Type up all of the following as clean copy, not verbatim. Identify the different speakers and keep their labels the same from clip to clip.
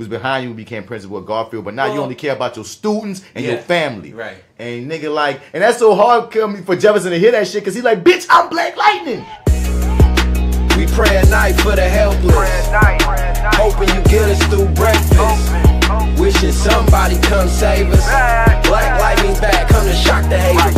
Speaker 1: who's behind you, who became principal at Garfield, but now you only care about your students and your family.
Speaker 2: Right.
Speaker 1: And nigga like, and that's so hard for Jefferson to hear that shit, because he's like, bitch, I'm Black Lightning.
Speaker 3: We pray at night for the helpless, hoping you get us through breakfast, wishing somebody come save us. Black Lightning's back, come to shock the haters.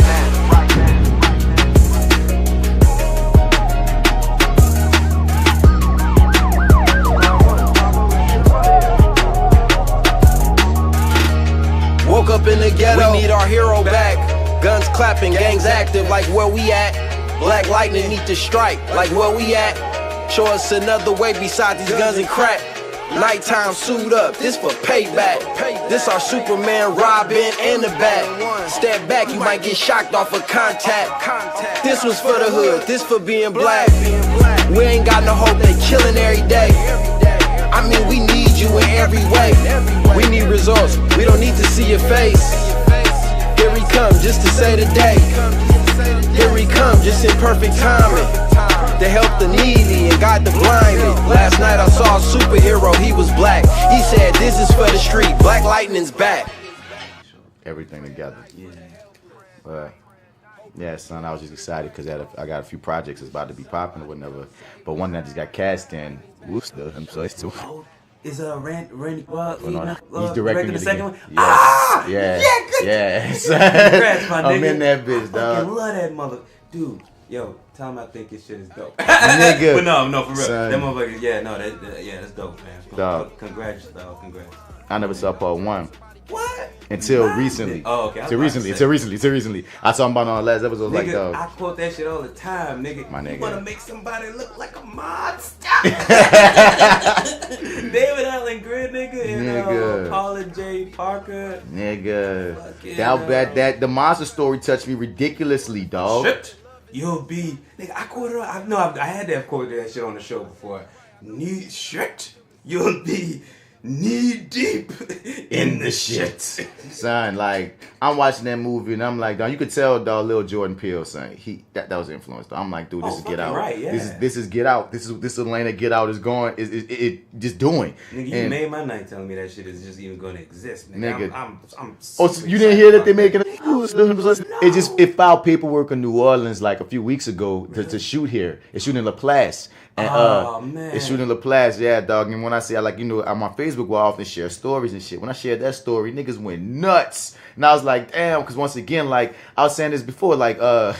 Speaker 3: Woke up in the ghetto, we need our hero back. Guns clapping, gangs active, like where we at. Black Lightning need to strike, like where we at. Show us another way besides these guns and crack. Nighttime suit up, this for payback. This our Superman, Robin, and the Bat. Step back, you might get shocked off of contact. This was for the hood, this for being black. We ain't got no hope, they killing every day. I mean, we need you in every way. We need results, we don't need to see your face. Here he come, just to say the day. Here he come, just in perfect timing. To help the needy and guide the blinded. Last night I saw a superhero, he was black. He said, this is for the street, Black Lightning's back.
Speaker 1: Everything together. But yeah, son, I was just excited because I got a few projects that's about to be popping or whatever. But one that just got cast in. Whoops, I'm sorry.
Speaker 2: Is Randy
Speaker 1: he's directing
Speaker 2: the second one?
Speaker 1: Yes.
Speaker 2: Good.
Speaker 1: Yes.
Speaker 2: Congrats, my nigga.
Speaker 1: I'm in that bitch, dog.
Speaker 2: I fucking love that mother. Dude, yo, tell him I think his shit is dope.
Speaker 1: Nigga.
Speaker 2: But no, for real.
Speaker 1: Son.
Speaker 2: That motherfucker, that's dope, man.
Speaker 1: Dog.
Speaker 2: Congrats, dog. Congrats.
Speaker 1: I never saw part one.
Speaker 2: What?
Speaker 1: Until recently.
Speaker 2: Oh, okay.
Speaker 1: Until recently. I saw him on the last episode.
Speaker 2: Nigga,
Speaker 1: like, dog.
Speaker 2: I quote that shit all the time, nigga.
Speaker 1: My nigga.
Speaker 2: You wanna make somebody look like a monster? David Allen Greer, nigga, and Paula J. Parker.
Speaker 1: Nigga.
Speaker 2: Fucking,
Speaker 1: That the monster story touched me ridiculously, dog.
Speaker 2: Shit. You'll be, nigga. I quoted. I had to have quoted that shit on the show before. You'll be knee deep in the shit.
Speaker 1: Son, like, I'm watching that movie and I'm like, dog, you could tell, dog, Lil Jordan Peele, son, that was influenced. I'm like, dude, this is Get Out.
Speaker 2: Right, yeah.
Speaker 1: This is Get Out. This is Atlanta Get Out is going, it just doing.
Speaker 2: Nigga, you made my night telling me that shit is just even going to exist, nigga. I'm
Speaker 1: so you didn't hear that they making it? It filed paperwork in New Orleans like a few weeks ago to shoot here. It's shooting in LaPlace. And
Speaker 2: man.
Speaker 1: It's shooting LaPlace, yeah, dog. And when I say, I'm on Facebook where I often share stories and shit. When I shared that story, niggas went nuts. And I was like, damn, because once again, like, I was saying this before, like, I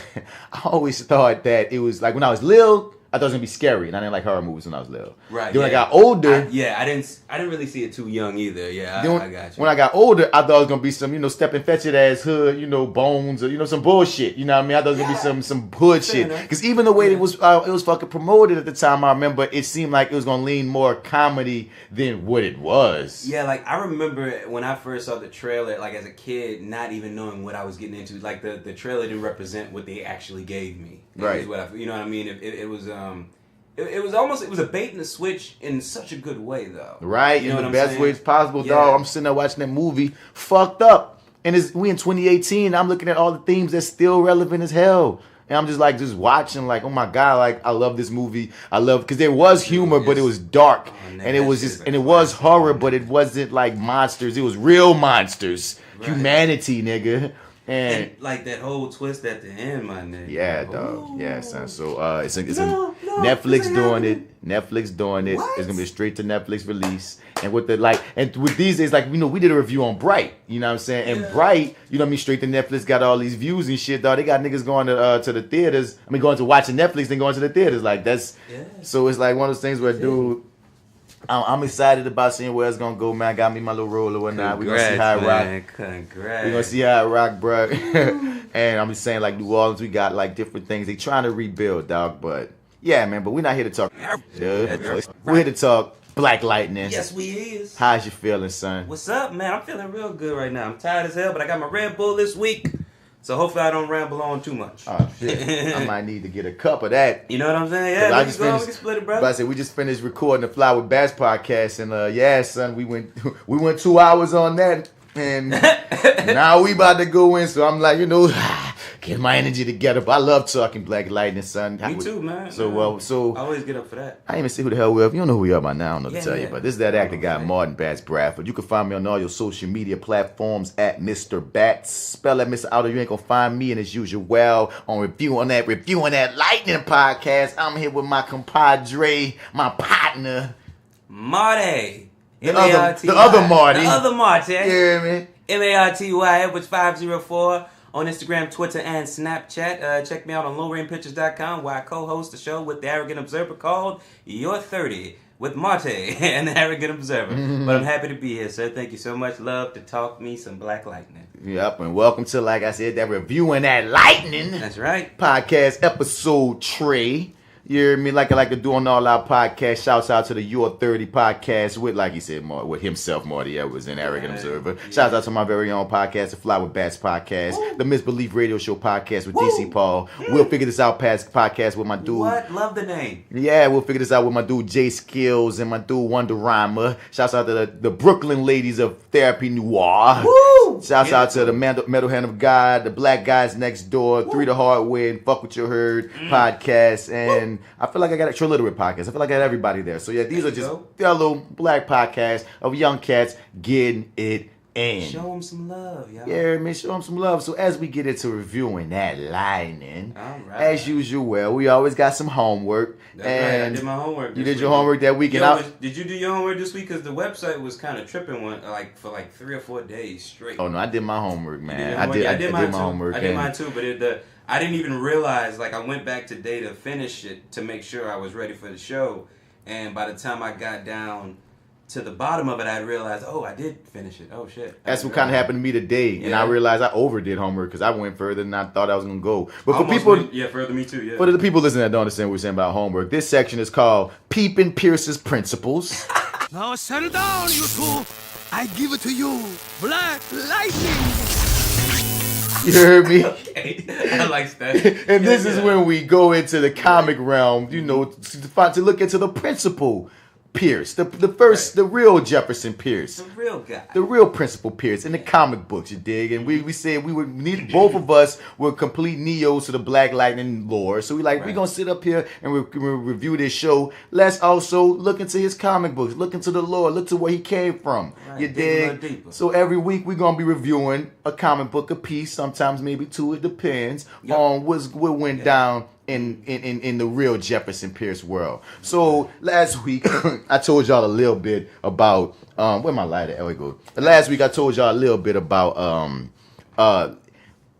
Speaker 1: always thought that it was, like, when I was little, I thought it was gonna be scary, and I didn't like horror movies when I was little.
Speaker 2: Right.
Speaker 1: Then when I got older,
Speaker 2: I didn't really see it too young either. Yeah, I got you.
Speaker 1: When I got older, I thought it was gonna be some, stepping fetching ass hood, bones or some bullshit. You know what I mean? I thought it was gonna be some hood shit. Because even the way it was fucking promoted at the time, I remember it seemed like it was gonna lean more comedy than what it was.
Speaker 2: Yeah, like I remember when I first saw the trailer, like as a kid, not even knowing what I was getting into. Like the trailer didn't represent what they actually gave me.
Speaker 1: Right.
Speaker 2: You know what I mean? It was it was a bait and a switch in such a good way though.
Speaker 1: Right,
Speaker 2: you know
Speaker 1: in the best ways possible,
Speaker 2: yeah.
Speaker 1: dog. I'm sitting there watching that movie, fucked up, and we in 2018. I'm looking at all the themes that's still relevant as hell, and I'm just watching, like, oh my god, like I love this movie. I love because there was humor, but it was dark, and it was horror, but it wasn't like monsters. It was real monsters, humanity, nigga. And
Speaker 2: like that whole twist at the end, my nigga.
Speaker 1: Yeah, dog. Yeah, son. So it's Netflix doing it. Netflix doing it. What? It's gonna be a straight to Netflix release. And with with these days, we did a review on Bright. You know what I'm saying? And Bright, straight to Netflix got all these views and shit, dog. They got niggas going to the theaters. I mean, going to watching Netflix, then going to the theaters. Like that's. Yeah. So it's like one of those things where, dude. I'm excited about seeing where it's gonna go, man. I got me my little roll or whatnot. We're gonna see how it rock.
Speaker 2: Congrats.
Speaker 1: We're gonna see how it rock, bro. And I'm just saying, like, New Orleans, we got like different things. They trying to rebuild, dog. But yeah, man. But we're not here to talk. We're here to talk Black Lightning.
Speaker 2: Yes, we is.
Speaker 1: How's you feeling, son?
Speaker 2: What's up, man? I'm feeling real good right now. I'm tired as hell, but I got my Red Bull this week. So hopefully I don't ramble on too much.
Speaker 1: Oh shit! I might need to get a cup of that.
Speaker 2: You know what I'm saying? Yeah, we can split it, brother.
Speaker 1: But I said we just finished recording the FlyWithBats podcast, and yeah, son, we went 2 hours on that, and now we about to go in. So I'm like, get my energy together. But I love talking Black Lightning, son.
Speaker 2: Me too, man.
Speaker 1: So
Speaker 2: I always get up for that.
Speaker 1: I ain't even see who the hell we are. You don't know who we are by now. I don't know to tell you. But this is that actor guy,
Speaker 2: Right.
Speaker 1: Marty&amp Bradford. You can find me on all your social media platforms at Mr. Bats. Spell that Mr. Out, or you ain't gonna find me. And as usual, on Reviewing That Lightning podcast, I'm here with my compadre, my partner,
Speaker 2: Marty.
Speaker 1: the other Marty.
Speaker 2: The other Marty.
Speaker 1: You hear me?
Speaker 2: MartyEdwards 504 on Instagram, Twitter, and Snapchat. Check me out on lowrainpictures.com, where I co-host the show with the Arrogant Observer called Your30 with Marty and the Arrogant Observer. But I'm happy to be here, sir. Thank you so much. Love to talk me some Black Lightning.
Speaker 1: Yep, and welcome to, like I said, that Reviewing That Lightning.
Speaker 2: That's right.
Speaker 1: Podcast episode 3. You hear me? Like I like to do on all our podcasts. Shouts out to the Your30 Podcast with, like he said, with himself, Marty&Edwards, and Arrogant Observer. Yeah. Shouts out to my very own podcast, the FlyWithBats Podcast, the Misbelief Radio Show Podcast with DC Paul. We'll figure this out podcast with my dude.
Speaker 2: What? Love the name.
Speaker 1: Yeah, we'll figure this out with my dude Jay Skills and my dude Wonder Rhymer. Shouts out to the Brooklyn ladies of Therapy Noir.
Speaker 2: Woo!
Speaker 1: Shouts out to the Metal Hand of God, the Black Guys Next Door, 3 the Hard Way, and Fuck What You Heard podcast, and I feel like I got a Triliterate podcast. I feel like I got everybody there. So yeah, these are just fellow Black podcasts of young cats getting it in.
Speaker 2: Show them some love, y'all.
Speaker 1: Yeah, man, show them some love. So as we get into reviewing that lightning,
Speaker 2: all right.
Speaker 1: As usual, we always got some homework.
Speaker 2: That's right. I did my homework.
Speaker 1: You did your homework that weekend.
Speaker 2: Did you do your homework this week? Because the website was kind of tripping for 3 or 4 days straight.
Speaker 1: Oh no, I did my homework, man.
Speaker 2: I did my
Speaker 1: homework.
Speaker 2: I did mine too, but I didn't even realize. Like, I went back today to finish it to make sure I was ready for the show, and by the time I got down to the bottom of it, I realized, I did finish it. Oh shit!
Speaker 1: That's what kind of happened to me today, and I realized I overdid homework because I went further than I thought I was gonna go. But for people,
Speaker 2: further me too. Yeah.
Speaker 1: For the people listening that don't understand what we're saying about homework, this section is called Peeping Pierce's Principles.
Speaker 4: Now settle down, you two. I give it to you, Black Lightning.
Speaker 1: You heard me?
Speaker 2: Okay. I like that.
Speaker 1: And this is when we go into the comic realm, to look into the principal Pierce, the real Jefferson Pierce,
Speaker 2: the real guy,
Speaker 1: the real Principal Pierce in the comic books. You dig? And we said we would need, both of us were complete neos to the Black Lightning lore. So we're gonna sit up here and we review this show. Let's also look into his comic books, look into the lore, look to where he came from.
Speaker 2: Right,
Speaker 1: you dig? So every week we're gonna be reviewing a comic book a piece, sometimes maybe 2. It depends on what went down in the real Jefferson Pierce world. So last week I told y'all a little bit about where my lighter? There we go. Last week I told y'all a little bit about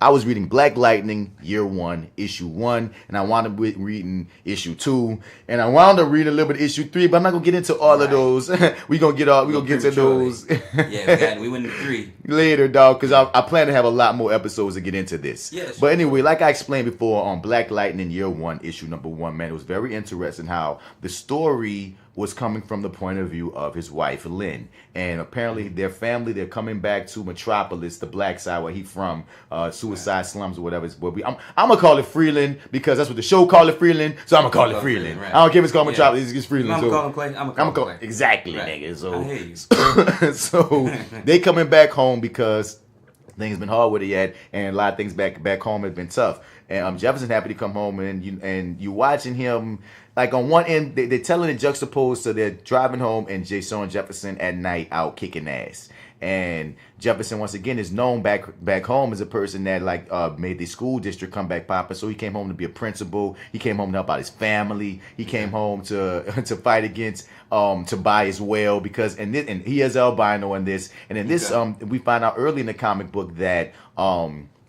Speaker 1: I was reading Black Lightning Year 1, Issue 1, and I wound up reading Issue 2, and I wound up reading a little bit of Issue 3, but I'm not gonna get into all of those. we gonna get to those.
Speaker 2: We went into 3
Speaker 1: later, dog, because I plan to have a lot more episodes to get into this.
Speaker 2: Yes.
Speaker 1: But anyway, like I explained before, on Black Lightning Year 1, Issue number 1, man, it was very interesting how the story was coming from the point of view of his wife, Lynn. And apparently their family, they're coming back to Metropolis, the black side where he from, Suicide Slums or whatever. I'm going to call it Freeland because that's what the show called it, Freeland. So I'm going to call it Freeland. Right. I don't care if it's called Metropolis, it's Freeland.
Speaker 2: I'm going to call it
Speaker 1: exactly,
Speaker 2: right.
Speaker 1: Nigga. So,
Speaker 2: I hear you.
Speaker 1: So they coming back home because things been hard with it yet, and a lot of things back home have been tough. And Jefferson happy to come home, and you watching him. Like on one end, they're telling it juxtaposed, so they're driving home and showing Jefferson at night out kicking ass. And Jefferson, once again, is known back home as a person that made the school district come back popping. So he came home to be a principal. He came home to help out his family. He came home to fight against Tobias Whale because and he has albino in this. And in this, we find out early in the comic book that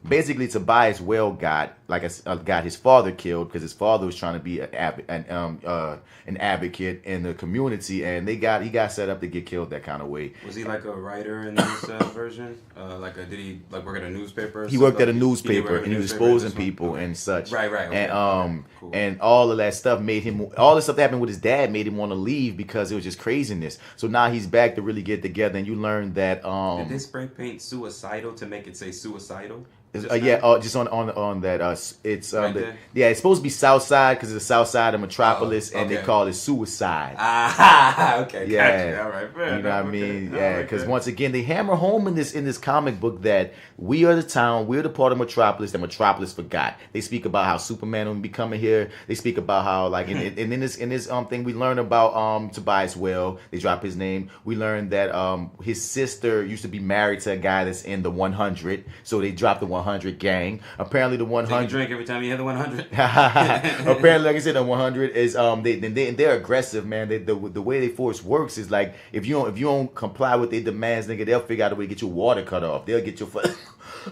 Speaker 1: basically Tobias Whale got his father killed because his father was trying to be an advocate in the community, and he got set up to get killed that kind of way.
Speaker 2: Was he like a writer in this version? Did he work at a newspaper?
Speaker 1: He worked at a newspaper and he was exposing people and such.
Speaker 2: Right. Okay.
Speaker 1: And
Speaker 2: cool.
Speaker 1: And all of that stuff all the stuff that happened with his dad made him want to leave because it was just craziness. So now he's back to really get together, and you learn that
Speaker 2: did they spray paint suicidal to make it say suicidal?
Speaker 1: Just on that it's
Speaker 2: Right there?
Speaker 1: yeah, it's supposed to be South Side because it's the South Side of Metropolis, and they
Speaker 2: okay.
Speaker 1: call it Suicide.
Speaker 2: Okay,
Speaker 1: Yeah,
Speaker 2: gotcha. All right, fair
Speaker 1: you know
Speaker 2: enough.
Speaker 1: what I mean?
Speaker 2: Okay.
Speaker 1: Yeah,
Speaker 2: All right,
Speaker 1: because
Speaker 2: good.
Speaker 1: once again, they hammer home in this comic book that we are the town, we're the part of Metropolis that Metropolis forgot. They speak about how Superman will be coming here. They speak about how like and in this thing we learn about Tobias Well. They drop his name. We learned that his sister used to be married to a guy that's in the 100, so they dropped the 100 gang. Apparently the 100.
Speaker 2: Take a drink every time you hit the 100.
Speaker 1: Apparently, like I said, the 100 is they're aggressive, man. The way they force works is like if you don't comply with their demands, nigga, they'll figure out a way to get your water cut off. They'll get your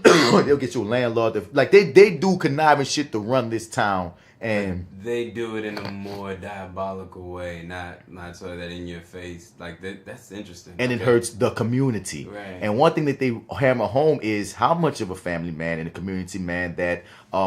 Speaker 1: they'll get your landlord to, like they do conniving shit to run this town. And
Speaker 2: they do it in a more diabolical way, not so that in your face. Like that's interesting.
Speaker 1: And it hurts the community.
Speaker 2: Right.
Speaker 1: And one thing that they hammer home is how much of a family man and a community man that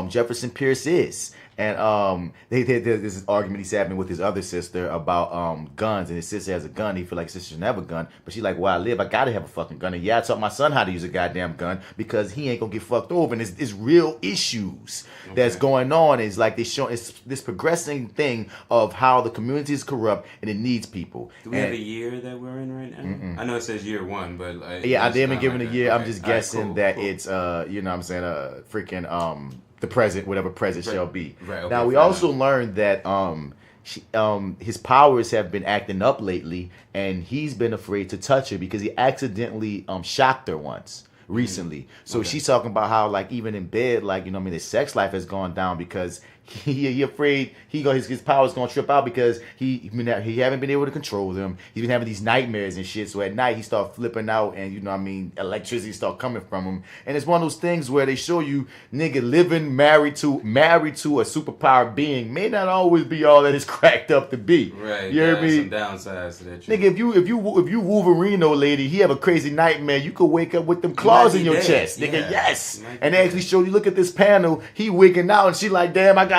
Speaker 1: Jefferson Pierce is. And there's this argument he's having with his other sister about guns, and his sister has a gun. He feel like his sister should have a gun, but she's like, "Where I live, I gotta have a fucking gun." And yeah, I taught my son how to use a goddamn gun because he ain't gonna get fucked over. And it's real issues that's going on. It's like it's this progressing thing of how the community is corrupt and it needs people.
Speaker 2: Do we have a year that we're in right now? I know it says year 1, but
Speaker 1: yeah, I haven't given
Speaker 2: like
Speaker 1: a year.
Speaker 2: Okay.
Speaker 1: I'm just guessing that it's you know what I'm saying, freaking the present, whatever present shall be.
Speaker 2: Right, okay,
Speaker 1: now we
Speaker 2: fair
Speaker 1: also
Speaker 2: enough.
Speaker 1: learned that his powers have been acting up lately, and he's been afraid to touch her because he accidentally shocked her once recently. So she's talking about how like even in bed, like you know what I mean, his sex life has gone down because he afraid his powers gonna trip out because he haven't been able to control them. He's been having these nightmares and shit. So at night he start flipping out, and you know what I mean, electricity start coming from him. And it's one of those things where they show you nigga living married to a superpower being may not always be all that it's cracked up to be.
Speaker 2: Right.
Speaker 1: You hear me?
Speaker 2: Some downsides to that.
Speaker 1: Nigga, if you Wolverine old lady, he have a crazy nightmare. You could wake up with them claws in your chest, nigga.
Speaker 2: Yeah.
Speaker 1: Yes, and they actually show you. Look at this panel. He wigging out, and she like, damn, I gotta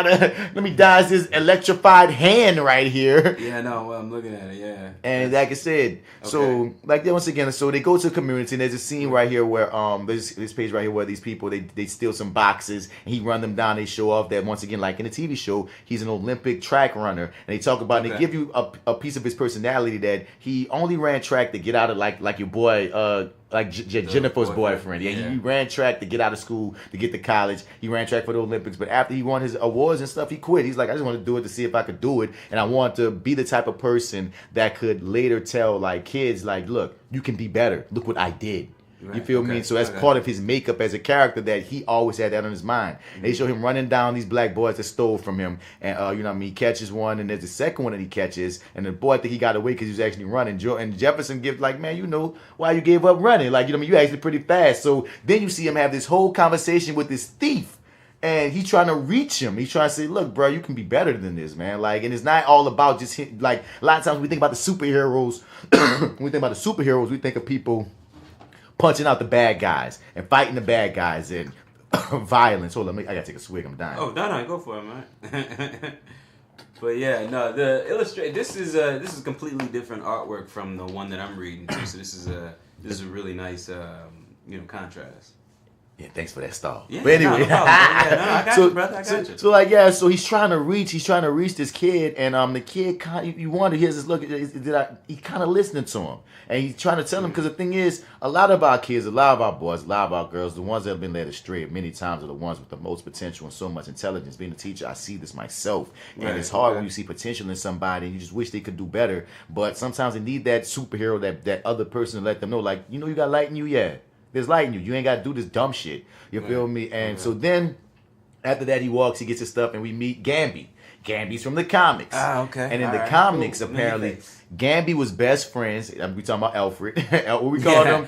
Speaker 1: let me dodge this electrified hand right here.
Speaker 2: Yeah, no, I'm looking at it. Yeah.
Speaker 1: And like I said, so like once again, so they go to the community, and there's a scene right here where there's this page right here where these people they steal some boxes, and he run them down. They show off that once again, like in the TV show, he's an Olympic track runner, and they talk about and they give you a piece of his personality that he only ran track to get out of like your boy like Jennifer's boyfriend. Yeah, he ran track to get out of school, to get to college. He ran track for the Olympics, but after he won his awards and stuff, he quit. He's like, I just want to do it to see if I could do it, and I want to be the type of person that could later tell like kids, like, look, you can be better. Look what I did.
Speaker 2: Right.
Speaker 1: You feel me? So that's part of his makeup as a character that he always had that on his mind. Mm-hmm. They show him running down these black boys that stole from him, and you know what I mean, he catches one, and there's the second one that he catches, and the boy think he got away because he was actually running. And Jefferson gives like, man, you know why you gave up running? Like, you know what I mean, you actually pretty fast. So then you see him have this whole conversation with this thief. And he's trying to reach him. He's trying to say, look, bro, you can be better than this, man. Like, and it's not all about just hit, like, a lot of times we think about the superheroes. When we think about the superheroes, we think of people punching out the bad guys and fighting the bad guys and violence. Hold on, I gotta take a swig. I'm dying.
Speaker 2: Oh, no, go for it, man. But yeah, no, the illustrate. This is completely different artwork from the one that I'm reading too. So this is a really nice contrast.
Speaker 1: Yeah, thanks for that stall.
Speaker 2: Yeah,
Speaker 1: but anyway,
Speaker 2: I got you, brother. I got you.
Speaker 1: So like, yeah, so he's trying to reach this kid, and the kid you wonder, he has this look. He kind of listening to him, and he's trying to tell him because the thing is, a lot of our kids, a lot of our boys, a lot of our girls, the ones that have been led astray many times are the ones with the most potential and so much intelligence. Being a teacher, I see this myself, and it's hard when you see potential in somebody and you just wish they could do better. But sometimes they need that superhero, that other person to let them know, like, you know, you got light in you, yeah. There's light in you. You ain't got to do this dumb shit. You feel me? And so then, after that, he walks, he gets his stuff, and we meet Gamby. Gamby's from the comics.
Speaker 2: Ah, okay.
Speaker 1: And in the comics, apparently, Gamby was best friends. We talking about Alfred. What we call him?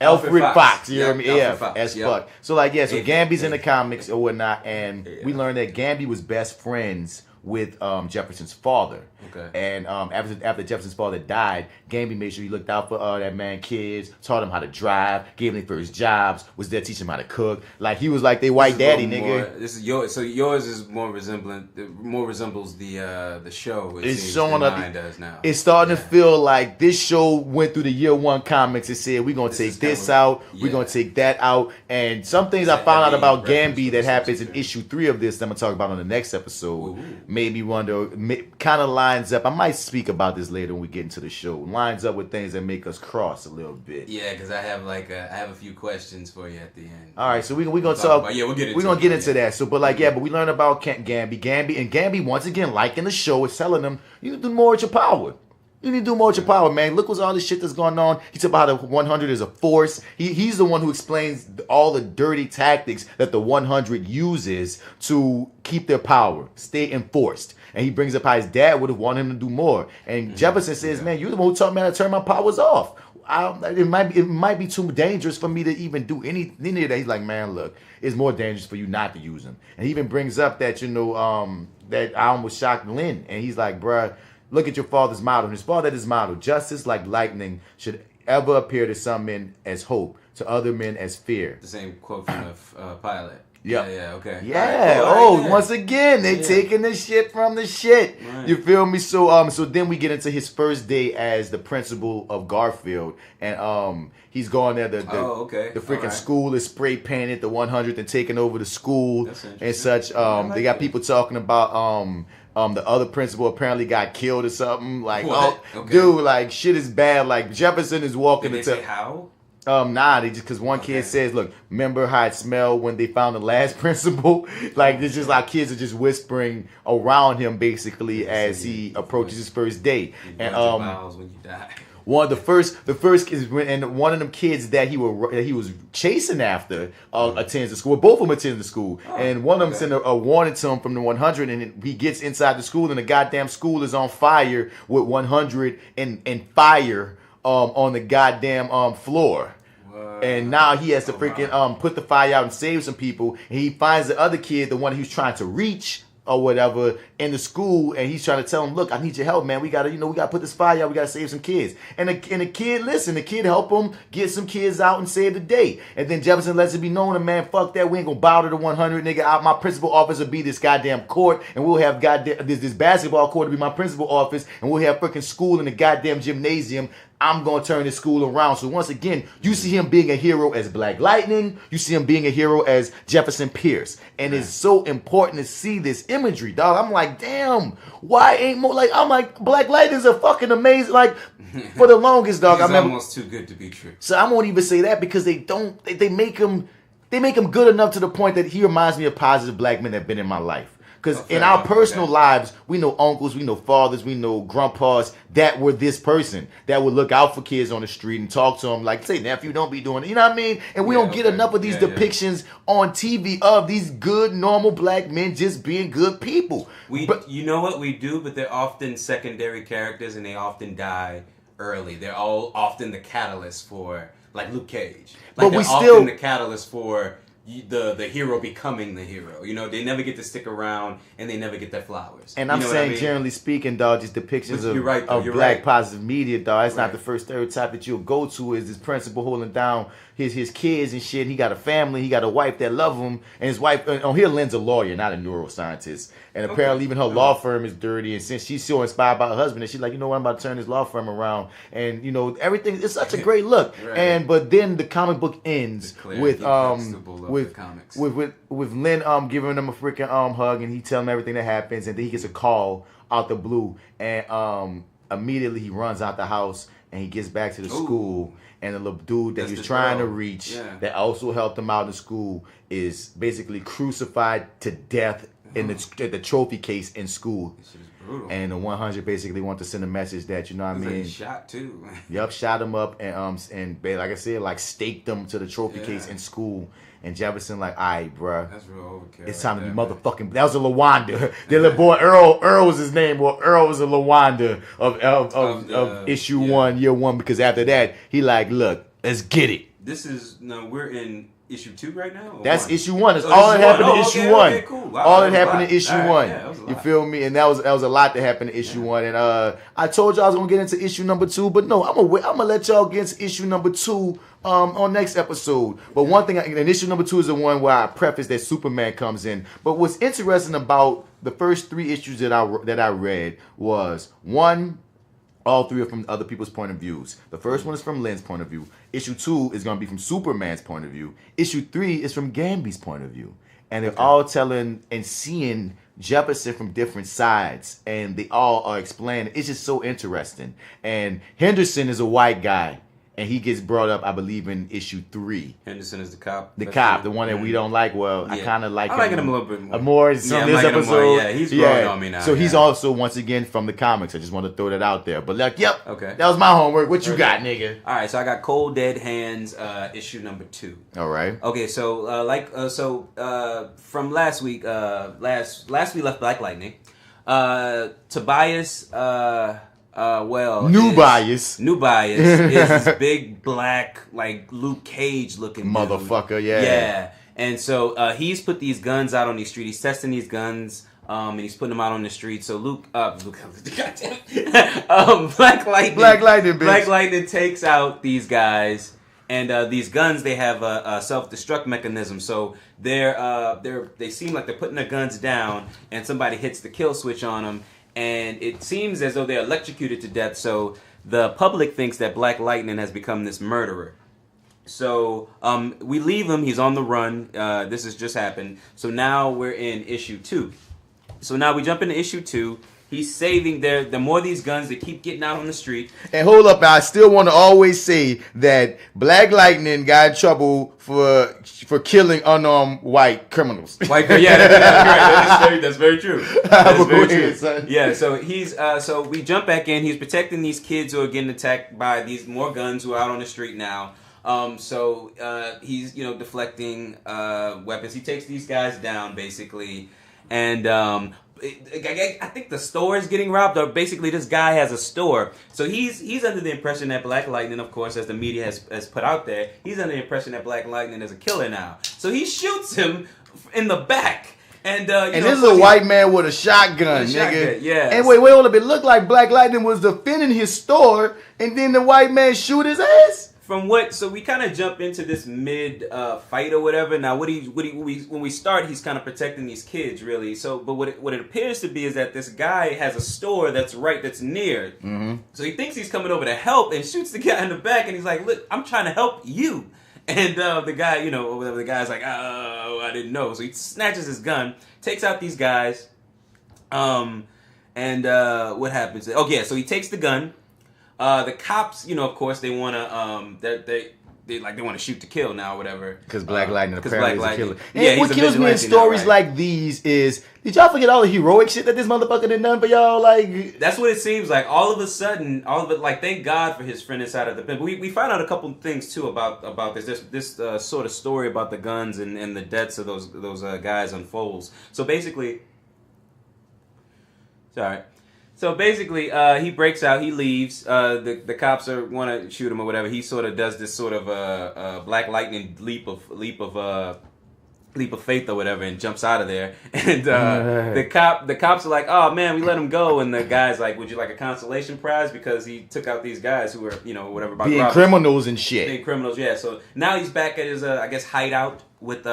Speaker 1: Alfred Fox. You know what I mean? Yeah, as fuck. So, like, yeah, so Gamby's in the comics or whatnot, and we learned that Gamby was best friends with Jefferson's father.
Speaker 2: Okay.
Speaker 1: And after Jefferson's father died, Gamby made sure he looked out for that man kids, taught him how to drive, gave him their first jobs, was there teaching him how to cook. Like he was like their white daddy, nigga.
Speaker 2: This is yours. So yours is more resembles the show.
Speaker 1: It's showing up.
Speaker 2: Mine does now.
Speaker 1: It's starting to feel like this show went through the year one comics and said we're gonna take this out, we're gonna take that out, and some things I found out about Gamby that happens in issue 3 of this that I'm gonna talk about on the next episode made me wonder. Kind of lines up. I might speak about this later when we get into the show. Lines up with things that make us cross a little bit.
Speaker 2: Yeah, because I have a few questions for you at the end.
Speaker 1: All right, so we're gonna talk.
Speaker 2: We'll get into
Speaker 1: we're gonna get into that. So, but we learned about Gamby once again, liking the show, is telling them you need to do more with your power. You need to do more with your power, man. Look what's all this shit that's going on. He talks about how the 100 is a force. He's the one who explains all the dirty tactics that the 100 uses to keep their power, stay enforced. And he brings up how his dad would have wanted him to do more. And Jefferson says, man, you're the one who taught me how to turn my powers off. It might be too dangerous for me to even do any of that. He's like, man, look, it's more dangerous for you not to use them. And he even brings up that, that I almost shocked Lynn. And he's like, bruh, look at your father's motto. And his father had his motto: justice like lightning should ever appear to some men as hope, to other men as fear.
Speaker 2: The same quote from the pilot.
Speaker 1: Yep.
Speaker 2: Yeah, okay.
Speaker 1: Yeah. Once again, they taking the shit from the shit. Right. You feel me? So then we get into his first day as the principal of Garfield, and he's going there. The freaking school is spray painted, the 100th, and taking over the school and such. They got people talking about the other principal apparently got killed or something. Like, dude, like shit is bad. Like Jefferson is walking
Speaker 2: into. Did they say how?
Speaker 1: They just because one kid says, look, remember how it smelled when they found the last principal? Like it's just like kids are just whispering around him basically as he approaches his first day. And
Speaker 2: when you die.
Speaker 1: One of the first kids, and one of them kids that he was chasing after attends the school. Both of them attend the school, and one of them sent a warning to him from the 100. And he gets inside the school, and the goddamn school is on fire with 100 and fire on the goddamn floor. And now he has to freaking put the fire out and save some people. And he finds the other kid, the one he was trying to reach or whatever, in the school, and he's trying to tell him, look, I need your help, man. We gotta put this fire out. We gotta save some kids. And the kid help him get some kids out and save the day. And then Jefferson lets it be known, man, fuck that. We ain't gonna bow to the 100, nigga. My principal office will be this goddamn court, and we'll have this basketball court to be my principal office, and we'll have freaking school in the goddamn gymnasium. I'm going to turn this school around. So once again, you see him being a hero as Black Lightning. You see him being a hero as Jefferson Pierce. And it's so important to see this imagery, dog. I'm like, damn, why ain't more like, I'm like, Black Lightning's a fucking amazing, like, for the longest, dog.
Speaker 2: He's almost too good to be true.
Speaker 1: So I won't even say that because they make him good enough to the point that he reminds me of positive black men that have been in my life. Because in our personal lives, we know uncles, we know fathers, we know grandpas that were this person that would look out for kids on the street and talk to them like, say, nephew, don't be doing it. You know what I mean? And we don't get enough of these depictions on TV of these good, normal black men just being good people.
Speaker 2: You know what we do, but they're often secondary characters and they often die early. They're all often the catalyst for, like Luke Cage. Like they're often the catalyst for the hero becoming the hero. You know, they never get to stick around and they never get their flowers.
Speaker 1: And I'm saying, generally speaking, dog, just depictions of black positive media, dog. That's not the first stereotype that you'll go to is this principal holding down his kids and shit. He got a family, he got a wife that love him, and his wife, here Lynn's a lawyer, not a neuroscientist. And apparently even her law firm is dirty, and since she's so inspired by her husband, and she's like, you know what, I'm about to turn this law firm around. And, you know, everything, it's such a great look. But then the comic book ends with Lynn giving him a freaking hug, and he telling him everything that happens, and then he gets a call out the blue, and immediately he runs out the house, and he gets back to the school, and the little dude that he was trying to reach that also helped him out in school is basically crucified to death in the trophy case in school.
Speaker 2: This shit is brutal.
Speaker 1: And the 100 basically want to send a message that, you know what I mean?
Speaker 2: He shot too.
Speaker 1: Yep, shot him up and like I said, like staked him to the trophy case in school. And Jefferson like, all right, bruh.
Speaker 2: That's real overkill.
Speaker 1: It's time to be motherfucking. That was a Lawanda. The little boy Earl was his name. Well, Earl was a Lawanda of issue 1, year 1, because after that he like, look, let's get it.
Speaker 2: We're in issue 2 right now?
Speaker 1: That's issue 1. That's
Speaker 2: Oh,
Speaker 1: all that happened in
Speaker 2: Oh,
Speaker 1: issue
Speaker 2: okay,
Speaker 1: 1.
Speaker 2: okay, cool. Wow,
Speaker 1: All
Speaker 2: that
Speaker 1: that
Speaker 2: was a
Speaker 1: happened in
Speaker 2: lot.
Speaker 1: issue
Speaker 2: All right,
Speaker 1: 1.
Speaker 2: yeah, that was a
Speaker 1: You
Speaker 2: lot.
Speaker 1: feel me? And that was a lot that happened in issue 1. And I told y'all I was gonna get into issue number 2, but no, I'm gonna let y'all get into issue number 2 on next episode. But one thing, and issue number 2 is the one where I preface that Superman comes in. But what's interesting about the first 3 issues that I read was, one, all 3 are from other people's point of views. The first one is from Lynn's point of view. Issue 2 is going to be from Superman's point of view. Issue 3 is from Gamby's point of view. And they're all telling and seeing Jefferson from different sides. And they all are explaining. It's just so interesting. And Henderson is a white guy. And he gets brought up, I believe, in issue 3.
Speaker 2: Henderson is the cop.
Speaker 1: The cop, the one that we don't like. Well, I kind of like him.
Speaker 2: I like him a little bit more.
Speaker 1: More in this episode.
Speaker 2: More. Yeah, he's growing on me now.
Speaker 1: So he's also, once again, from the comics. I just want to throw that out there. But like, yep.
Speaker 2: Okay.
Speaker 1: That was my homework. What you got, nigga?
Speaker 2: All right, so I got Cold Dead Hands, issue number 2.
Speaker 1: All right.
Speaker 2: Okay, so from last week, last we left Black Lightning. Tobias,
Speaker 1: New Bias
Speaker 2: is this big black, like Luke Cage looking
Speaker 1: motherfucker.
Speaker 2: Dude. Yeah. And so he's put these guns out on the street. He's testing these guns. And he's putting them out on the street. So Black Lightning, Black Lightning takes out these guys, and these guns, they have a self-destruct mechanism. So they seem like they're putting their guns down, and somebody hits the kill switch on them, and it seems as though they're electrocuted to death. So the public thinks that Black Lightning has become this murderer. So we leave him. He's on the run. This has just happened. So now we're in issue 2. So now we jump into issue 2. He's saving the more of these guns that keep getting out on the street. And
Speaker 1: hold up, I still want to always say that Black Lightning got in trouble for killing unarmed white criminals.
Speaker 2: That's very true. That's very true.
Speaker 1: Son.
Speaker 2: Yeah, so he's so we jump back in. He's protecting these kids who are getting attacked by these more guns who are out on the street now. So he's deflecting weapons. He takes these guys down basically, and I think the store is getting robbed, or basically this guy has a store. So he's under the impression that Black Lightning, of course, as the media has put out there, he's under the impression that Black Lightning is a killer now. So he shoots him in the back. And this is
Speaker 1: a white man with a shotgun, nigga.
Speaker 2: Yeah.
Speaker 1: And wait, hold up. It looked like Black Lightning was defending his store, and then the white man shoot his ass.
Speaker 2: So we kind of jump into this mid fight or whatever. Now, when we start, he's kind of protecting these kids, really. So, but what it appears to be is that this guy has a store that's near.
Speaker 1: Mm-hmm.
Speaker 2: So he thinks he's coming over to help and shoots the guy in the back, and he's like, "Look, I'm trying to help you." And the guy, or whatever, the guy's like, "Oh, I didn't know." So he snatches his gun, takes out these guys, and what happens? Oh yeah, so he takes the gun. The cops, of course, they want to, they want to shoot to kill now, or whatever.
Speaker 1: Because Black Lightning apparently is a killer.
Speaker 2: Yeah,
Speaker 1: and what kills me in stories like these is, did y'all forget all the heroic shit that this motherfucker done done for y'all? Like,
Speaker 2: that's what it seems like. All of a sudden, thank God for his friend inside of the pen. But we found out a couple things too about this sort of story about the guns and the deaths of those guys unfolds. So basically, sorry. So basically, he breaks out. He leaves. The cops want to shoot him or whatever. He sort of does this sort of Black Lightning leap of faith or whatever, and jumps out of there. And the cops are like, "Oh man, we let him go." And the guy's like, "Would you like a consolation prize because he took out these guys who were whatever about
Speaker 1: being criminals and shit."
Speaker 2: Being criminals, yeah. So now he's back at his hideout with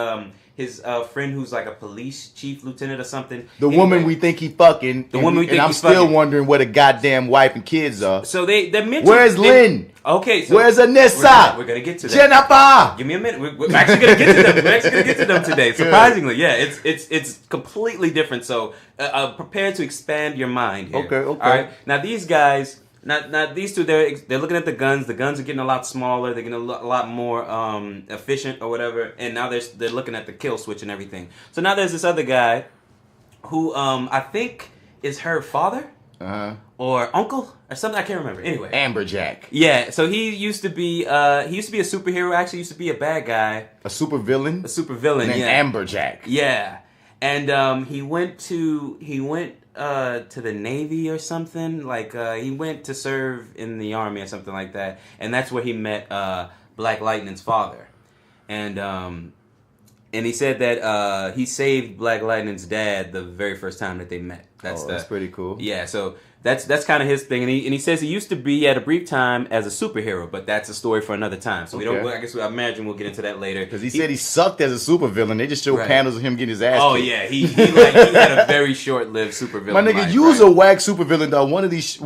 Speaker 2: his friend who's like a police chief lieutenant or something.
Speaker 1: The woman we think he fucking. I'm still wondering where the goddamn wife and kids are.
Speaker 2: So they mentioned.
Speaker 1: Where's Lynn?
Speaker 2: Okay, so
Speaker 1: where's Anissa?
Speaker 2: We're gonna get to that.
Speaker 1: Jennifer.
Speaker 2: Give me a minute. We're actually gonna get to them. We're actually gonna get to them today. Surprisingly, yeah, it's completely different. So prepare to expand your mind here.
Speaker 1: Okay.
Speaker 2: All right. Now these guys. Now these two, they're looking at the guns. The guns are getting a lot smaller. They're getting a lot more efficient or whatever. And now they're looking at the kill switch and everything. So now there's this other guy who I think is her father or uncle or something. I can't remember. Anyway,
Speaker 1: Amberjack.
Speaker 2: Yeah. So he used to be a superhero. Actually, used to be a bad guy.
Speaker 1: A super villain.
Speaker 2: Named
Speaker 1: Amberjack.
Speaker 2: Yeah. And he went to the Navy or something. Like he went to serve in the Army or something like that, and that's where he met Black Lightning's father. And he said that he saved Black Lightning's dad the very first time that they met.
Speaker 1: That's pretty cool.
Speaker 2: Yeah, so that's kind of his thing. And he says he used to be at a brief time as a superhero, but that's a story for another time. So I imagine we'll get into that later.
Speaker 1: Because he said he sucked as a supervillain. They just showed panels of him getting his ass kicked.
Speaker 2: Oh yeah, he had a very short-lived supervillain.
Speaker 1: My nigga, use a whack supervillain though. One of these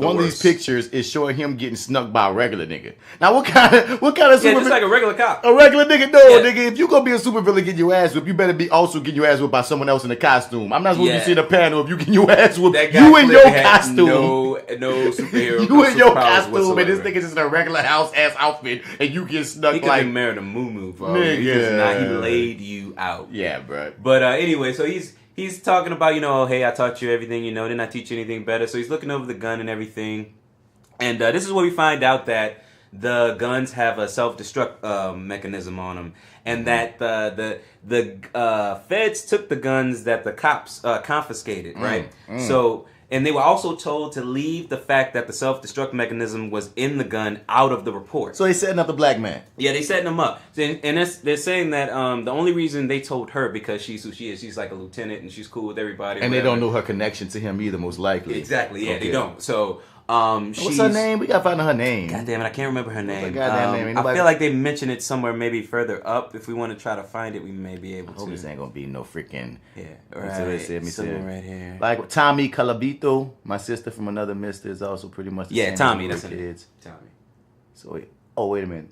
Speaker 1: pictures is showing him getting snuck by a regular nigga. Now what kind of supervillain?
Speaker 2: Yeah, just like a regular cop.
Speaker 1: A regular nigga, nigga. If you gonna be a supervillain getting your ass whipped, you better be also getting your ass whipped by someone else in a costume. I'm not supposed to be seeing a panel if you getting your ass whipped. You in your costume.
Speaker 2: No superhero.
Speaker 1: You in your costume and this nigga just in a regular house ass outfit and you get snuck
Speaker 2: he
Speaker 1: like
Speaker 2: he married a moo bro.
Speaker 1: Nigga.
Speaker 2: He laid you out.
Speaker 1: Yeah, bro.
Speaker 2: But anyway, so he's talking about, hey, I taught you everything, didn't I teach you anything better? So he's looking over the gun and everything. And this is where we find out that the guns have a self-destruct mechanism on them, and that the feds took the guns that the cops confiscated, right? So, and they were also told to leave the fact that the self-destruct mechanism was in the gun out of the report.
Speaker 1: So they setting up the black man.
Speaker 2: Yeah, they setting him up, and they're saying that the only reason they told her because she's who she is. She's like a lieutenant and she's cool with everybody.
Speaker 1: And they don't know her connection to him either, most likely.
Speaker 2: Exactly. Yeah, they don't. So.
Speaker 1: What's her name? We gotta find out her name.
Speaker 2: God damn it, I can't remember her name.
Speaker 1: Name?
Speaker 2: I feel like they mentioned it somewhere, maybe further up. If we want to try to find it, we may be able to.
Speaker 1: I hope this ain't gonna be no freaking.
Speaker 2: Yeah, right.
Speaker 1: Somewhere
Speaker 2: right here.
Speaker 1: Like Tommy Calabito, my sister from another mister, is also pretty much the same.
Speaker 2: Tommy. That's
Speaker 1: kids.
Speaker 2: Tommy.
Speaker 1: So wait a minute.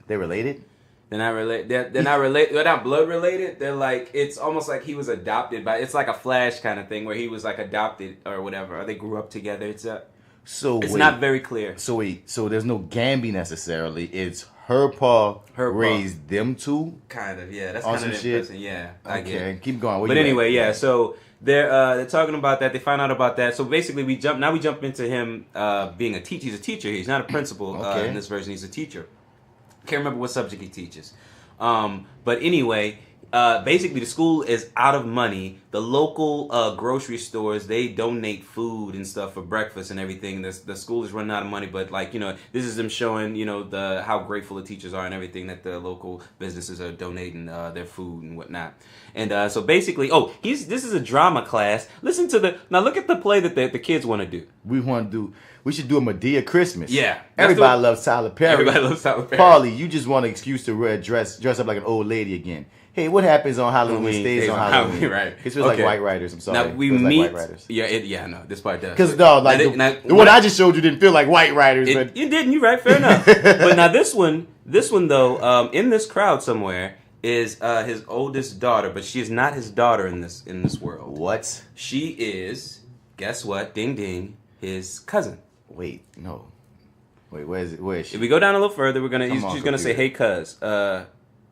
Speaker 1: They related?
Speaker 2: They're not related. They're not related. They're not blood related. They're like, it's almost like he was adopted by. It's like a Flash kind of thing where he was like adopted or whatever. Or they grew up together. It's not very clear.
Speaker 1: So there's no Gambi necessarily. It's her pa raised them two.
Speaker 2: Kind of, yeah. That's kind of interesting. Yeah, I get it.
Speaker 1: Keep going.
Speaker 2: But anyway, yeah. So they're talking about that. They find out about that. So basically, we jump into him being a teacher. He's a teacher. He's not a principal in this version. He's a teacher. Can't remember what subject he teaches. But anyway. Basically, the school is out of money. The local grocery stores, they donate food and stuff for breakfast and everything. The school is running out of money, but this is them showing how grateful the teachers are and everything that the local businesses are donating their food and whatnot. And so basically, this is a drama class. Now look at the play that the kids want to do.
Speaker 1: We should do a Medea Christmas.
Speaker 2: Yeah.
Speaker 1: Everybody loves Tyler Perry.
Speaker 2: Everybody loves Tyler Perry.
Speaker 1: Paulie, you just want an excuse to dress up like an old lady again. Hey, what happens on Halloween stays on Halloween.
Speaker 2: Right.
Speaker 1: It feels like White Writers. I'm sorry.
Speaker 2: Now we meet.
Speaker 1: Like White Writers.
Speaker 2: Yeah, no, this part does.
Speaker 1: Because the one I just showed you didn't feel like White Writers. But
Speaker 2: you didn't. You're right. Fair enough. But now this one though, in this crowd somewhere is his oldest daughter, but she is not his daughter in this world.
Speaker 1: What?
Speaker 2: She is. Guess what? Ding ding. His cousin.
Speaker 1: Wait, no. Wait, where is she?
Speaker 2: If we go down a little further, she's gonna say, "Hey, cuz."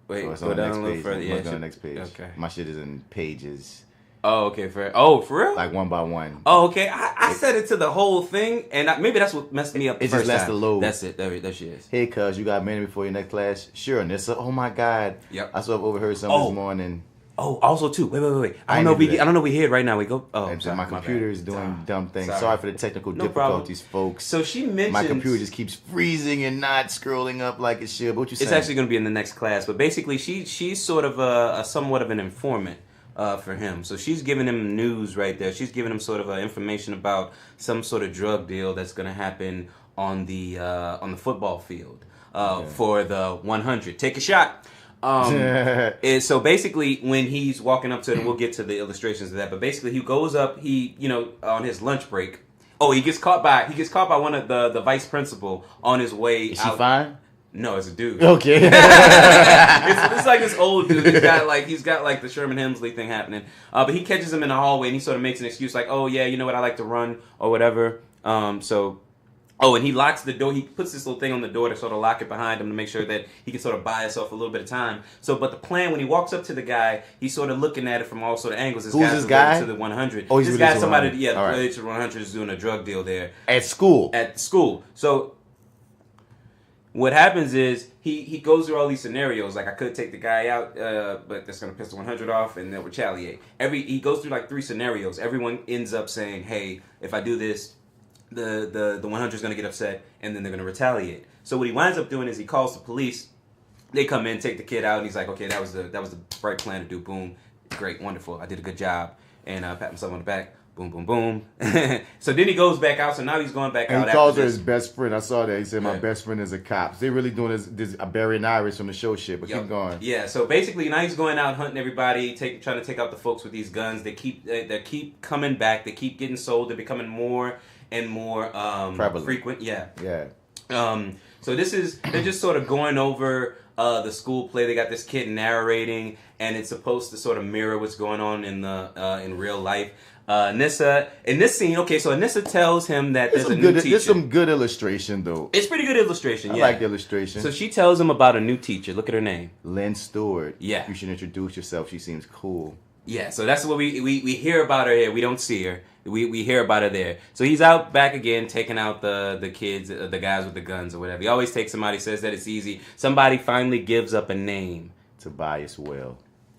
Speaker 2: Wait,
Speaker 1: go down a little further.
Speaker 2: Yeah,
Speaker 1: go to the next page. Okay. My shit is in pages.
Speaker 2: Oh, okay. For real?
Speaker 1: Like one by one.
Speaker 2: Oh, okay. I set it to the whole thing, and maybe that's what messed me up.
Speaker 1: It just lets the load.
Speaker 2: That's it. There she is.
Speaker 1: Hey, cuz, you got a minute before your next class? Sure, Anissa. Oh my God.
Speaker 2: Yep.
Speaker 1: I sort of overheard something this morning.
Speaker 2: Oh, also too. Wait. I don't know. We here right now. We go. Oh,
Speaker 1: sorry, my computer is doing dumb things. Sorry for the technical difficulties, folks.
Speaker 2: So she mentioned
Speaker 1: my computer just keeps freezing and not scrolling up like it should. What you saying?
Speaker 2: It's actually going to be in the next class, but basically, she's sort of a somewhat of an informant for him. So she's giving him news right there. She's giving him sort of information about some sort of drug deal that's going to happen on the football field for the 100. Take a shot. So basically, when he's walking up to it, and we'll get to the illustrations of that, but basically he goes up, on his lunch break. Oh, he gets caught by one of the vice principal on his way out.
Speaker 1: Is she fine?
Speaker 2: No, it's a dude.
Speaker 1: Okay.
Speaker 2: it's like this old dude. He's got like the Sherman Hemsley thing happening. But he catches him in the hallway and he sort of makes an excuse like, oh yeah, you know what, I like to run or whatever. And he locks the door. He puts this little thing on the door to sort of lock it behind him to make sure that he can sort of buy himself a little bit of time. But the plan, when he walks up to the guy, he's sort of looking at it from all sort of angles.
Speaker 1: Who's this guy?
Speaker 2: To the 100.
Speaker 1: Oh, he's
Speaker 2: this guy's somebody,
Speaker 1: right.
Speaker 2: related to the 100 is doing a drug deal there.
Speaker 1: At school.
Speaker 2: So what happens is he goes through all these scenarios. Like, I could take the guy out, but that's going to piss the 100 off and they'll retaliate. He goes through like 3 scenarios. Everyone ends up saying, hey, if I do this, the 100 is going to get upset and then they're going to retaliate. So what he winds up doing is he calls the police They come in, take the kid out, and he's like, okay, that was the right plan to do. Boom, great, wonderful, I did a good job, and pat myself on the back. Boom, boom, boom. So then he goes back out. So now he's going back out.
Speaker 1: And he calls her his best friend. I saw that. He said, my best friend is a cop. They're really doing this Barry and Iris from the show shit, but keep going.
Speaker 2: Yeah, so basically now he's going out hunting everybody, trying to take out the folks with these guns. They keep coming back. They keep getting sold. They're becoming more and more frequent. Yeah. So they're just sort of going over the school play. They got this kid narrating, and it's supposed to sort of mirror what's going on in real life. Anissa, in this scene, okay, so Anissa tells him that there's a new teacher.
Speaker 1: There's some good illustration, though.
Speaker 2: It's pretty good illustration,
Speaker 1: I like the illustration.
Speaker 2: So she tells him about a new teacher. Look at her name.
Speaker 1: Lynn Stewart.
Speaker 2: Yeah.
Speaker 1: You should introduce yourself. She seems cool.
Speaker 2: Yeah, so that's what we hear about her here. We don't see her. We hear about her there. So he's out back again, taking out the kids, the guys with the guns or whatever. He always takes somebody, says that it's easy. Somebody finally gives up a name.
Speaker 1: Tobias Well.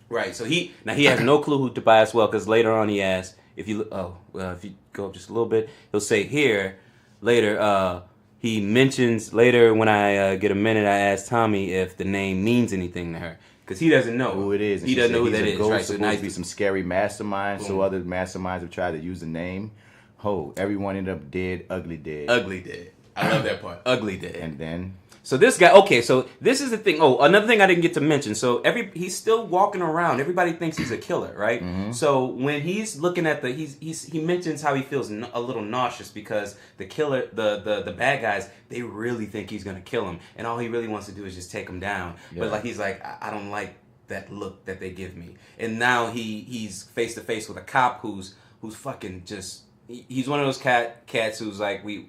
Speaker 2: Right, so he has no clue who Tobias Well, because later on he asks, if you go up just a little bit, he'll say here, later, he mentions, later when I get a minute, I ask Tommy if the name means anything to her. Because he doesn't know
Speaker 1: who it is.
Speaker 2: He doesn't know who that is. Right?
Speaker 1: So now be some scary masterminds. So other masterminds have tried to use the name. Everyone ended up dead, ugly dead.
Speaker 2: Ugly dead. I love that part. Ugly dead.
Speaker 1: And then...
Speaker 2: So this guy, okay, so this is the thing. Oh, another thing I didn't get to mention. So he's still walking around. Everybody thinks he's a killer, right? Mm-hmm. So when he's looking at he mentions how he feels a little nauseous because the killer, the bad guys, they really think he's gonna kill him, and all he really wants to do is just take him down. Yeah. But he's like, I don't like that look that they give me. And now he's face to face with a cop who's fucking just. He's one of those cats who's like we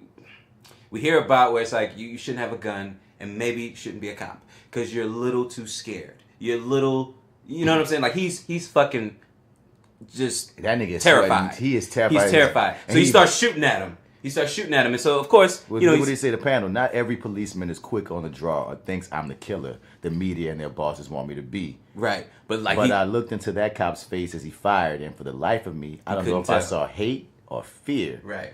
Speaker 2: hear about where it's like you shouldn't have a gun. And maybe you shouldn't be a cop because you're a little too scared. You're a little, you know what I'm saying? Like he's fucking just
Speaker 1: that nigga is
Speaker 2: terrified.
Speaker 1: He is terrified.
Speaker 2: He's terrified. So he starts shooting at him. And so of course,
Speaker 1: what they say the panel. Not every policeman is quick on the draw or thinks I'm the killer. The media and their bosses want me to be.
Speaker 2: Right, but
Speaker 1: I looked into that cop's face as he fired, and for the life of me, I don't know if I saw hate or fear.
Speaker 2: Right.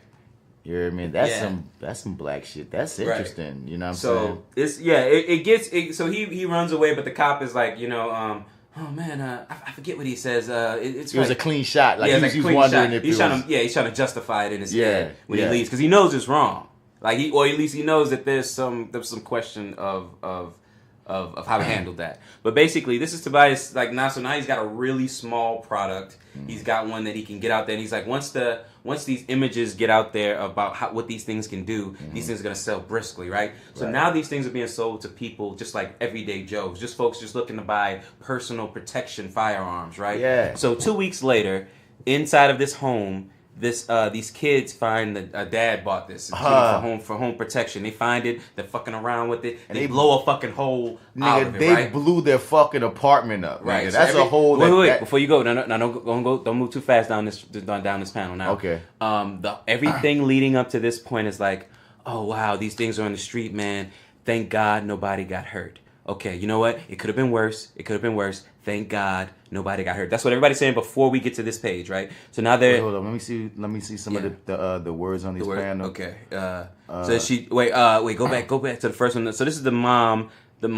Speaker 1: You know what I mean? That's some black shit. That's interesting. Right. You know what I'm saying?
Speaker 2: So so he runs away, but the cop is like, oh man, I forget what he says. It
Speaker 1: was a clean shot. Like he was wondering if
Speaker 2: he's trying to justify it in his head when he leaves because he knows it's wrong. Like or at least he knows that there's some question of how to handle that. But basically, this is Tobias. Like now, so now he's got a really small product. Mm. He's got one that he can get out there. And he's like, once these images get out there about what these things can do, these things are gonna sell briskly, right? So now these things are being sold to people just like everyday Joes, just folks just looking to buy personal protection firearms, right?
Speaker 1: Yeah.
Speaker 2: So 2 weeks later, inside of this home. These kids find that a dad bought this for home protection. They find it, they're fucking around with it, and they blow a fucking hole out of it,
Speaker 1: they blew their fucking apartment up, right?
Speaker 2: So
Speaker 1: that's a whole.
Speaker 2: Wait, before you go, don't move too fast down this panel now.
Speaker 1: Okay.
Speaker 2: Everything leading up to this point is like, oh wow, these things are on the street, man. Thank God nobody got hurt. Okay, you know what? It could have been worse. Thank God nobody got hurt. That's what everybody's saying before we get to this page, right? So now they're...
Speaker 1: Hold on, let me see some of the words on these panels.
Speaker 2: Okay. So she... Go back to the first one. So this is the mom. Sorry,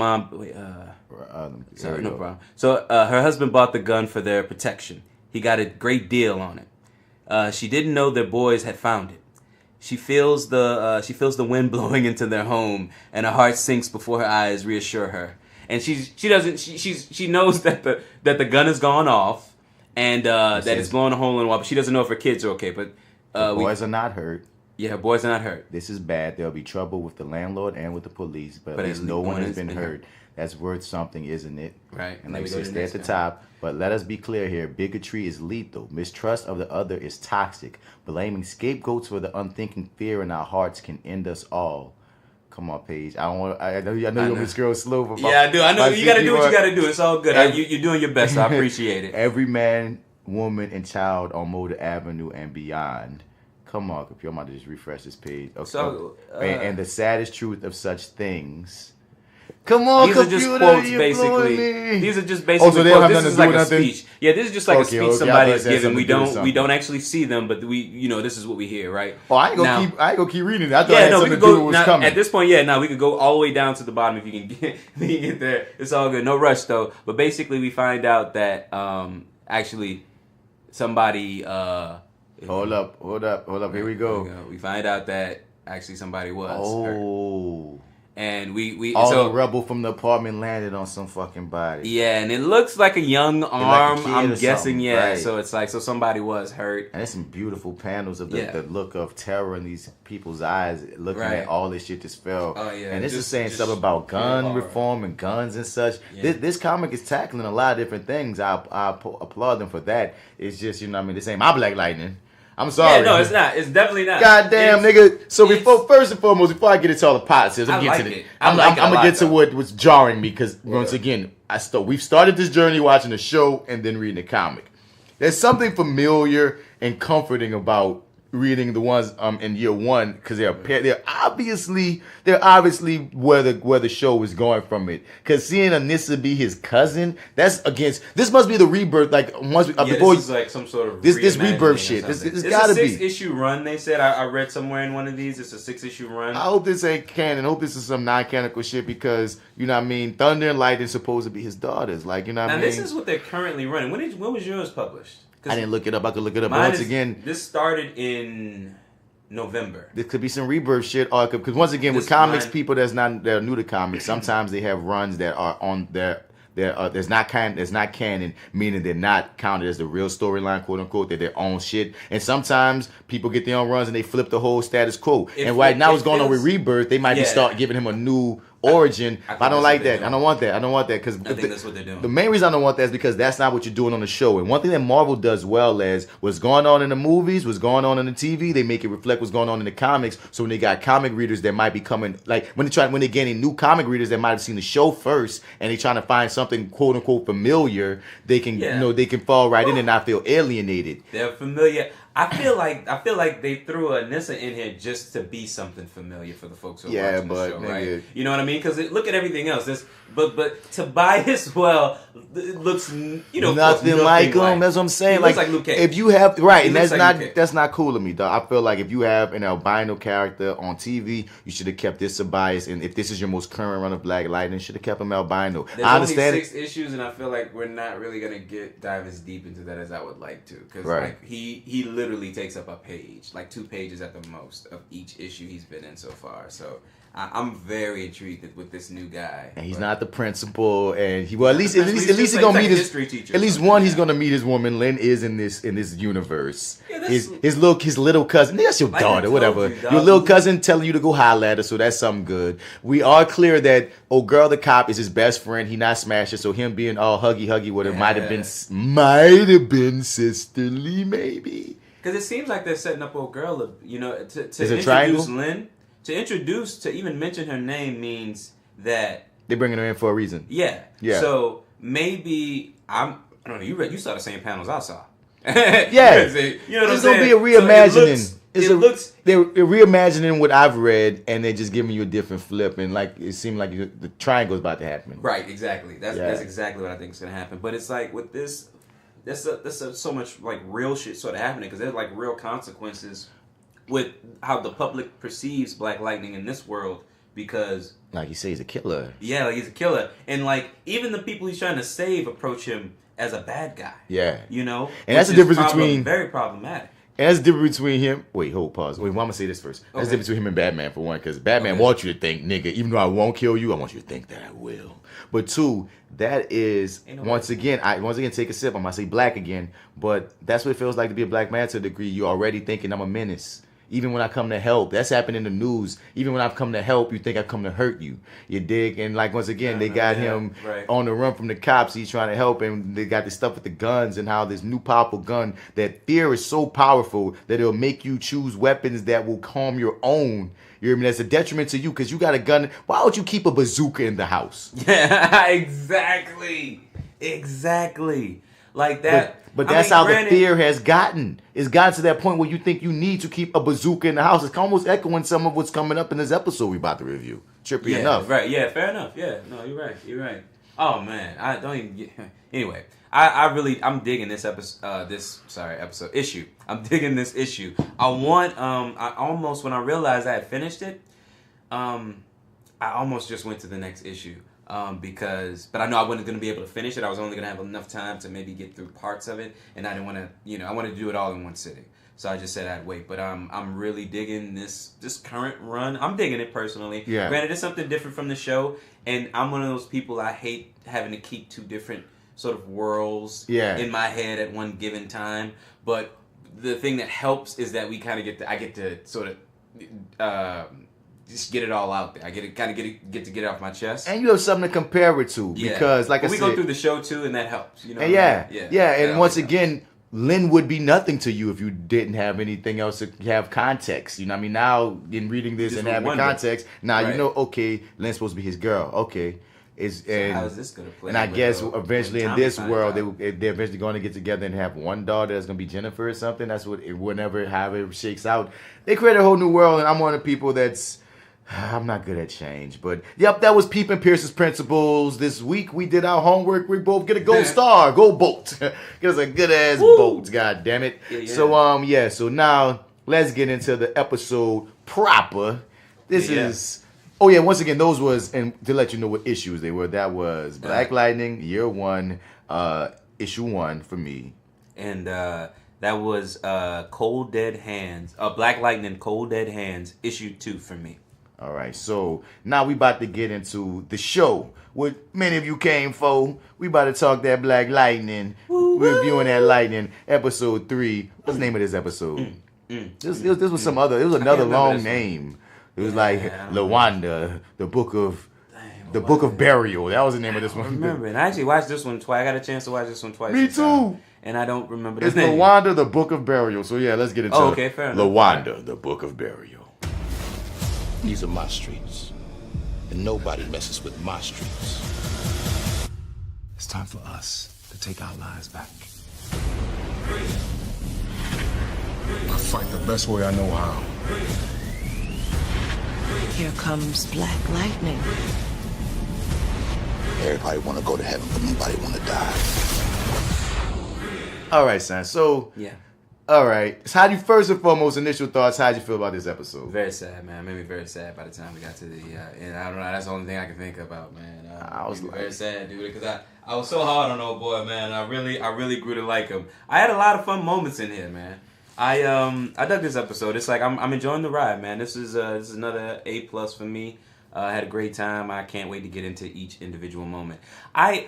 Speaker 2: no problem. So her husband bought the gun for their protection. He got a great deal on it. She didn't know their boys had found it. She feels the wind blowing into their home, and her heart sinks before her eyes reassure her. And she knows that the gun has gone off, and that it's blowing a hole in the wall. But she doesn't know if her kids are okay. But
Speaker 1: boys are not hurt.
Speaker 2: Yeah, her boys are not hurt.
Speaker 1: This is bad. There'll be trouble with the landlord and with the police, but at least no one has been hurt. That's worth something, isn't it?
Speaker 2: Right.
Speaker 1: And like we stay at the top. But let us be clear here. Bigotry is lethal. Mistrust of the other is toxic. Blaming scapegoats for the unthinking fear in our hearts can end us all. Come on, Paige. I know you want this girl slow. But
Speaker 2: I do. I know you got to do what you got to do. It's all good. You're doing your best. So I appreciate it.
Speaker 1: Every man, woman, and child on Motor Avenue and beyond. Come on, computer. I'm about to just refresh this page. Okay.
Speaker 2: So,
Speaker 1: and the saddest truth of such things. Come on,
Speaker 2: these are just quotes, basically. These are just basically quotes. This is like a speech. Yeah, this is just like a speech somebody is giving. We don't actually see them, but this is what we hear, right?
Speaker 1: Oh, I ain't gonna keep reading it. I thought it had something to do with what's coming.
Speaker 2: At this point, we could go all the way down to the bottom if you can get there. It's all good. No rush though. But basically, we find out that actually somebody.
Speaker 1: Hold up. Here we go.
Speaker 2: We find out that actually somebody was hurt. And we
Speaker 1: the rubble from the apartment landed on some fucking body.
Speaker 2: Yeah, and it looks like a young arm.
Speaker 1: Like
Speaker 2: I'm guessing, yeah.
Speaker 1: Right.
Speaker 2: So it's like somebody was hurt.
Speaker 1: And there's some beautiful panels of the look of terror in these people's eyes, looking at all this shit that's fell.
Speaker 2: Oh yeah.
Speaker 1: And this is saying stuff about gun reform and guns and such. Yeah. This comic is tackling a lot of different things. I applaud them for that. It's just, this ain't my Black Lightning. I'm sorry.
Speaker 2: Yeah, no, it's not. It's definitely not.
Speaker 1: Goddamn, nigga. So first and foremost, before I get into all the positives, I'm gonna get to what was jarring me because once again, we've started this journey watching the show and then reading the comic. There's something familiar and comforting about reading the ones in year one because they're obviously where the show is going from it. Because seeing Anissa be his cousin, this must be the rebirth. Like
Speaker 2: this is like some sort of
Speaker 1: this rebirth shit. This gotta be.
Speaker 2: It's a 6-issue run. They said I read somewhere in one of these. It's a 6-issue run.
Speaker 1: I hope this ain't canon. I hope this is some non-canonical shit because Thunder and Lightning supposed to be his daughters. Like
Speaker 2: Now this is what they're currently running. When was yours published?
Speaker 1: I didn't look it up. I could look it up once again.
Speaker 2: This started in November.
Speaker 1: There could be some rebirth shit, or because once again, with comics, people they're new to comics, sometimes they have runs that are on there's not canon, meaning they're not counted as the real storyline, quote unquote. They're their own shit. And sometimes people get their own runs and they flip the whole status quo. And right now, what's going on with rebirth? They might start giving him a new origin. I don't like that. I don't want that. Because
Speaker 2: I think that's what they're doing.
Speaker 1: The main reason I don't want that is because that's not what you're doing on the show. And one thing that Marvel does well is what's going on in the movies, what's going on in the TV, they make it reflect what's going on in the comics. So when they got comic readers that might be coming, like when they're getting new comic readers that might have seen the show first and they're trying to find something quote unquote familiar, they can they can fall right in and not feel alienated.
Speaker 2: They're familiar. I feel like they threw Anissa in here just to be something familiar for the folks who are watching the show, right? You know what I mean? Because look at everything else. But Tobias, well, it looks
Speaker 1: nothing like him. That's what I'm saying.
Speaker 2: He looks like Luke Cage.
Speaker 1: If you have and that's not cool to me, dog. I feel like if you have an albino character on TV, you should have kept this Tobias. And if this is your most current run of Black Lightning, should have kept him albino.
Speaker 2: There's only 6 issues, and I feel like we're not really gonna dive as deep into that as I would like to, because he literally takes up a page, like 2 pages at the most of each issue he's been in so far. So I'm very intrigued with this new guy.
Speaker 1: And he's not the principal, and at least he's gonna meet his teacher. At least he's gonna meet his woman. Lynn is in this universe. Yeah, his little cousin. That's your daughter, whatever. Your little cousin telling you to go holler at her, so that's something good. We are clear that girl the cop is his best friend. He not smashing, so him being all huggy with her might have been sisterly, maybe.
Speaker 2: Because it seems like they're setting up old girl, to introduce Lynn. To even mention her name means that
Speaker 1: they're bringing her in for a reason.
Speaker 2: Yeah. So maybe I don't know. You saw the same panels I saw.
Speaker 1: Yeah. It's gonna be a reimagining. So they're reimagining what I've read, and they're just giving you a different flip, and like it seemed like the triangle's about to happen.
Speaker 2: Right. Exactly. That's exactly what I think is gonna happen. But it's like with this. There's so much like real shit sort of happening because there's like real consequences with how the public perceives Black Lightning in this world, because
Speaker 1: like you say, he's a killer.
Speaker 2: Yeah, like he's a killer, and like even the people he's trying to save approach him as a bad guy.
Speaker 1: Yeah,
Speaker 2: and
Speaker 1: that's the difference between
Speaker 2: very problematic.
Speaker 1: And that's the difference between him. Wait, pause. Wait, I'm gonna say this first. Okay. That's the difference between him and Batman, for one, because Batman wants you to think, nigga, even though I won't kill you, I want you to think that I will. But 2, that is once again take a sip. I'm gonna say black again, but that's what it feels like to be a black man to a degree. You're already thinking I'm a menace. Even when I come to help, that's happened in the news. Even when I've come to help, you think I come to hurt you. You dig? And like once again, they got him on the run from the cops. He's trying to help, and they got this stuff with the guns and how this new powerful gun. That fear is so powerful that it'll make you choose weapons that will calm your own. You hear me? That's a detriment to you because you got a gun. Why would you keep a bazooka in the house?
Speaker 2: Yeah, exactly. like that.
Speaker 1: But that's how the fear has gotten. It's gotten to that point where you think you need to keep a bazooka in the house. It's almost echoing some of what's coming up in this episode we about to review. Trippy enough.
Speaker 2: Right. Yeah. Fair enough. Yeah. No, you're right. You're right. Oh man, I don't even get. Anyway, I'm digging this episode issue. I'm digging this issue. I almost, when I realized I had finished it, I almost just went to the next issue. But I know I wasn't going to be able to finish it. I was only going to have enough time to maybe get through parts of it, and I didn't want to, I wanted to do it all in one sitting. So I just said I'd wait. But I'm really digging this current run. I'm digging it personally.
Speaker 1: Yeah.
Speaker 2: Granted, it's something different from the show, and I'm one of those people, I hate having to keep two different sort of worlds in my head at one given time. But the thing that helps is that we kind of I get to sort of just get it all out there. I get it off my chest.
Speaker 1: And you have something to compare it to because, like I said,
Speaker 2: we go through the show too, and that helps. You know.
Speaker 1: And once again, Lynn would be nothing to you if you didn't have anything else to have context. You know what I mean? Now, in reading this and having context, now you know, okay, Lynn's supposed to be his girl. Okay.
Speaker 2: How is this going to play?
Speaker 1: And I guess eventually in this world, they're eventually going to get together and have one daughter that's going to be Jennifer or something. That's what, however it shakes out. They create a whole new world, and I'm one of the people that's, I'm not good at change. But, yep, that was Peepin' Pierce's Principles. This week, we did our homework. We both get a gold star, gold bolt. Get us a good-ass bolt, god damn it. Yeah. So now, let's get into the episode proper. This is... Oh, yeah, once again, those was, and to let you know what issues they were, that was Black Lightning, Year 1, Issue 1 for me.
Speaker 2: And that was Cold Dead Hands, Black Lightning, Cold Dead Hands, Issue 2 for me.
Speaker 1: All right, so now we about to get into the show. What many of you came for. We about to talk that Black Lightning, reviewing that Lightning, Episode 3. What's the name of this episode? This was some other, it was another long name. It was like Lawanda, the Book of Burial. That was the name of this one.
Speaker 2: I remember, and I actually watched this one twice. I got a chance to watch this one twice.
Speaker 1: Me too.
Speaker 2: And I don't remember the
Speaker 1: name.
Speaker 2: It's
Speaker 1: Lawanda, the Book of Burial. So yeah, let's get into
Speaker 2: okay, fair enough.
Speaker 1: Lawanda, the Book of Burial.
Speaker 5: These are my streets, and nobody messes with my streets.
Speaker 6: It's time for us to take our lives back. I fight the best way I know how.
Speaker 7: Here comes Black Lightning.
Speaker 5: Everybody want to go to heaven, but nobody want to die.
Speaker 1: All right, son. So, all right. So how do you, first and foremost, initial thoughts, how'd you feel about this episode?
Speaker 2: Very sad, man. It made me very sad by the time we got to the end. I don't know. That's the only thing I can think about, man. I was very sad, dude, because I was so hard on old boy, man. I really grew to like him. I had a lot of fun moments in here, man. I dug this episode. It's like I'm enjoying the ride, man. This is another A+ for me. I had a great time. I can't wait to get into each individual moment. You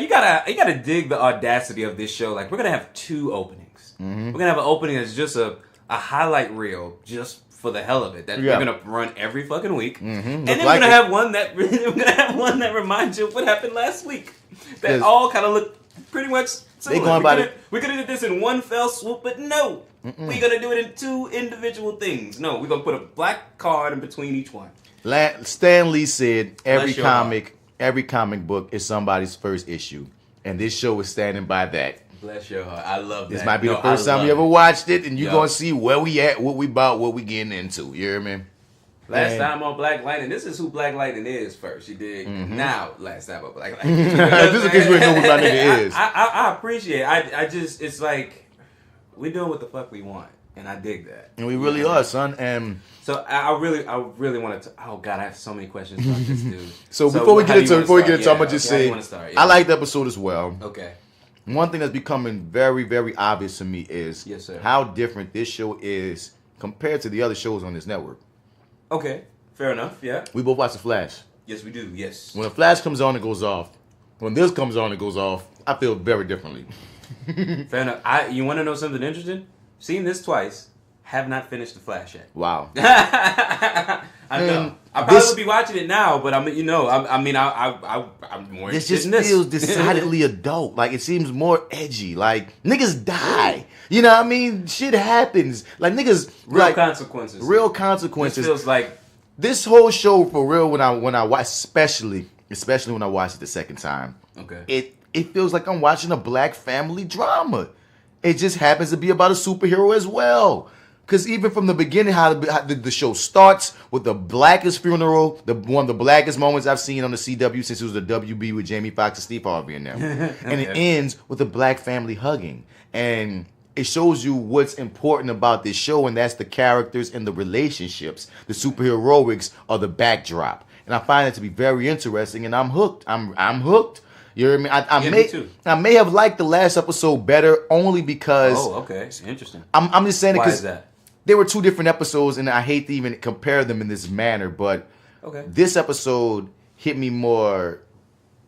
Speaker 2: gotta dig the audacity of this show. Like, we're gonna have 2 openings. We're gonna have an opening that's just a highlight reel, just for the hell of it. That we're gonna run every fucking week, and then we're gonna have one that reminds you of what happened last week. That all kind of look pretty much similar. We could have did this in one fell swoop, but no. We're going to do it in 2 individual things. No, we're going to put a black card in between each one.
Speaker 1: Stan Lee said every comic book is somebody's first issue. And this show is standing by that.
Speaker 2: Bless your heart. I love that.
Speaker 1: This might be the first time you ever watched it, and you're going to see where we at, what we about, what we getting into. You hear me?
Speaker 2: Last time on Black Lightning, this is who Black Lightning is first. You dig? Now, last time on Black Lightning.
Speaker 1: This is because you know who my nigga is.
Speaker 2: I appreciate it. It's like, we're doing what the fuck we want, and I dig that.
Speaker 1: And we really are, son. And
Speaker 2: so I really want to. Oh God, I have so many questions about this dude.
Speaker 1: So before we get into it, I'm gonna just say I like the episode as well.
Speaker 2: Okay.
Speaker 1: One thing that's becoming very, very obvious to me is how different this show is compared to the other shows on this network.
Speaker 2: Okay, fair enough. Yeah.
Speaker 1: We both watch The Flash.
Speaker 2: Yes, we do. Yes.
Speaker 1: When The Flash comes on, it goes off. When this comes on, it goes off. I feel very differently.
Speaker 2: Fair enough. You want to know something interesting? Seen this twice. Have not finished The Flash yet.
Speaker 1: Wow.
Speaker 2: I know. I probably would be watching it now, but I'm more
Speaker 1: this
Speaker 2: interested in this.
Speaker 1: Feels decidedly adult. Like, it seems more edgy. Like, niggas die. You know what I mean? Shit happens. Like, niggas...
Speaker 2: Real consequences.
Speaker 1: Real consequences.
Speaker 2: This feels like...
Speaker 1: This whole show, for real, when I watch, especially when I watched it the second time,
Speaker 2: okay,
Speaker 1: it feels like I'm watching a black family drama. It just happens to be about a superhero as well. Because even from the beginning, how the show starts with the blackest funeral, one of the blackest moments I've seen on the CW since it was the WB with Jamie Foxx and Steve Harvey in them. And it ends with a black family hugging. And it shows you what's important about this show, and that's the characters and the relationships. The superheroics are the backdrop. And I find it to be very interesting, and I'm hooked. I'm hooked. You know what I mean?
Speaker 2: Me too.
Speaker 1: I may have liked the last episode better only because...
Speaker 2: Oh, okay. It's interesting.
Speaker 1: I'm just saying it
Speaker 2: because... Why is that?
Speaker 1: There were 2 different episodes, and I hate to even compare them in this manner, but this episode hit me more.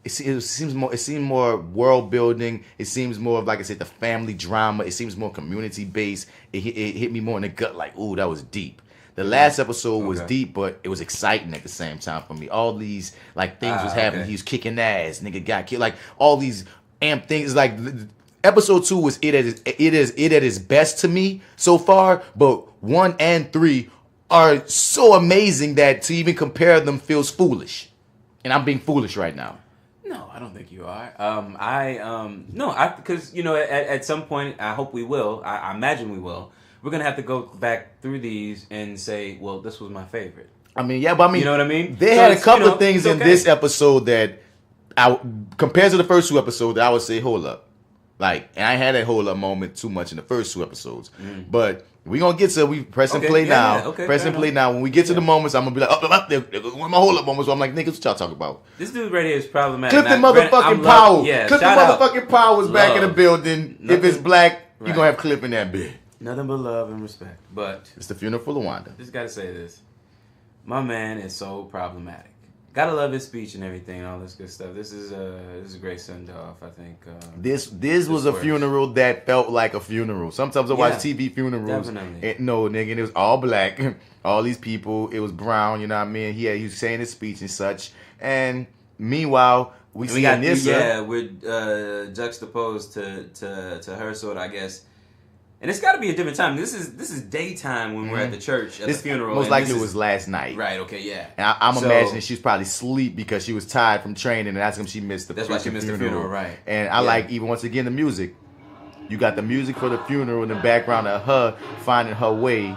Speaker 1: It seemed more world building. It seems more of, like I said, the family drama. It seems more community based. It hit me more in the gut, like, ooh, that was deep. The last episode was deep, but it was exciting at the same time for me. All these like things was happening. He was kicking ass. Nigga got killed. Like all these amp things. Like episode 2 was it at its best to me so far. But 1 and 3 are so amazing that to even compare them feels foolish. And I'm being foolish right now.
Speaker 2: No, I don't think you are. Because you know, at some point, I hope we will. I imagine we will. We're gonna have to go back through these and say, well, this was my favorite.
Speaker 1: I mean, yeah, but I mean,
Speaker 2: you know what I mean?
Speaker 1: They had a couple of things in this episode that, compared to the first 2 episodes, I would say, hold up. Like, and I had that hold up moment too much in the first 2 episodes. But we gonna get to press and play now. Yeah, press and play now. When we get to the moments, I'm gonna be like, oh, my hold up moments. So I'm like, niggas, what y'all talking about?
Speaker 2: This dude right here is problematic.
Speaker 1: Clip the motherfucking power. Clip the motherfucking powers back in the building. If it's black, you're gonna have clip in that bit.
Speaker 2: Nothing but love and respect. But
Speaker 1: it's the funeral for Lawanda.
Speaker 2: Just gotta say this. My man is so problematic. Gotta love his speech and everything and all this good stuff. This is a great send off, I think.
Speaker 1: This was a funeral that felt like a funeral. Sometimes I watch TV funerals.
Speaker 2: Definitely.
Speaker 1: No, nigga, and it was all black. All these people, it was brown, you know what I mean? He was saying his speech and such. And meanwhile, we see Anissa.
Speaker 2: Yeah, we're juxtaposed to her sort of, I guess. And it's got to be a different time. This is daytime when we're at the church at the funeral.
Speaker 1: Most likely it was last night.
Speaker 2: Right. Okay. Yeah.
Speaker 1: And I'm imagining she's probably asleep because she was tired from training, and that's when she missed the.
Speaker 2: That's why she missed the funeral, right?
Speaker 1: And I like even once again the music. You got the music for the funeral in the background of her finding her way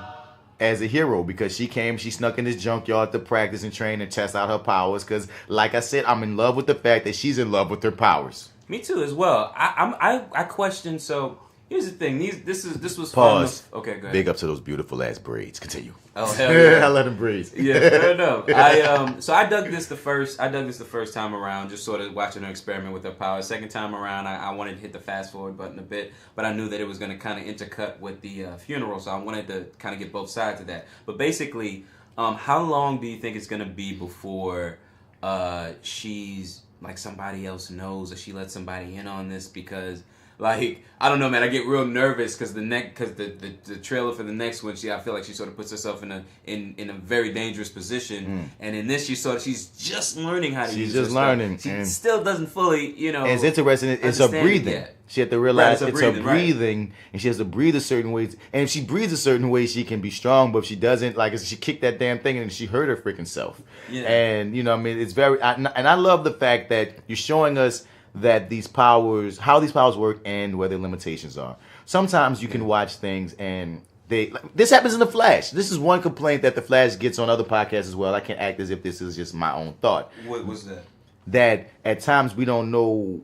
Speaker 1: as a hero because she snuck in this junkyard to practice and train and test out her powers. Because, like I said, I'm in love with the fact that she's in love with her powers.
Speaker 2: Me too, as well. I question so. Here's the thing. This was
Speaker 1: pause.
Speaker 2: Fun. Okay, go ahead.
Speaker 1: Big up to those beautiful ass braids. Continue.
Speaker 2: Oh hell yeah!
Speaker 1: I let them breathe.
Speaker 2: Yeah, fair enough. So I dug this the first time around, just sort of watching her experiment with her power. Second time around, I wanted to hit the fast forward button a bit, but I knew that it was going to kind of intercut with the funeral, so I wanted to kind of get both sides of that. But basically, how long do you think it's going to be before she's like somebody else knows or she lets somebody in on this? Because like, I don't know, man. I get real nervous because the trailer for the next one, I feel like she sort of puts herself in a very dangerous position. And in this, she's just learning how to use it.
Speaker 1: She's just learning.
Speaker 2: She still doesn't fully,
Speaker 1: And it's interesting. It's her breathing. She had to realize it's her breathing, and she has to breathe a certain way. And if she breathes a certain way, she can be strong. But if she doesn't, like, she kicked that damn thing, and she hurt her freaking self. Yeah. And you know, I mean, it's very. And I love the fact that you're showing us that how these powers work and where their limitations are. Sometimes you can watch things and this happens in The Flash. This is one complaint that The Flash gets on other podcasts as well. I can act as if this is just my own thought.
Speaker 2: What was that?
Speaker 1: That at times we don't know.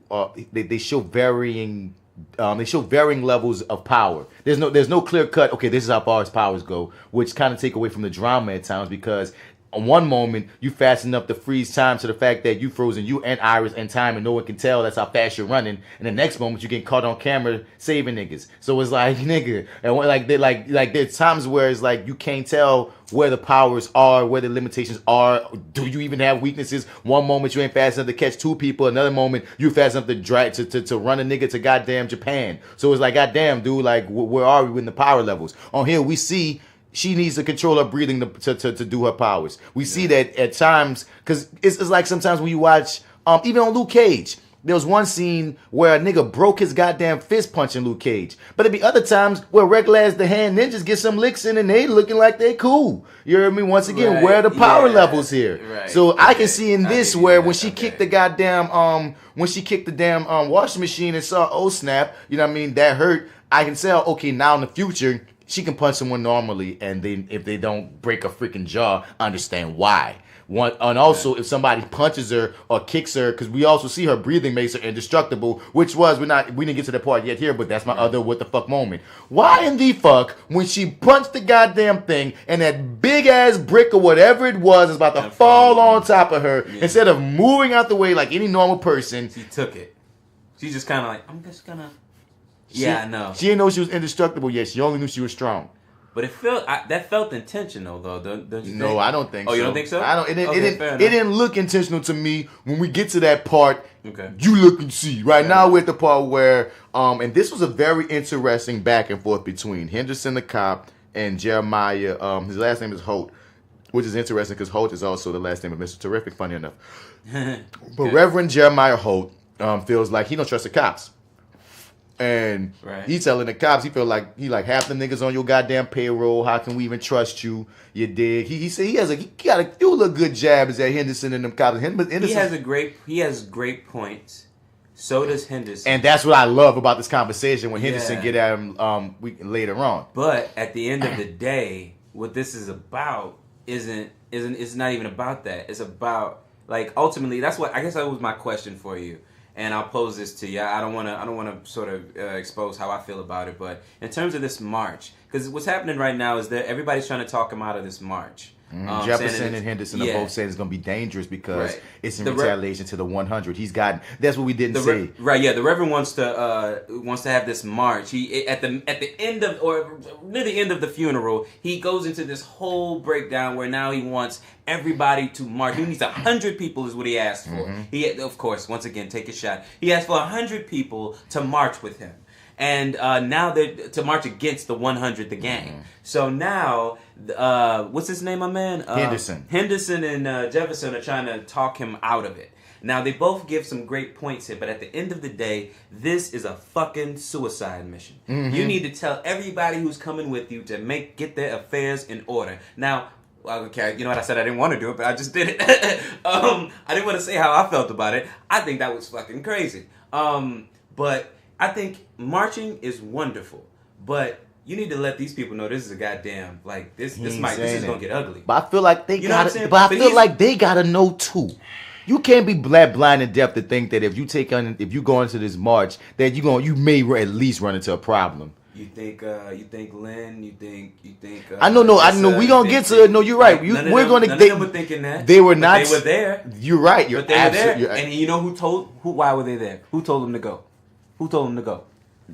Speaker 1: They show varying. They show varying levels of power. There's no clear cut. Okay, this is how far his powers go, which kind of take away from the drama at times because. On one moment, you fast enough to freeze time to the fact that you frozen you and Iris in time and no one can tell that's how fast you're running. And the next moment, you get caught on camera saving niggas. So it's like, nigga. And like there's times where it's like you can't tell where the powers are, where the limitations are. Do you even have weaknesses? One moment, you ain't fast enough to catch 2 people. Another moment, you fast enough to drive to run a nigga to goddamn Japan. So it's like, goddamn, dude, like, where are we in the power levels? On here, we see she needs to control her breathing to do her powers. We see that at times, because it's like sometimes when you watch, even on Luke Cage, There was one scene where a nigga broke his goddamn fist punching Luke Cage. But there'd be other times where regular as the hand ninjas get some licks in and they looking like they cool. You hear me? Once again, where are the power levels here? Right. So I can see in this where when she kicked the goddamn washing machine and saw, oh snap, you know what I mean, that hurt. I can tell, okay, now in the future, she can punch someone normally, and if they don't break a freaking jaw, understand why. And also, if somebody punches her or kicks her, because we also see her breathing makes her indestructible, which was, we didn't get to the part yet here, but that's my other what the fuck moment. Why in the fuck, when she punched the goddamn thing, and that big ass brick or whatever it was about to fall on top of her, instead of moving out the way like any normal person,
Speaker 2: she took it. She just kind of like, I'm just gonna. I know.
Speaker 1: She didn't know she was indestructible yet. She only knew she was strong.
Speaker 2: But that felt intentional though, don't you think?
Speaker 1: No, I don't think so.
Speaker 2: Oh, you don't think so?
Speaker 1: I don't. It didn't look intentional to me. When we get to that part, you look and see. Now we're at the part where, and this was a very interesting back and forth between Henderson the cop and Jeremiah. His last name is Holt, which is interesting because Holt is also the last name of Mr. Terrific. Funny enough, but Reverend Jeremiah Holt feels like he don't trust the cops. And he's telling the cops, he feel like half the niggas on your goddamn payroll. How can we even trust you? You dig? He said he got a few little good jabs at Henderson and them cops.
Speaker 2: He has great points. So does Henderson.
Speaker 1: And that's what I love about this conversation when Henderson get at him later on.
Speaker 2: But at the end of the day, what this is about it's not even about that. It's about ultimately that's what I guess that was my question for you. And I'll pose this to you. I don't want to sort of expose how I feel about it, but in terms of this march, because what's happening right now is that everybody's trying to talk him out of this march.
Speaker 1: Jefferson and Henderson are both saying it's going to be dangerous because it's in retaliation to the 100. That's what we didn't say.
Speaker 2: The Reverend wants to have this march. He at the end of or near the end of the funeral, he goes into this whole breakdown where now he wants everybody to march. He needs 100 people is what he asked for. He of course, once again, take a shot. He asked for 100 people to march with him. And now they're to march against the 100, the gang. So now, what's his name, my man?
Speaker 1: Henderson.
Speaker 2: Henderson and Jefferson are trying to talk him out of it. Now, they both give some great points here, but at the end of the day, this is a fucking suicide mission. You need to tell everybody who's coming with you to get their affairs in order. Now, okay, you know what, I said I didn't want to do it, but I just did it. I didn't want to say how I felt about it. I think that was fucking crazy. But I think marching is wonderful, but you need to let these people know this is a goddamn this is gonna get ugly.
Speaker 1: But I feel like they gotta know too. You can't be blind and deaf to think that if you go into this march that you may at least run into a problem.
Speaker 2: You think Lynn? You think?
Speaker 1: I know. We gonna get to it. No, you're right. We're gonna.
Speaker 2: None of them were thinking that.
Speaker 1: They were not.
Speaker 2: They were there.
Speaker 1: You're right. You're absolutely.
Speaker 2: And you know why were they there? Who told them to go? Who told him to go?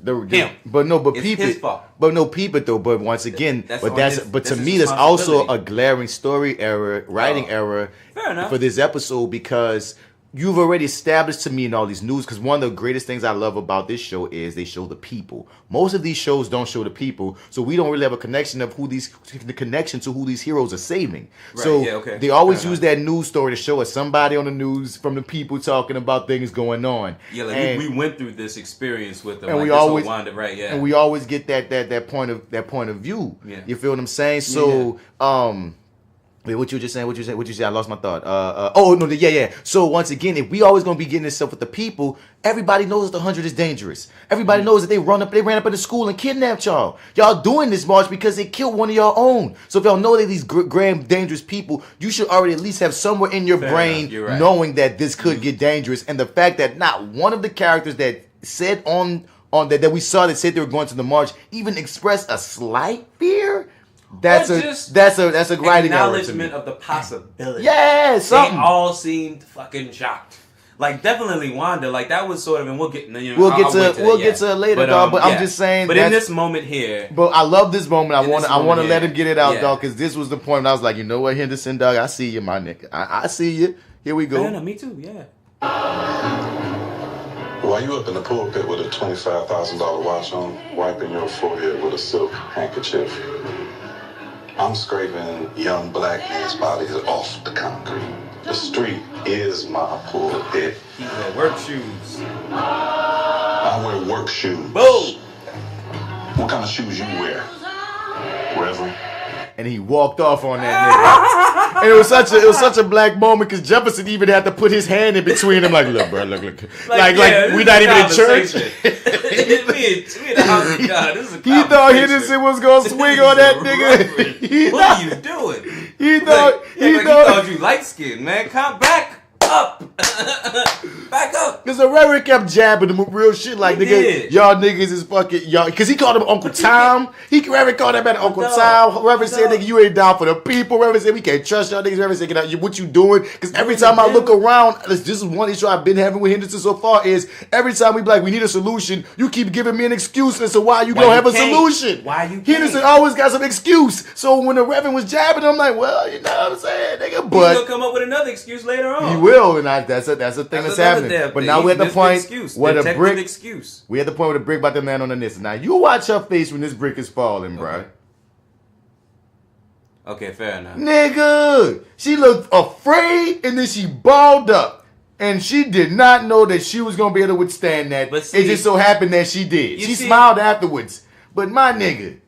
Speaker 1: Him. But
Speaker 2: it's his fault.
Speaker 1: But no, people though. But once again, to me, that's also a glaring story error, writing error for this episode because you've already established to me in all these news. Because one of the greatest things I love about this show is they show the people. Most of these shows don't show the people, so we don't really have a connection of who these heroes are saving. Right, so they always use that news story to show us somebody on the news from the people talking about things going on.
Speaker 2: Yeah, we went through this experience with them,
Speaker 1: and we always and we always get that point of view. Yeah. You feel what I'm saying? So wait, what you just saying? What you say? I lost my thought. So once again, if we always gonna be getting this stuff with the people, everybody knows that the 100 is dangerous. Everybody knows that they ran up into school and kidnapped y'all. Y'all doing this march because they killed one of y'all own. So if y'all know that these grand dangerous people, you should already at least have somewhere in your brain knowing that this could get dangerous. And the fact that not one of the characters that said on that we saw that said they were going to the march even expressed a slight fear. That's a writing
Speaker 2: acknowledgement of the possibility.
Speaker 1: Yeah, something.
Speaker 2: They all seemed fucking shocked. Definitely Wanda. That was sort of, and we'll get to it later, dog. But I'm just saying. But in this moment here,
Speaker 1: but I love this moment. I want to let him get it out, dog, because this was the point. I was like, you know what, Henderson, dog, I see you, my nigga. I see you. Here we go.
Speaker 2: No, me too. Yeah.
Speaker 8: While you up in the pulpit with a $25,000 watch on, wiping your forehead with a silk handkerchief, I'm scraping young black men's bodies off the concrete. The street is my pulpit.
Speaker 2: He wear work shoes.
Speaker 8: I wear work shoes.
Speaker 2: Boom!
Speaker 8: What kind of shoes you wear, Reverend?
Speaker 1: And he walked off on that nigga. And it was such a black moment because Jefferson even had to put his hand in between them, like, look, bro, look. Like we not even in church.
Speaker 2: we in the house of God. This is a
Speaker 1: he thought Henderson was gonna swing on that nigga.
Speaker 2: What are you doing?
Speaker 1: He thought
Speaker 2: he thought you light skinned, man. Come back up. Back up.
Speaker 1: Because the Reverend kept jabbing him with real shit like, nigga, y'all niggas is fucking, y'all. Because he called him Uncle Tom. Reverend called that man Uncle Tom. Reverend said, nigga, you ain't down for the people. Reverend said, we can't trust y'all niggas. Reverend said, what you doing? Because every time I look around, this is one issue I've been having with Henderson so far is every time we be like, we need a solution, you keep giving me an excuse as to why you don't have a solution.
Speaker 2: Why you can't?
Speaker 1: Henderson always got some excuse. So when the Reverend was jabbing, I'm like, well, you know what I'm saying, nigga, but
Speaker 2: he's gonna come up with another excuse later on.
Speaker 1: He will, and that's a thing that's happening. But now we're at the point where the brick.
Speaker 2: Excuse.
Speaker 1: We at the point where the brick about to land on Anissa. Now you watch her face when this brick is falling, bro.
Speaker 2: Okay, fair enough.
Speaker 1: Nigga, she looked afraid, and then she balled up, and she did not know that she was gonna be able to withstand that. But see, it just so happened that she did. She smiled afterwards. But my nigga.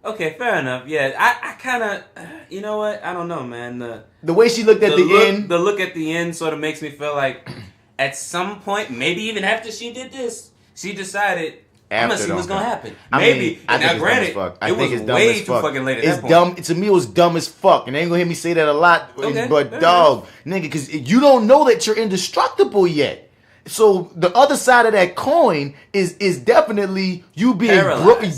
Speaker 2: Okay, fair enough. Yeah, I kind of, you know what? I don't know, man.
Speaker 1: The way she looked at the end.
Speaker 2: The look at the end sort of makes me feel like at some point, maybe even after she did this, she decided, I'm going to see what's going to happen. Maybe. Now, granted, it was way too fucking late at that point.
Speaker 1: Dumb. To me, it was dumb as fuck. And they ain't going to hear me say that a lot. Okay, but, dog, nigga, because you don't know that you're indestructible yet. So the other side of that coin is definitely you being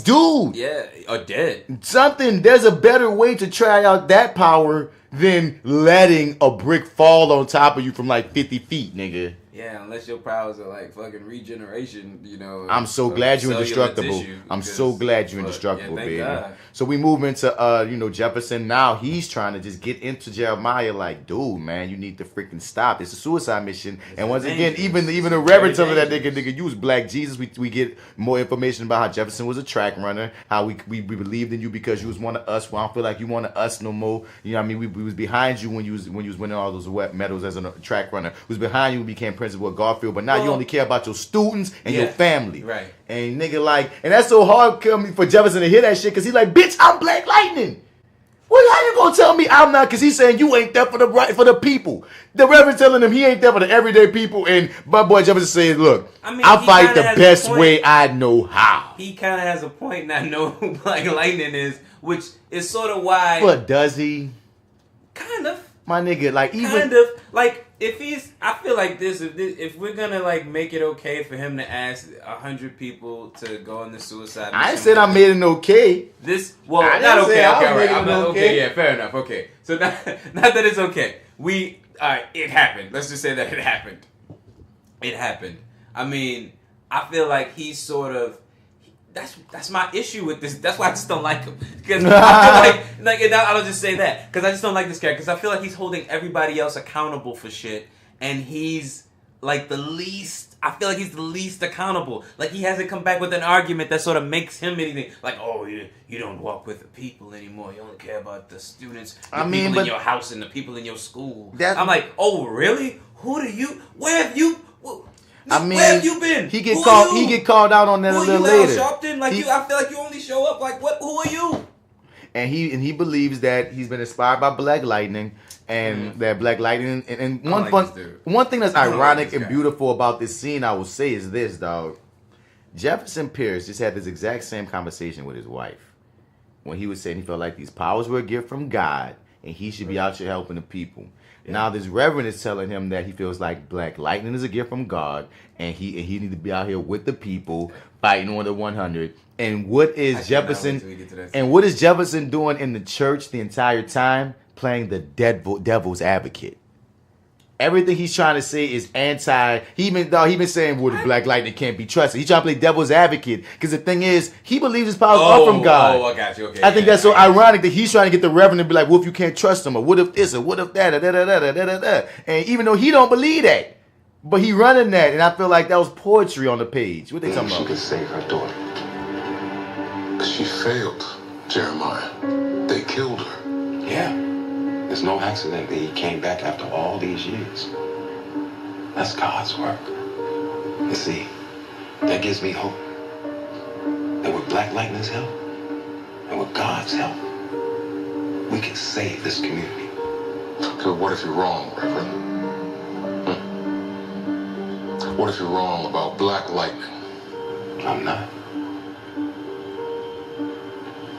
Speaker 1: dude.
Speaker 2: Yeah, or dead.
Speaker 1: There's a better way to try out that power than letting a brick fall on top of you from like 50 feet, nigga.
Speaker 2: Yeah, unless your powers are like fucking regeneration, you know.
Speaker 1: I'm so glad you're indestructible. I'm so glad you're indestructible, baby. God. So we move into Jefferson. Now he's trying to just get into Jeremiah like, dude, man, you need to freaking stop. It's a suicide mission. And once again, even the Reverend telling that nigga, you was Black Jesus. We get more information about how Jefferson was a track runner, how we believed in you because you was one of us. Well, I don't feel like you one of us no more. You know what I mean? We was behind you when you was winning all those medals as a track runner. We was behind you when you became principal at Garfield, but now you only care about your students and your family.
Speaker 2: Right.
Speaker 1: And nigga and that's so hard for Jefferson to hear that shit because he's like, bitch, I'm Black Lightning. Well, how you gonna tell me I'm not? Because he's saying you ain't there for the people. The Reverend telling him he ain't there for the everyday people, and my boy Jefferson says, look, I fight the best way I know how.
Speaker 2: He kind of has a point, and I know who Black Lightning is, which is sort of why.
Speaker 1: But does he?
Speaker 2: Kind of.
Speaker 1: My nigga,
Speaker 2: if he's, I feel like if we're gonna make it okay for him to ask 100 people to go on the suicide mission.
Speaker 1: I said I made it okay.
Speaker 2: Not okay. Yeah, fair enough. Okay, so not that it's okay. It happened. Let's just say that it happened. It happened. I mean, I feel like he's sort of. That's my issue with this. That's why I just don't like him. Because I feel like I'll just say that. Because I just don't like this character. Because I feel like he's holding everybody else accountable for shit. And he's like the least, I feel like he's the least accountable. Like he hasn't come back with an argument that sort of makes him anything. Like, oh, you don't walk with the people anymore. You only care about the students, people in your house and the people in your school. I'm like, oh, really? Where have you... where have you been?
Speaker 1: He get called out on that a little later.
Speaker 2: Sharpton? I feel like you only show up who are you?
Speaker 1: And he believes that he's been inspired by Black Lightning and that Black Lightning and one thing that's ironic and beautiful about this scene I will say is this, dog. Jefferson Pierce just had this exact same conversation with his wife when he was saying he felt like these powers were a gift from God and he should be out here helping the people. Yeah. Now this Reverend is telling him that he feels like Black Lightning is a gift from God, and he need to be out here with the people fighting on the 100. And what is Jefferson doing in the church the entire time? Playing the devil's advocate. Everything he's trying to say is anti. He been saying, well, the Black Lightning can't be trusted. He's trying to play devil's advocate because the thing is, he believes his powers are from God.
Speaker 2: Oh, I got you. Okay.
Speaker 1: I think that's so ironic that he's trying to get the Reverend to be like, well, if you can't trust him, or what if this, or what if that, And even though he don't believe that, but he running that, and I feel like that was poetry on the page. What they talking about?
Speaker 8: She could save her daughter. She failed, Jeremiah. They killed her.
Speaker 2: Yeah.
Speaker 8: And It's no accident that he came back after all these years. That's God's work. You see, that gives me hope. That with Black Lightning's help, and with God's help, we can save this community.
Speaker 6: So what if you're wrong, Reverend? What if you're wrong about Black Lightning?
Speaker 8: I'm not.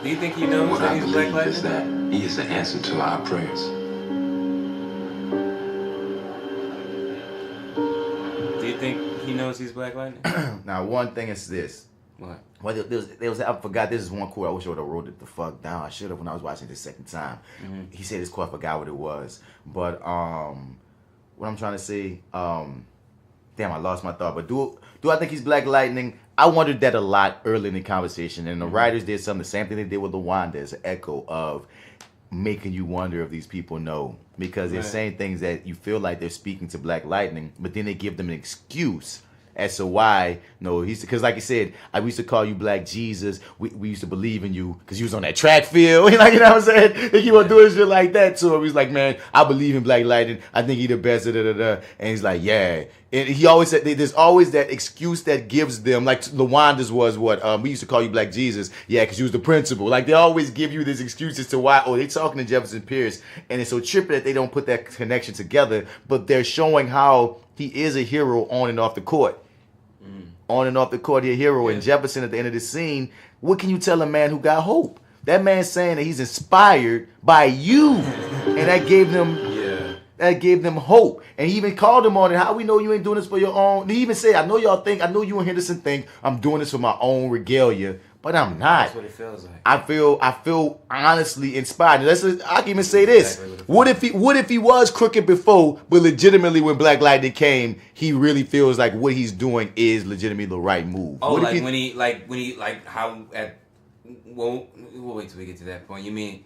Speaker 2: Do you think he knows
Speaker 8: What
Speaker 2: that
Speaker 8: I
Speaker 2: he's Black
Speaker 8: believe is
Speaker 2: Lightning?
Speaker 8: that he is the answer to our prayers.
Speaker 2: Do you think he knows he's Black Lightning?
Speaker 1: Now, one thing is this.
Speaker 2: What?
Speaker 1: Well, there was I forgot. This is one quote. I wish I would have wrote it the fuck down. I should have when I was watching it the second time.
Speaker 2: Mm-hmm.
Speaker 1: He said this quote. I forgot what it was. But what I'm trying to say. Damn, I lost my thought. But do I think he's Black Lightning? I wondered that a lot early in the conversation. And the writers did the same thing they did with Lawanda as an echo of making you wonder if these people know. Because they're saying things that you feel like they're speaking to Black Lightning, but then they give them an excuse as to why. No, because like you said, we used to call you Black Jesus. We used to believe in you because you was on that track field. Like, you know what I'm saying? They keep on doing shit like that to him. He's like, man, I believe in Black Lightning. I think he the best. And he's like, yeah. And he always said there's always that excuse that gives them, like Lawanda's was what we used to call you Black Jesus, yeah, because you was the principal. Like, they always give you this excuse as to why. Oh, they talking to Jefferson Pierce, and it's so trippy that they don't put that connection together. But they're showing how he is a hero on and off the court. On and off the court, he's a hero. And Jefferson at the end of the scene, what can you tell a man who got hope? That man's saying that he's inspired by you, and that gave them. That gave them hope. And he even called them on it. How we know you ain't doing this for your own? He even said, I know you and Henderson think I'm doing this for my own regalia, but I'm not.
Speaker 2: That's what it feels like.
Speaker 1: I feel honestly inspired. I can even say this. Exactly what if he was crooked before, but legitimately when Black Lightning came, he really feels like what he's doing is legitimately the right move.
Speaker 2: Oh, we'll wait till we get to that point. You mean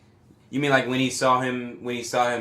Speaker 2: like when he saw him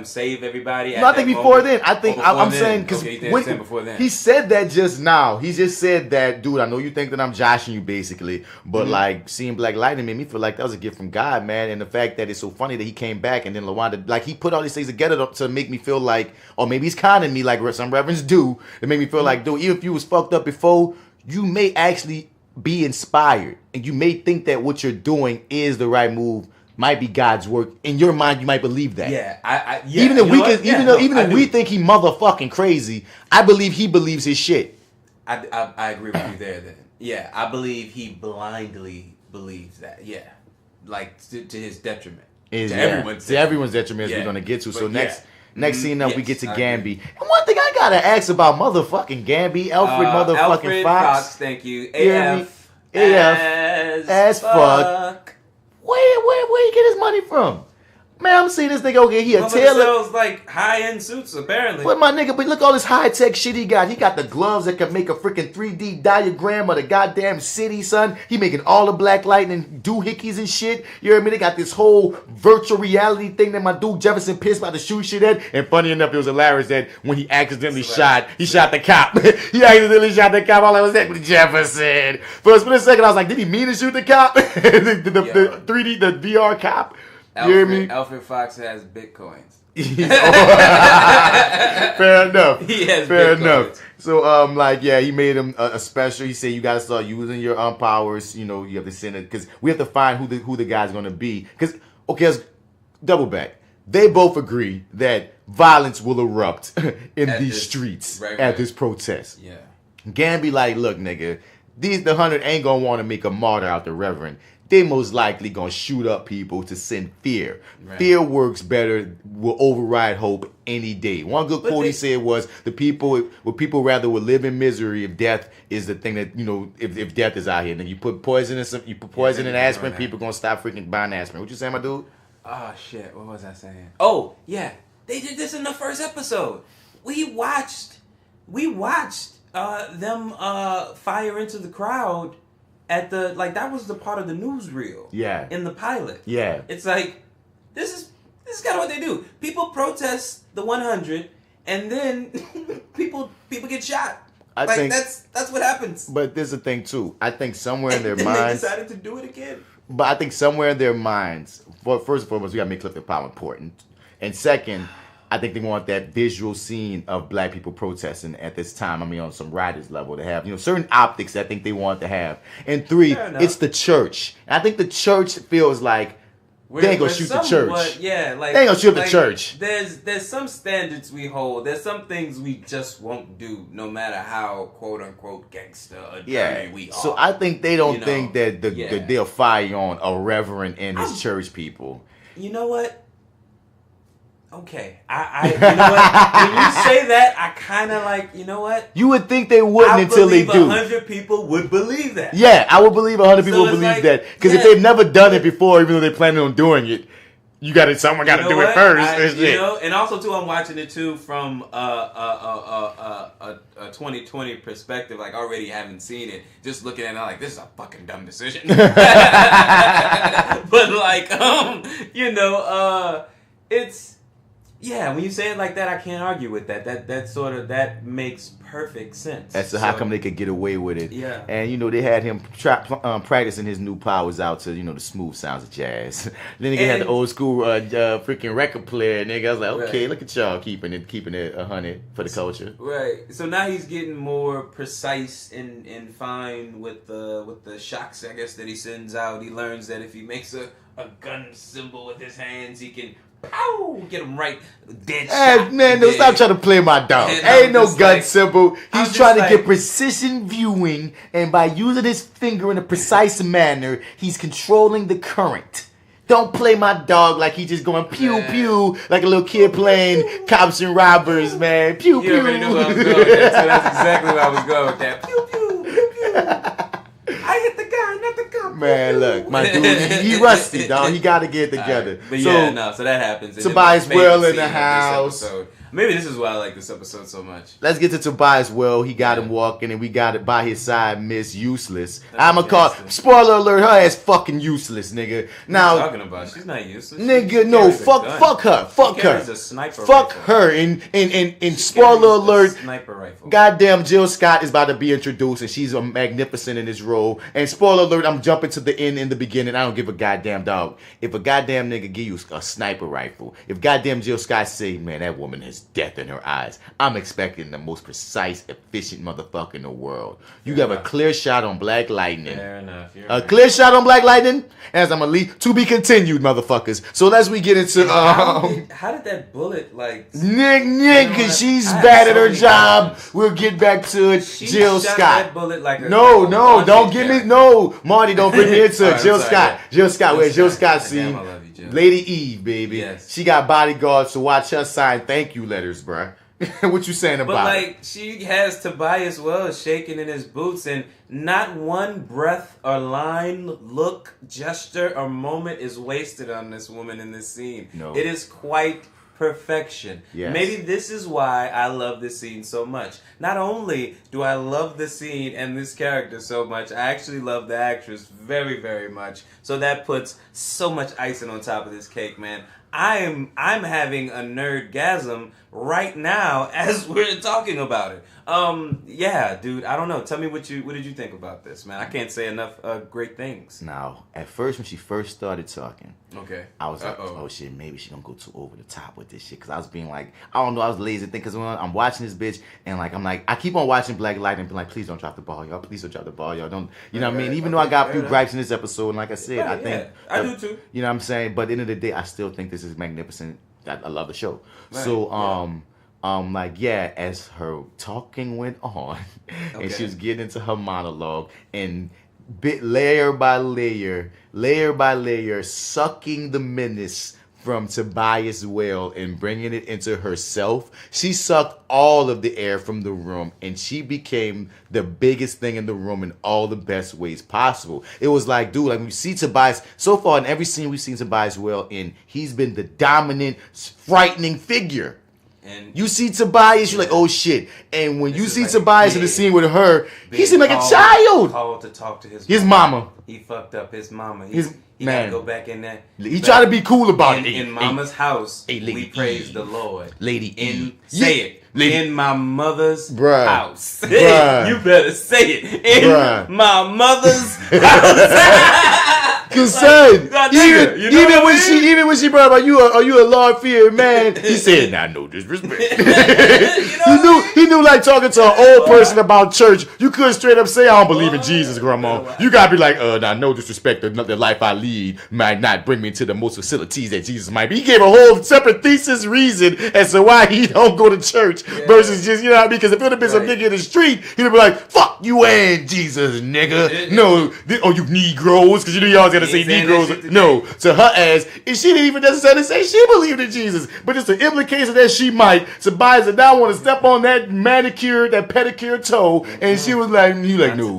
Speaker 2: save everybody?
Speaker 1: No, I think before then. I'm saying because
Speaker 2: before then.
Speaker 1: He said that just now. He just said that, dude. I know you think that I'm joshing you, basically, but like seeing Black Lightning made me feel like that was a gift from God, man. And the fact that it's so funny that he came back and then Lawanda, like he put all these things together to make me feel like, or maybe he's conning me like some reverends do. It made me feel like, dude, even if you was fucked up before, you may actually be inspired, and you may think that what you're doing is the right move. Might be God's work. In your mind, you might believe that.
Speaker 2: Yeah,
Speaker 1: Even if we think he motherfucking crazy, I believe he believes his shit.
Speaker 2: I agree with you there. Then, yeah, I believe he blindly believes that. Yeah, like to his detriment.
Speaker 1: To everyone's detriment, as we're gonna get to. So next scene up, we get to Gamby. And one thing I gotta ask about motherfucking Gamby, Alfred Fox.
Speaker 2: Thank you.
Speaker 1: AF as fuck. Where he get his money from? Man, I'm seeing this nigga, okay, he a tailor.
Speaker 2: Sells like high-end suits, apparently.
Speaker 1: But my nigga, look all this high-tech shit he got. He got the gloves that can make a freaking 3D diagram of the goddamn city, son. He making all the Black Lightning doohickeys and shit. You hear me? They got this whole virtual reality thing that my dude Jefferson Pierce about to shoot shit at. And funny enough, it was hilarious that when he accidentally shot the cop. He accidentally shot the cop. All I was like, Jefferson. For a split second, I was like, did he mean to shoot the cop? the 3D, the VR cop? You hear me?
Speaker 2: Alfred Fox has Bitcoins.
Speaker 1: Fair enough.
Speaker 2: He has
Speaker 1: Fair
Speaker 2: Bitcoins.
Speaker 1: enough. So, he made him a special. He said you got to start using your powers. You know, you have to send it because we have to find who the guy's going to be. Because, let's double back. They both agree that violence will erupt in these streets at this protest.
Speaker 2: Yeah.
Speaker 1: Gamby like, look, nigga, the 100 ain't going to want to make a martyr out the Reverend. They most likely gonna shoot up people to send fear. Right. Fear works better, will override hope any day. One good quote he said was, people rather will live in misery if death is the thing that, if death is out here. Then you put poison in aspirin, people gonna stop freaking buying aspirin. What you saying, my dude?
Speaker 2: Oh shit, what was I saying? Oh, yeah. They did this in the first episode. We watched them fire into the crowd. That was the part of the newsreel.
Speaker 1: Yeah.
Speaker 2: In the pilot.
Speaker 1: Yeah.
Speaker 2: It's like, this is kind of what they do. People protest the 100, and then people get shot. I think that's what happens.
Speaker 1: But there's a thing too. I think somewhere in their
Speaker 2: and
Speaker 1: minds
Speaker 2: they decided to do it again.
Speaker 1: But I think somewhere in their minds, first and foremost, we gotta make Clifton Powell important. And second, I think they want that visual scene of black people protesting at this time. I mean, on some writers level, to have certain optics I think they want to have. And 3, it's the church. And I think the church feels like they ain't gonna shoot the church.
Speaker 2: Yeah, like
Speaker 1: they ain't gonna shoot the church.
Speaker 2: There's some standards we hold. There's some things we just won't do, no matter how quote unquote gangster or dirty we are.
Speaker 1: So I think they don't think that that they'll fire on a reverend and his church people.
Speaker 2: You know what? Okay, you know what? When you say that, I kind of like, you know what?
Speaker 1: You would think they wouldn't until they do.
Speaker 2: 100 people would believe that.
Speaker 1: Yeah, I would believe 100 people would believe that. Because if they've never done it before, even though they're planning on doing it, someone got to do it first.
Speaker 2: And also too, I'm watching it too from a 2020 perspective. Like, already haven't seen it, just looking at it like, this is a fucking dumb decision. But like, it's. Yeah, when you say it like that, I can't argue with that. That makes perfect sense.
Speaker 1: That's how come they could get away with it.
Speaker 2: Yeah.
Speaker 1: And they had him practicing his new powers out to the smooth sounds of jazz. Then they had the old school freaking record player. Nigga, I was like, okay, look at y'all keeping it 100 for the culture.
Speaker 2: Right. So now he's getting more precise and fine with the shocks, I guess, that he sends out. He learns that if he makes a gun symbol with his hands, he can. Pow! Get him right. Dead shot.
Speaker 1: Man, don't stop trying to play my dog. Ain't no gun symbol. He's trying to get precision viewing, and by using his finger in a precise manner, he's controlling the current. Don't play my dog like he's just going pew pew like a little kid playing cops and robbers, man. Pew pew.
Speaker 2: You already knew where I was going with that, so that's exactly where I was going with that. Pew pew pew pew. I hit the guy, not the cop.
Speaker 1: Man, look, my dude, he rusty, dog. He got to get it together.
Speaker 2: Right. But so that happens.
Speaker 1: Tobias Well in the house.
Speaker 2: Maybe this is why I like this episode so much.
Speaker 1: Let's get to Tobias Well. He got him walking, and we got it by his side, Miss Useless. I'ma call, spoiler alert, her ass fucking useless, nigga. Now,
Speaker 2: what are you talking about? She's not useless.
Speaker 1: Nigga, no, fuck her. Fuck her.
Speaker 2: A sniper
Speaker 1: fuck
Speaker 2: rifle.
Speaker 1: Her. In spoiler alert,
Speaker 2: sniper rifle.
Speaker 1: Goddamn Jill Scott is about to be introduced, and she's magnificent in this role. And spoiler alert, I'm jumping to the end in the beginning. I don't give a goddamn dog. If a goddamn nigga give you a sniper rifle, if goddamn Jill Scott say, man, that woman has death in her eyes, I'm expecting the most precise, efficient motherfucker in the world. You got a clear shot on Black Lightning.
Speaker 2: Fair enough.
Speaker 1: Clear shot on Black Lightning, as I'm gonna leave to be continued, motherfuckers. So let's we get into
Speaker 2: how did that bullet
Speaker 1: because she's bad at her job. We'll get back to it. Jill Scott.
Speaker 2: That bullet like
Speaker 1: no, don't give me Marty. Don't bring me into it. Jill Scott. Jill Scott. Where's Jill Scott scene? Lady Eve, baby.
Speaker 2: Yes.
Speaker 1: She got bodyguards to watch her sign thank you letters, bruh. What you saying about it?
Speaker 2: But she has Tobias Wells shaking in his boots, and not one breath or line, look, gesture, or moment is wasted on this woman in this scene.
Speaker 1: No.
Speaker 2: It is quite perfection.
Speaker 1: Yes.
Speaker 2: Maybe this is why I love this scene so much. Not only do I love the scene and this character so much, I actually love the actress very, very much. So that puts so much icing on top of this cake, man. I'm having a nerdgasm right now as we're talking about it. Yeah, dude, I don't know. Tell me what did you think about this, man? I can't say enough great things.
Speaker 1: Now, at first when she first started talking,
Speaker 2: okay,
Speaker 1: I was like, oh shit, maybe she gonna go too over the top with this shit. Cause I was being like, I don't know, I was lazy thinking, cause when I'm watching this bitch and I'm like, I keep on watching Black Lightning and be like, please don't drop the ball, y'all. Please don't drop the ball, y'all. Don't, you know what I mean? Even though I got a few gripes in this episode, and like I said, I think
Speaker 2: I do too.
Speaker 1: You know what I'm saying? But at the end of the day, I still think this is magnificent. I love the show. Right. So, as her talking went on, and she was getting into her monologue, and layer by layer, sucking the menace from Tobias Well and bringing it into herself. She sucked all of the air from the room, and she became the biggest thing in the room in all the best ways possible. It was like, dude, when you see Tobias, so far in every scene we've seen Tobias Well in, he's been the dominant, frightening figure. And you see Tobias, you're like, oh shit. And when you see Tobias in the scene with her, he seemed like a child.
Speaker 2: Called to talk to
Speaker 1: his mama.
Speaker 2: He fucked up his mama. He gotta go back in there.
Speaker 1: He tried to be cool about it.
Speaker 2: In Mama's house, we praise the Lord.
Speaker 1: Lady E.
Speaker 2: Say it. In my mother's house.
Speaker 1: Bruh.
Speaker 2: You better say it. In my mother's house.
Speaker 1: Cause son,
Speaker 2: nigga, you know
Speaker 1: even when she brought up, are you a Lord-fearing man? He said, "Nah, no disrespect." He knew like talking to an old person about church. You couldn't straight up say, "I don't believe in Jesus, Grandma." You gotta be like, "Nah, no disrespect. The life I lead might not bring me to the most facilities that Jesus might be." He gave a whole separate thesis reason as to why he don't go to church versus just, you know what I mean? Because if it would have been some nigga in the street, he'd be like, "Fuck you and Jesus, nigga." No, you Negroes, because you know you always gotta say Negroes. No, to her ass, and she didn't even necessarily say she believed in Jesus, but it's the implication that she might. Tobias did not want to step on that manicured, that pedicure toe, and she was like, no.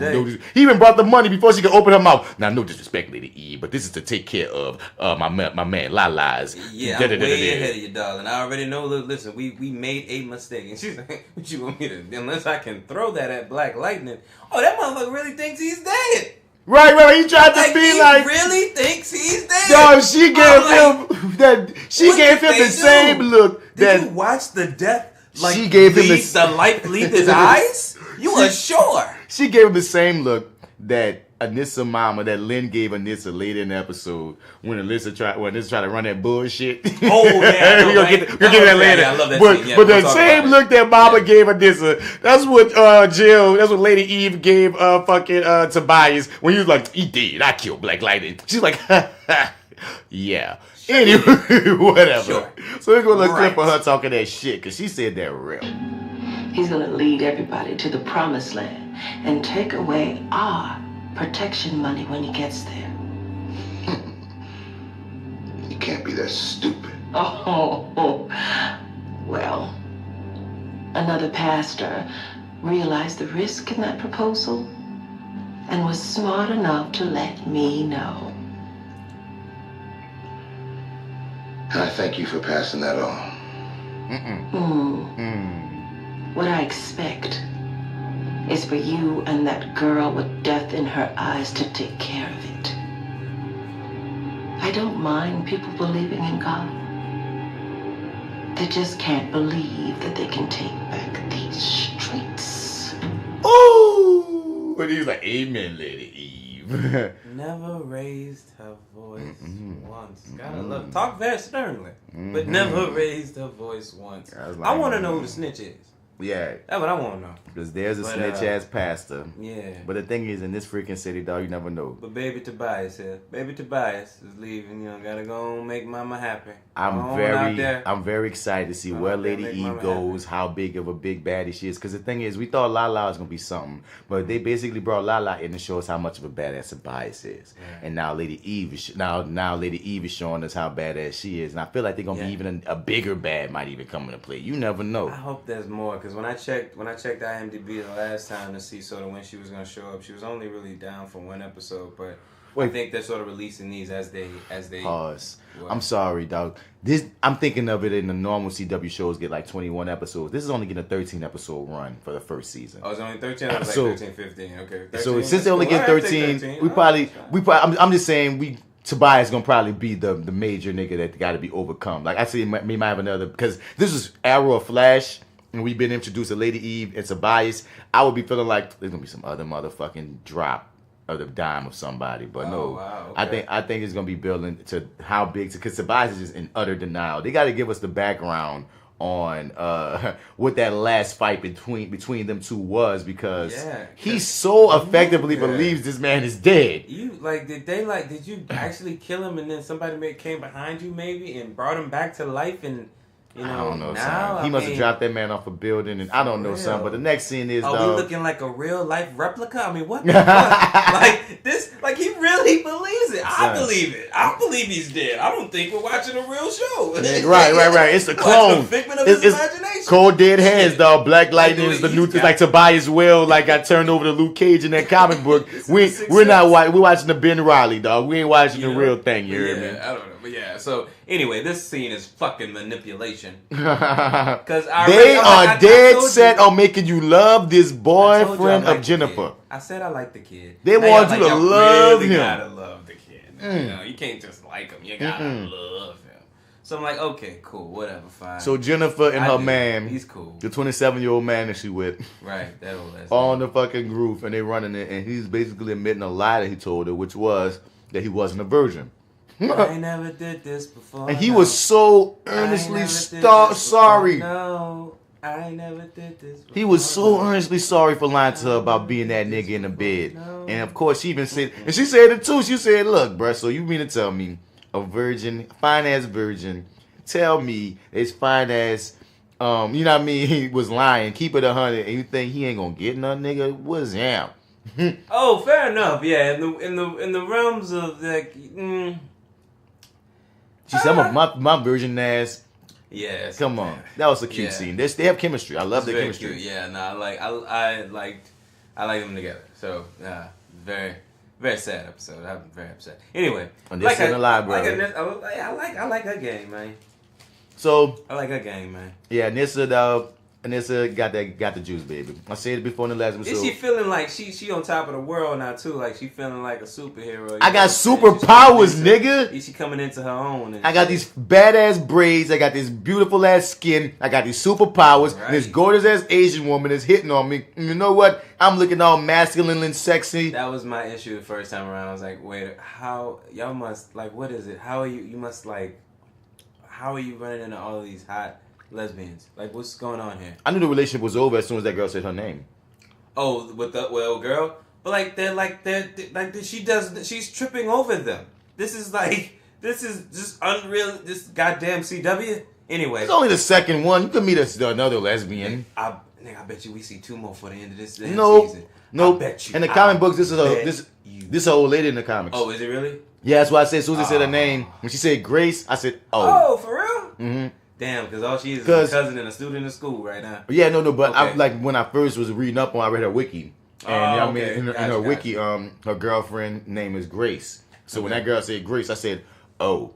Speaker 1: He even brought the money before she could open her mouth. Now, no disrespect, Lady Eve, but this is to take care of my man Lala's.
Speaker 2: Yeah, I'm way ahead of you, darling. I already know. Listen, we made a mistake, and she's like, "What you want me to? Unless I can throw that at Black Lightning." Oh, that motherfucker really thinks he's dead.
Speaker 1: Right. He tried to be like.
Speaker 2: He really thinks he's dead.
Speaker 1: No, she gave him that. She gave him the same look.
Speaker 2: Did you watch the death? Like,
Speaker 1: she gave him
Speaker 2: the light leave his eyes. You were sure.
Speaker 1: She gave him the same look that Anissa mama, that Lynn gave Anissa later in the episode when Anissa tried to run that bullshit.
Speaker 2: Oh yeah,
Speaker 1: we'll get that later.
Speaker 2: I love that
Speaker 1: but
Speaker 2: scene. Yeah,
Speaker 1: but that same look that mama gave Anissa, that's what that's what Lady Eve gave Tobias when he was like, "He did. I killed Black Lightning." She's like, yeah. Anyway, whatever. Sure. So we're gonna clip of her talking that shit because she said that real.
Speaker 7: He's gonna lead everybody to the promised land and take away our protection money when he gets there.
Speaker 8: You can't be that stupid.
Speaker 7: Oh, well, another pastor realized the risk in that proposal and was smart enough to let me know.
Speaker 8: I thank you for passing that on.
Speaker 7: What I expect is for you and that girl with death in her eyes to take care of it. I don't mind people believing in God. They just can't believe that they can take back these streets.
Speaker 1: Ooh! But he was like, "Amen, Lady Eve."
Speaker 2: Never raised her voice once. Gotta love. Talk very sternly, but never raised her voice once. I want to know who the snitch is.
Speaker 1: Yeah.
Speaker 2: That's what I want to know.
Speaker 1: Because there's a snitch-ass pastor.
Speaker 2: Yeah.
Speaker 1: But the thing is, in this freaking city, dog, you never know.
Speaker 2: But Baby Tobias here. Baby Tobias is leaving. You know, gotta go and make mama happy.
Speaker 1: I'm very excited to see where Lady Eve goes, how big of a big baddie she is. Because the thing is, we thought Lala was going to be something. But they basically brought Lala in to show us how much of a badass Tobias is. Yeah. And now Lady Eve is showing us how badass she is. And I feel like they're going to be even a bigger bad might even come into play. You never know.
Speaker 2: I hope there's more. Because when I checked IMDb the last time to see sort of when she was going to show up, she was only really down for one episode. But I think they're sort of releasing these as they
Speaker 1: pause. I'm sorry, dog. I'm thinking of it in the normal CW shows get like 21 episodes. This is only getting a 13 episode run for the first season.
Speaker 2: Oh, it's only 13. I was like 13, 15. Okay. 13,
Speaker 1: so since they only get 13, we probably. I'm just saying Tobias gonna probably be the major nigga that got to be overcome. Like I see, we might have another because this is Arrow or Flash. And we've been introduced to Lady Eve and Tobias. I would be feeling like there's gonna be some other motherfucking drop of the dime of somebody, but no. Wow, okay. I think it's gonna be building to how big. Because Tobias is just in utter denial. They got to give us the background on what that last fight between them two was, because he so effectively believes this man is dead.
Speaker 2: Did you actually kill him and then somebody came behind you maybe and brought him back to life and? You know,
Speaker 1: I don't know, son. He must have dropped that man off a building, and I don't know, son. But the next scene is,
Speaker 2: we looking like a real life replica? I mean, what the fuck? Like he really believes it. I believe it. I believe he's dead. I don't think we're watching a real show.
Speaker 1: Right. It's a clone.
Speaker 2: It's a figment of his imagination.
Speaker 1: Cold dead hands, dog. Black Lightning is the new thing. Like Tobias Will, like got turned over to Luke Cage in that comic book. We're watching the Ben Reilly, dog. We ain't watching the real thing. You hear me?
Speaker 2: I don't know. But yeah, so anyway, this scene is fucking manipulation. Because they
Speaker 1: are dead set on making you love this boyfriend of Jennifer.
Speaker 2: I said I like the kid.
Speaker 1: They want you to love him.
Speaker 2: You gotta love the kid. You know, you can't just like him. You gotta love him. So I'm like, okay, cool, whatever, fine.
Speaker 1: So Jennifer and her man,
Speaker 2: he's cool.
Speaker 1: The 27-year-old man that she with,
Speaker 2: right? On
Speaker 1: the fucking roof, and they running it, and he's basically admitting a lie that he told her, which was that he wasn't a virgin.
Speaker 2: I never did this before.
Speaker 1: And he was so earnestly sorry.
Speaker 2: No, I never did this before.
Speaker 1: He was so earnestly sorry for lying to her about being that nigga in the bed. And of course, she even said, and she said it too. She said, look, bruh, so you mean to tell me a virgin, fine ass virgin, tell me it's fine ass, you know what I mean, he was lying, keep it 100, and you think he ain't gonna get none, nigga? What's him?
Speaker 2: Oh, fair enough. Yeah, in the realms of like,
Speaker 1: She said, my virgin ass.
Speaker 2: Yeah,
Speaker 1: come on, that was a cute scene. They have chemistry. I love their chemistry.
Speaker 2: Cute. Yeah, no, I like them together. So very, very sad episode. I'm very upset. Anyway,
Speaker 1: Anissa in the library.
Speaker 2: I like her game, man.
Speaker 1: So
Speaker 2: I like her game, man.
Speaker 1: Yeah, Anissa got the juice, baby. I said it before in the last episode.
Speaker 2: Is she feeling like she on top of the world now too? Like she feeling like a superhero?
Speaker 1: I got superpowers, nigga.
Speaker 2: Is she coming into her own?
Speaker 1: I got these badass braids. I got this beautiful ass skin. I got these superpowers. Right. And this gorgeous ass Asian woman is hitting on me. And you know what? I'm looking all masculine and sexy.
Speaker 2: That was my issue the first time around. I was like, wait, how y'all must like? What is it? How are you? You must like. How are you running into all of these hot lesbians? Like, what's going on here?
Speaker 1: I knew the relationship was over as soon as that girl said her name.
Speaker 2: Oh, with the old girl? But she's tripping over them. This is just unreal. This goddamn CW. Anyway,
Speaker 1: it's only the second one. You could meet another lesbian.
Speaker 2: I bet you we see 2 more for the end of this season.
Speaker 1: Nope.
Speaker 2: I bet you.
Speaker 1: In the comic books, this is an old lady in the comics.
Speaker 2: Oh, is it really?
Speaker 1: Yeah, that's why I said Susie said her name. When she said Grace, I said,
Speaker 2: oh. Oh, for real?
Speaker 1: Mm-hmm.
Speaker 2: Damn, because all she is a cousin and a student in school right now.
Speaker 1: Yeah, no, but okay. When I first was reading up on, I read her wiki. And in her wiki, her girlfriend name is Grace. So when that girl said Grace, I said, oh,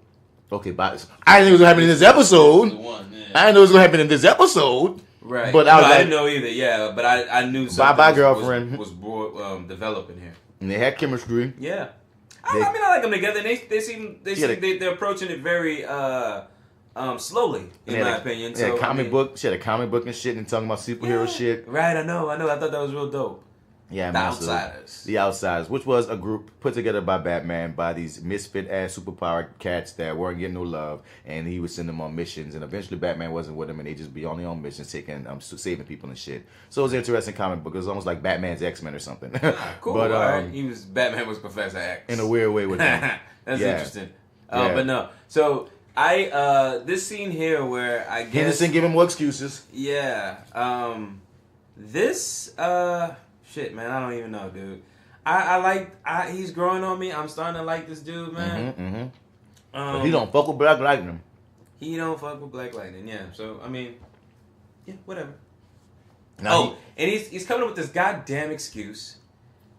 Speaker 1: okay, bye. I didn't know it was going to happen in this episode. I didn't know it was going to happen in this episode.
Speaker 2: Right.
Speaker 1: But
Speaker 2: I didn't know either, yeah, but I knew something
Speaker 1: bye, girlfriend.
Speaker 2: was developing here.
Speaker 1: And they had chemistry.
Speaker 2: Yeah. I like them together. They're approaching it very slowly, in my opinion.
Speaker 1: She had a comic book and shit, and talking about superhero shit.
Speaker 2: Right, I know. I thought that was real dope.
Speaker 1: Yeah,
Speaker 2: The Outsiders.
Speaker 1: The Outsiders, which was a group put together by Batman by these misfit ass superpowered cats that weren't getting no love, and he would send them on missions, and eventually Batman wasn't with them, and they just be on their own missions, taking saving people and shit. So it was an interesting comic book. It was almost like Batman's X-Men or something.
Speaker 2: Cool. But Batman was Professor X
Speaker 1: in a weird way with him.
Speaker 2: That's interesting. But no, so this scene here where I guess
Speaker 1: Henderson giving more excuses.
Speaker 2: Yeah. Shit, man, I don't even know, dude. He's growing on me. I'm starting to like this dude, man.
Speaker 1: But he don't fuck with Black Lightning.
Speaker 2: He don't fuck with Black Lightning, yeah. So, I mean, yeah, whatever.
Speaker 1: Now
Speaker 2: and he's coming up with this goddamn excuse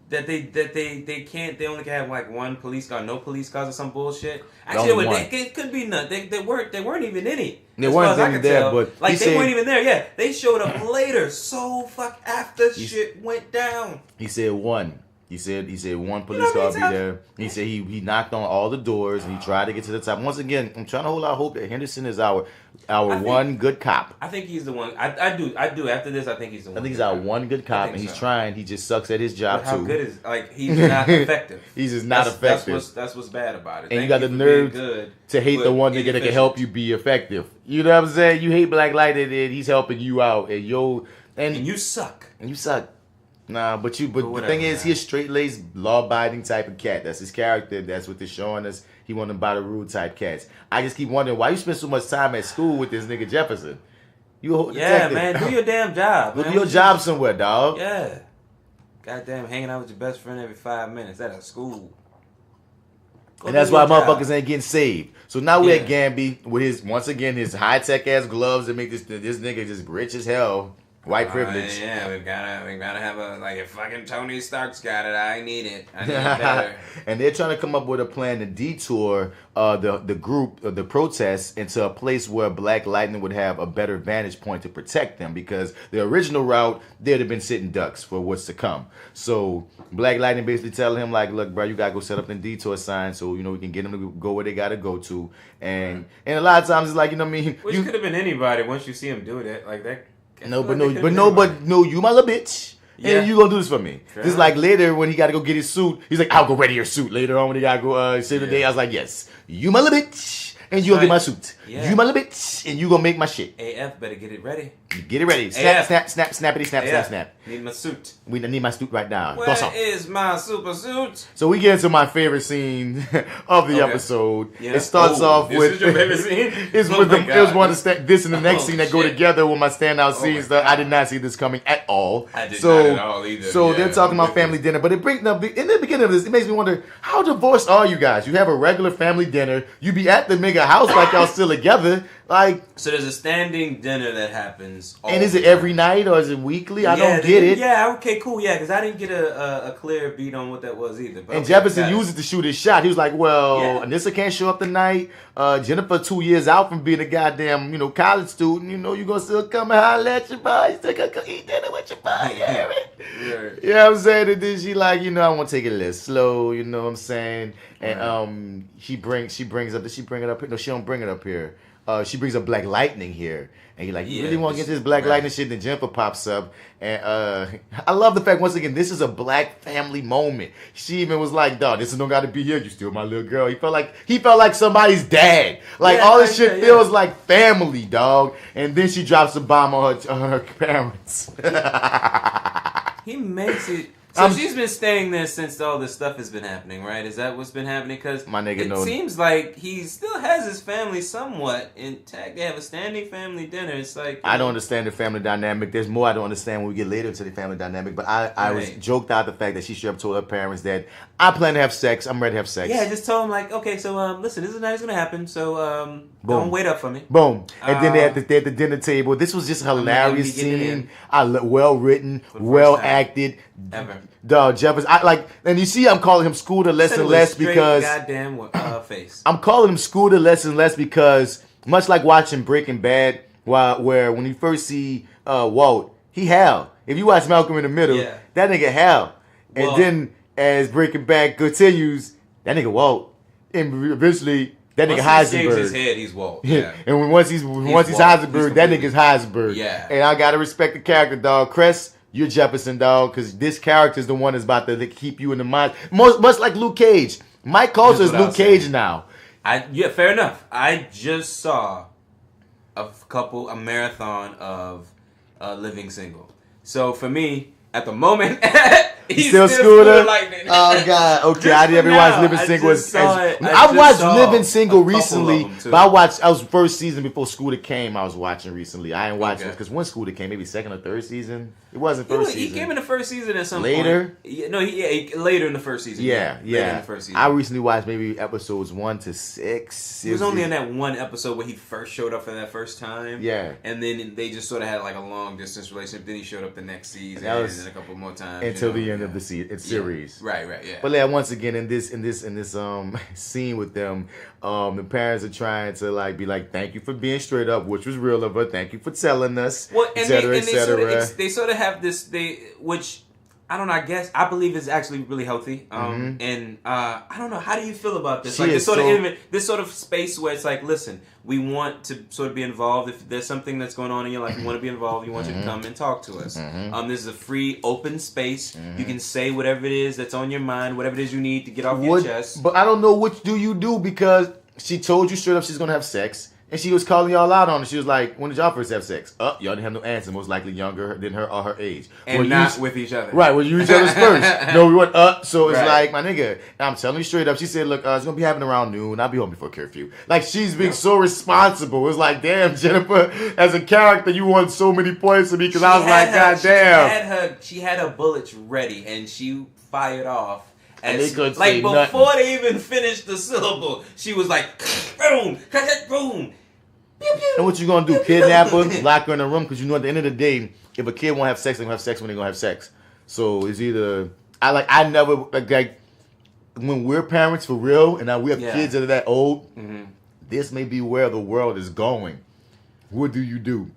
Speaker 2: that they can't, they only can have like one police car, no police cars or some bullshit. Actually, it could be none. They weren't even in it.
Speaker 1: They weren't even there, but
Speaker 2: they weren't even there. Yeah, they showed up later. So after shit went down.
Speaker 1: He said one. He said one police car be there. He said he knocked on all the doors and he tried to get to the top. Once again, I'm trying to hold out hope that Henderson is our one good cop.
Speaker 2: I think he's the one. I do. After this, I think he's the one.
Speaker 1: I think he's our one good cop, and he's trying. He just sucks at his job
Speaker 2: too. How good is he's not effective.
Speaker 1: He's just not effective.
Speaker 2: That's what's bad about it.
Speaker 1: And you got the nerve to hate the one nigga that can help you be effective. You know what I'm saying? You hate Black Lightning, and he's helping you out, and
Speaker 2: you suck.
Speaker 1: And you suck. Nah, but the thing is, he's a straight-laced, law-abiding type of cat. That's his character. That's what they're showing us. He one of the by-the-rule type cats. I just keep wondering why you spend so much time at school with this nigga Jefferson.
Speaker 2: Man, do your damn job.
Speaker 1: Go do your job somewhere, dog.
Speaker 2: Yeah. Goddamn, hanging out with your best friend every 5 minutes at a school.
Speaker 1: And that's why motherfuckers ain't getting saved. So now we're at Gamby with his high-tech ass gloves that make this nigga just rich as hell. White privilege.
Speaker 2: Yeah, we gotta have if fucking Tony Stark's got it, I need it. I need it better.
Speaker 1: And they're trying to come up with a plan to detour the protests into a place where Black Lightning would have a better vantage point to protect them, because the original route they'd have been sitting ducks for what's to come. So Black Lightning basically telling him look, bro, you gotta go set up the detour sign so we can get them to go where they gotta go to. And a lot of times it's like, you know what I mean?
Speaker 2: Which could have been anybody once you see him do that like that.
Speaker 1: No, you my little bitch.
Speaker 2: Yeah.
Speaker 1: And you gonna do this for me.
Speaker 2: Fair
Speaker 1: Just
Speaker 2: enough.
Speaker 1: like later when he got to go get his suit, he's like, I'll go ready your suit. Later on when he got to go save the day, I was like, yes, you my little bitch, and you gonna get my suit.
Speaker 2: Yeah.
Speaker 1: You my little bitch, and you gonna make my shit.
Speaker 2: AF better get it ready.
Speaker 1: Get it ready. Snap,
Speaker 2: AF.
Speaker 1: snap, snap, snappity, snap,
Speaker 2: AF.
Speaker 1: snap, snap.
Speaker 2: Need my suit.
Speaker 1: We need my suit right now.
Speaker 2: Where is my super suit?
Speaker 1: So we get into my favorite scene of the
Speaker 2: Okay.
Speaker 1: episode.
Speaker 2: Yeah.
Speaker 1: It starts off
Speaker 2: this
Speaker 1: with
Speaker 2: is your favorite scene?
Speaker 1: It's
Speaker 2: Oh
Speaker 1: with
Speaker 2: my
Speaker 1: the, it
Speaker 2: God.
Speaker 1: was one of the this and the next
Speaker 2: Oh,
Speaker 1: scene that go
Speaker 2: shit.
Speaker 1: together with my standout
Speaker 2: Oh
Speaker 1: scenes.
Speaker 2: my
Speaker 1: That I
Speaker 2: God.
Speaker 1: did not see this coming at all.
Speaker 2: I did
Speaker 1: so,
Speaker 2: not at all either.
Speaker 1: So
Speaker 2: Yeah,
Speaker 1: they're talking
Speaker 2: I'm
Speaker 1: about
Speaker 2: with
Speaker 1: family dinner, but it brings up in the beginning of this. It makes me wonder how divorced are you guys? You have a regular family dinner. You be at the mega house like y'all still together. Like,
Speaker 2: So there's a standing dinner that happens.
Speaker 1: and is it every night or is it weekly? I don't
Speaker 2: they
Speaker 1: get
Speaker 2: didn't-
Speaker 1: it.
Speaker 2: Yeah, okay, cool. Yeah, because I didn't get a clear beat on what that was either. But
Speaker 1: And
Speaker 2: okay,
Speaker 1: Jefferson
Speaker 2: got it.
Speaker 1: used it to shoot his shot. He was like, well,
Speaker 2: Yeah.
Speaker 1: Anissa can't show up tonight. Jennifer 2 years out from being a goddamn, college student. You gonna still come and holler at your boy. You still gonna come eat dinner with your boy. You hear me?
Speaker 2: Right.
Speaker 1: You know what I'm saying? And then she like, I want to take it a little slow. You know what I'm saying? And she brings it up here. No, she don't bring it up here. She brings up Black Lightning here. And you're like, you
Speaker 2: Yeah,
Speaker 1: really want to
Speaker 2: this-
Speaker 1: get this Black
Speaker 2: right.
Speaker 1: Lightning shit? Then Jennifer pops up. And I love the fact, once again, this is a black family moment. She even was like, dog, this is no got to be here. You still my little girl. He felt like somebody's dad. Like,
Speaker 2: Yeah,
Speaker 1: all this shit
Speaker 2: yeah.
Speaker 1: feels like family, dog. And then she drops a bomb on her parents.
Speaker 2: He makes it. So she's been staying there since all this stuff has been happening, right? Is that what's been happening? Because
Speaker 1: My nigga
Speaker 2: it
Speaker 1: know.
Speaker 2: seems like he still has his family somewhat intact. They have a standing family dinner. It's like
Speaker 1: I don't understand the family dynamic. There's more I don't understand when we get later into the family dynamic. But I was
Speaker 2: Right.
Speaker 1: joked out the fact that she straight up told her parents that I plan to have sex. I'm ready to have sex.
Speaker 2: Yeah, just told him like, okay, so listen, this is not gonna happen. So don't wait up for me.
Speaker 1: Boom. And then they're at the dinner table. This was just a hilarious
Speaker 2: gonna be getting
Speaker 1: scene. Well written,
Speaker 2: For the
Speaker 1: well
Speaker 2: first time.
Speaker 1: acted.
Speaker 2: Ever.
Speaker 1: Dog, Jefferson. And you see I'm calling him Scooter less
Speaker 2: Said it
Speaker 1: and
Speaker 2: with
Speaker 1: less
Speaker 2: straight
Speaker 1: because
Speaker 2: goddamn face.
Speaker 1: I'm calling him Scooter less and less because much like watching Breaking Bad, where when you first see Walt, he Hal. If you watch Malcolm in the Middle,
Speaker 2: Yeah.
Speaker 1: that nigga Hal. And
Speaker 2: Well-
Speaker 1: then as Breaking Bad continues, that nigga Walt. And eventually that nigga
Speaker 2: Once he shaves
Speaker 1: Heisenberg.
Speaker 2: his head, he's Walt.
Speaker 1: Yeah.
Speaker 2: Yeah.
Speaker 1: And once he's
Speaker 2: Walt.
Speaker 1: Heisenberg,
Speaker 2: He's
Speaker 1: that
Speaker 2: completely-
Speaker 1: nigga's Heisenberg.
Speaker 2: Yeah.
Speaker 1: And I gotta respect the character, dog. Cress, you're Jefferson, dog, because this character is the one that's about to keep you in the mind. Much like Luke Cage. Mike Coulter is
Speaker 2: Here's what
Speaker 1: Luke
Speaker 2: I'll say.
Speaker 1: Cage now.
Speaker 2: Yeah, fair enough. I just saw a marathon of Living Single. So for me, at the moment, he's
Speaker 1: Still Scooter?
Speaker 2: Lightning.
Speaker 1: Oh God! Okay,
Speaker 2: Just
Speaker 1: I didn't
Speaker 2: for
Speaker 1: realize
Speaker 2: now,
Speaker 1: Living
Speaker 2: I
Speaker 1: Single
Speaker 2: just
Speaker 1: was.
Speaker 2: saw it. I
Speaker 1: I
Speaker 2: just
Speaker 1: watched
Speaker 2: saw
Speaker 1: Living
Speaker 2: a
Speaker 1: Single
Speaker 2: couple of
Speaker 1: recently,
Speaker 2: them, too.
Speaker 1: but I was first season before Scooter came. I was watching recently. I didn't watch it
Speaker 2: Okay.
Speaker 1: because when Scooter came, maybe second or third season. It wasn't
Speaker 2: He
Speaker 1: first season.
Speaker 2: came in the first season at some
Speaker 1: Later?
Speaker 2: point. Yeah, no, later in the first season.
Speaker 1: Yeah,
Speaker 2: Later in
Speaker 1: yeah.
Speaker 2: the first season.
Speaker 1: I recently watched maybe episodes 1 to 6.
Speaker 2: He was only in that one episode where he first showed up for that first time.
Speaker 1: Yeah.
Speaker 2: And then they just sort of had like a long distance relationship. Then he showed up the next season
Speaker 1: That was
Speaker 2: and then a couple more times.
Speaker 1: until
Speaker 2: you know?
Speaker 1: the end of
Speaker 2: Yeah.
Speaker 1: the series.
Speaker 2: Right, yeah.
Speaker 1: But yeah, once again in this scene with them, the parents are trying to be like, thank you for being straight up, which was real of her. Thank you for telling us,
Speaker 2: Well, and
Speaker 1: etc., etc.
Speaker 2: they sort of have this, which I don't know. I believe is actually really healthy. And I don't know. How do you feel about this?
Speaker 1: She
Speaker 2: Like
Speaker 1: is
Speaker 2: this sort of space where it's like, listen, we want to sort of be involved. If there's something that's going on in your life, you want to be involved. You want you to come and talk to us. This is a free, open space. You can say whatever it is that's on your mind, whatever it is you need to get off your chest.
Speaker 1: But I don't know what do you do because she told you straight up she's gonna have sex. And she was calling y'all out on it. She was like, when did y'all first have sex? Y'all didn't have no answer. Most likely younger than her or her age.
Speaker 2: And
Speaker 1: Well,
Speaker 2: not with each other.
Speaker 1: Right, well, you each other's first. No, we went up. So it's
Speaker 2: Right.
Speaker 1: like, my nigga, I'm telling you straight up. She said, look, it's going to be happening around noon. I'll be home before curfew. Like, she's being so responsible. It's like, damn, Jennifer, as a character, you won so many points for me because I was like, God damn.
Speaker 2: She had her bullets ready and she fired off.
Speaker 1: And they couldn't
Speaker 2: like
Speaker 1: say
Speaker 2: before
Speaker 1: nothing.
Speaker 2: they even finished the syllable, she was like, boom, boom. Pew, pew,
Speaker 1: And what you gonna do? Kidnap her, lock her in a room? Because you know at the end of the day, if a kid won't have sex, they're gonna have sex when they're gonna have sex. So it's either I never like when we're parents for real, and now we have kids that are that old. This may be where the world is going. What do you do?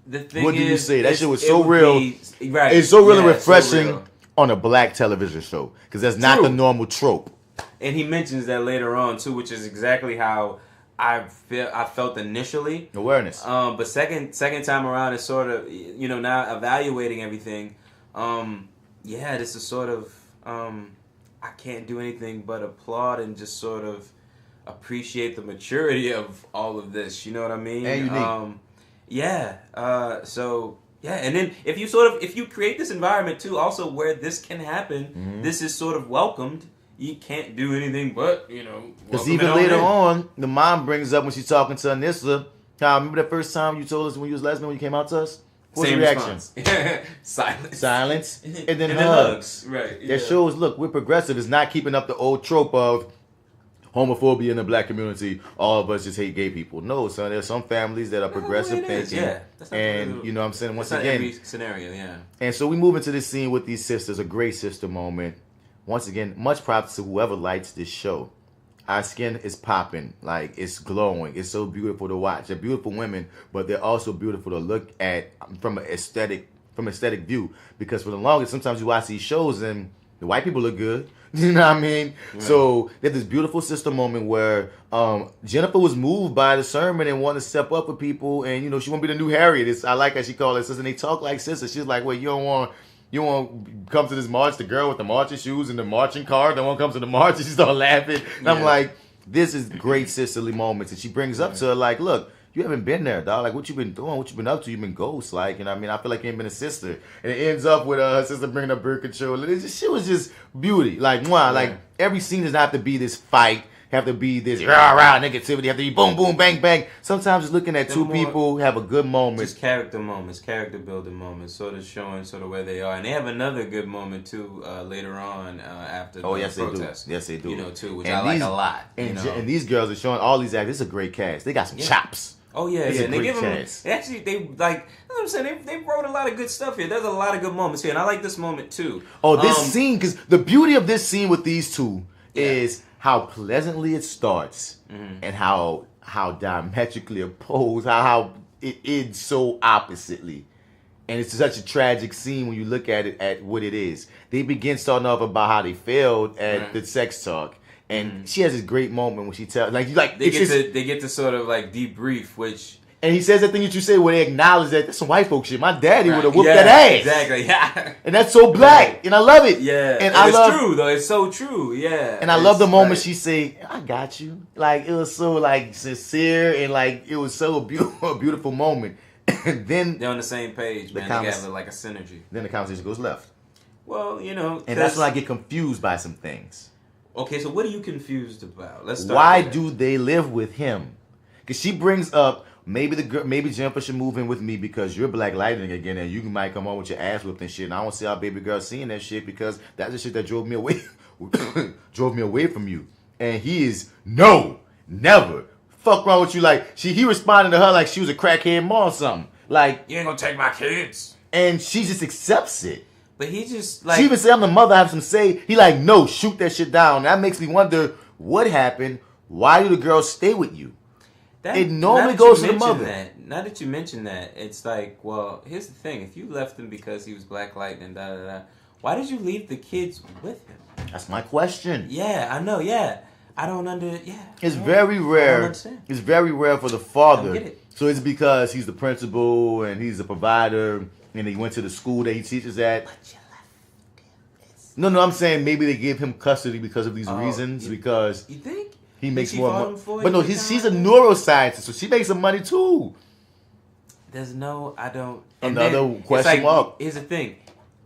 Speaker 2: The thing
Speaker 1: What do you
Speaker 2: is,
Speaker 1: say? That
Speaker 2: it's-
Speaker 1: shit was
Speaker 2: it
Speaker 1: so
Speaker 2: would
Speaker 1: real.
Speaker 2: be- right.
Speaker 1: It's so real and
Speaker 2: Yeah,
Speaker 1: refreshing
Speaker 2: so real.
Speaker 1: on a black television show because that's not
Speaker 2: True.
Speaker 1: the normal trope.
Speaker 2: And he mentions that later on too, which is exactly how I felt initially.
Speaker 1: Awareness.
Speaker 2: But second time around, it's sort of now evaluating everything. Yeah, this is sort of, I can't do anything but applaud and just sort of appreciate the maturity of all of this. You know what I mean?
Speaker 1: And unique.
Speaker 2: So yeah, and then if you create this environment too, also where this can happen, this is sort of welcomed. You can't do anything but,
Speaker 1: because even later on, the mom brings up when she's talking to Anissa, how remember the first time you told us when you was lesbian when you came out to us? What's
Speaker 2: Same
Speaker 1: the reaction?
Speaker 2: Silence.
Speaker 1: And then hugs.
Speaker 2: Right.
Speaker 1: That shows, look, we're progressive. It's not keeping up the old trope of homophobia in the black community. All of us just hate gay people. No, son. There's some families that are progressive thinking.
Speaker 2: Yeah.
Speaker 1: And you know what I'm saying? Once
Speaker 2: that's
Speaker 1: again.
Speaker 2: Not every scenario, yeah.
Speaker 1: And so we move into this scene with these sisters, a great sister moment. Once again, much props to whoever lights this show. Our skin is popping, like it's glowing. It's so beautiful to watch. They're beautiful women, but they're also beautiful to look at from an aesthetic view. Because for the longest, sometimes you watch these shows and the white people look good. You know what I mean? Right. So there's this beautiful sister moment where Jennifer was moved by the sermon and wanted to step up for people, and she won't be the new Harriet. I like how she called her sister, and they talk like sisters. She's like, well, you won't come to this march, the girl with the marching shoes and the marching card, the one comes to the march, and she start laughing. And I'm like, this is great sisterly moments. And she brings up to her, like, look, you haven't been there, dog. Like, what you been doing? What you been up to? You've been ghost. Like, I mean, I feel like you ain't been a sister. And it ends up with her sister bringing up birth control. She was just beauty. Like, mwah. Like, every scene does not have to be this fight. Have to be this rah negativity. Have to be boom boom bang bang. Sometimes just looking at two people have a good moment.
Speaker 2: Just character moments, character building moments, sort of showing sort of where they are, and they have another good moment too later on after the protest.
Speaker 1: Yes, they do.
Speaker 2: Too, which I like a lot.
Speaker 1: And these girls are showing all these actors. This is a great cast. They got some chops.
Speaker 2: Oh yeah, and they give them. They like. You know what I'm saying? They wrote a lot of good stuff here. There's a lot of good moments here, and I like this moment too.
Speaker 1: Oh, this scene, because the beauty of this scene with these two is how pleasantly it starts and how diametrically opposed, how it ends so oppositely. And it's such a tragic scene when you look at it at what it is. They begin starting off about how they failed at the sex talk. And she has this great moment when she tells, they
Speaker 2: get to sort of like debrief, which.
Speaker 1: And he says that thing that you say where they acknowledge that that's some white folk shit. My daddy would have whooped that ass.
Speaker 2: Exactly. Yeah.
Speaker 1: And that's so black, and I love it.
Speaker 2: Yeah.
Speaker 1: And
Speaker 2: it's true though. It's so true. Yeah.
Speaker 1: And I love the moment she say, "I got you." Like it was so like sincere and like it was so a beautiful moment. And then
Speaker 2: they're on the same page, man. They have like a synergy.
Speaker 1: Then the conversation goes left.
Speaker 2: Well,
Speaker 1: and that's when I get confused by some things.
Speaker 2: Okay, so what are you confused about? Let's start.
Speaker 1: Why do they live with him? Because she brings up. Maybe Jennifer should move in with me because you're Black Lightning again, and you might come on with your ass whipped and shit. And I don't see our baby girl seeing that shit because that's the shit that drove me away from you. And he is never. Fuck wrong with you? Like he responded to her like she was a crackhead mom or something. Like
Speaker 2: you ain't gonna take my kids.
Speaker 1: And she just accepts it.
Speaker 2: But he just like
Speaker 1: she even said I'm the mother. I have some say. He like no, shoot that shit down. That makes me wonder what happened. Why do the girls stay with you? It normally goes to the mother.
Speaker 2: Now that you mention that, it's like, well, here's the thing. If you left him because he was Black Lightning, why did you leave the kids with him?
Speaker 1: That's my question.
Speaker 2: Yeah, I know, I don't
Speaker 1: It's very rare. It's very rare for the father. I don't get it. So it's because he's the principal and he's the provider and he went to the school that he teaches at.
Speaker 2: But you left him.
Speaker 1: No, I'm saying maybe they gave him custody because of these reasons. Because
Speaker 2: you think?
Speaker 1: He makes more money. But no, she's a neuroscientist, so she makes some money too.
Speaker 2: I don't.
Speaker 1: Another question mark.
Speaker 2: Here's the thing.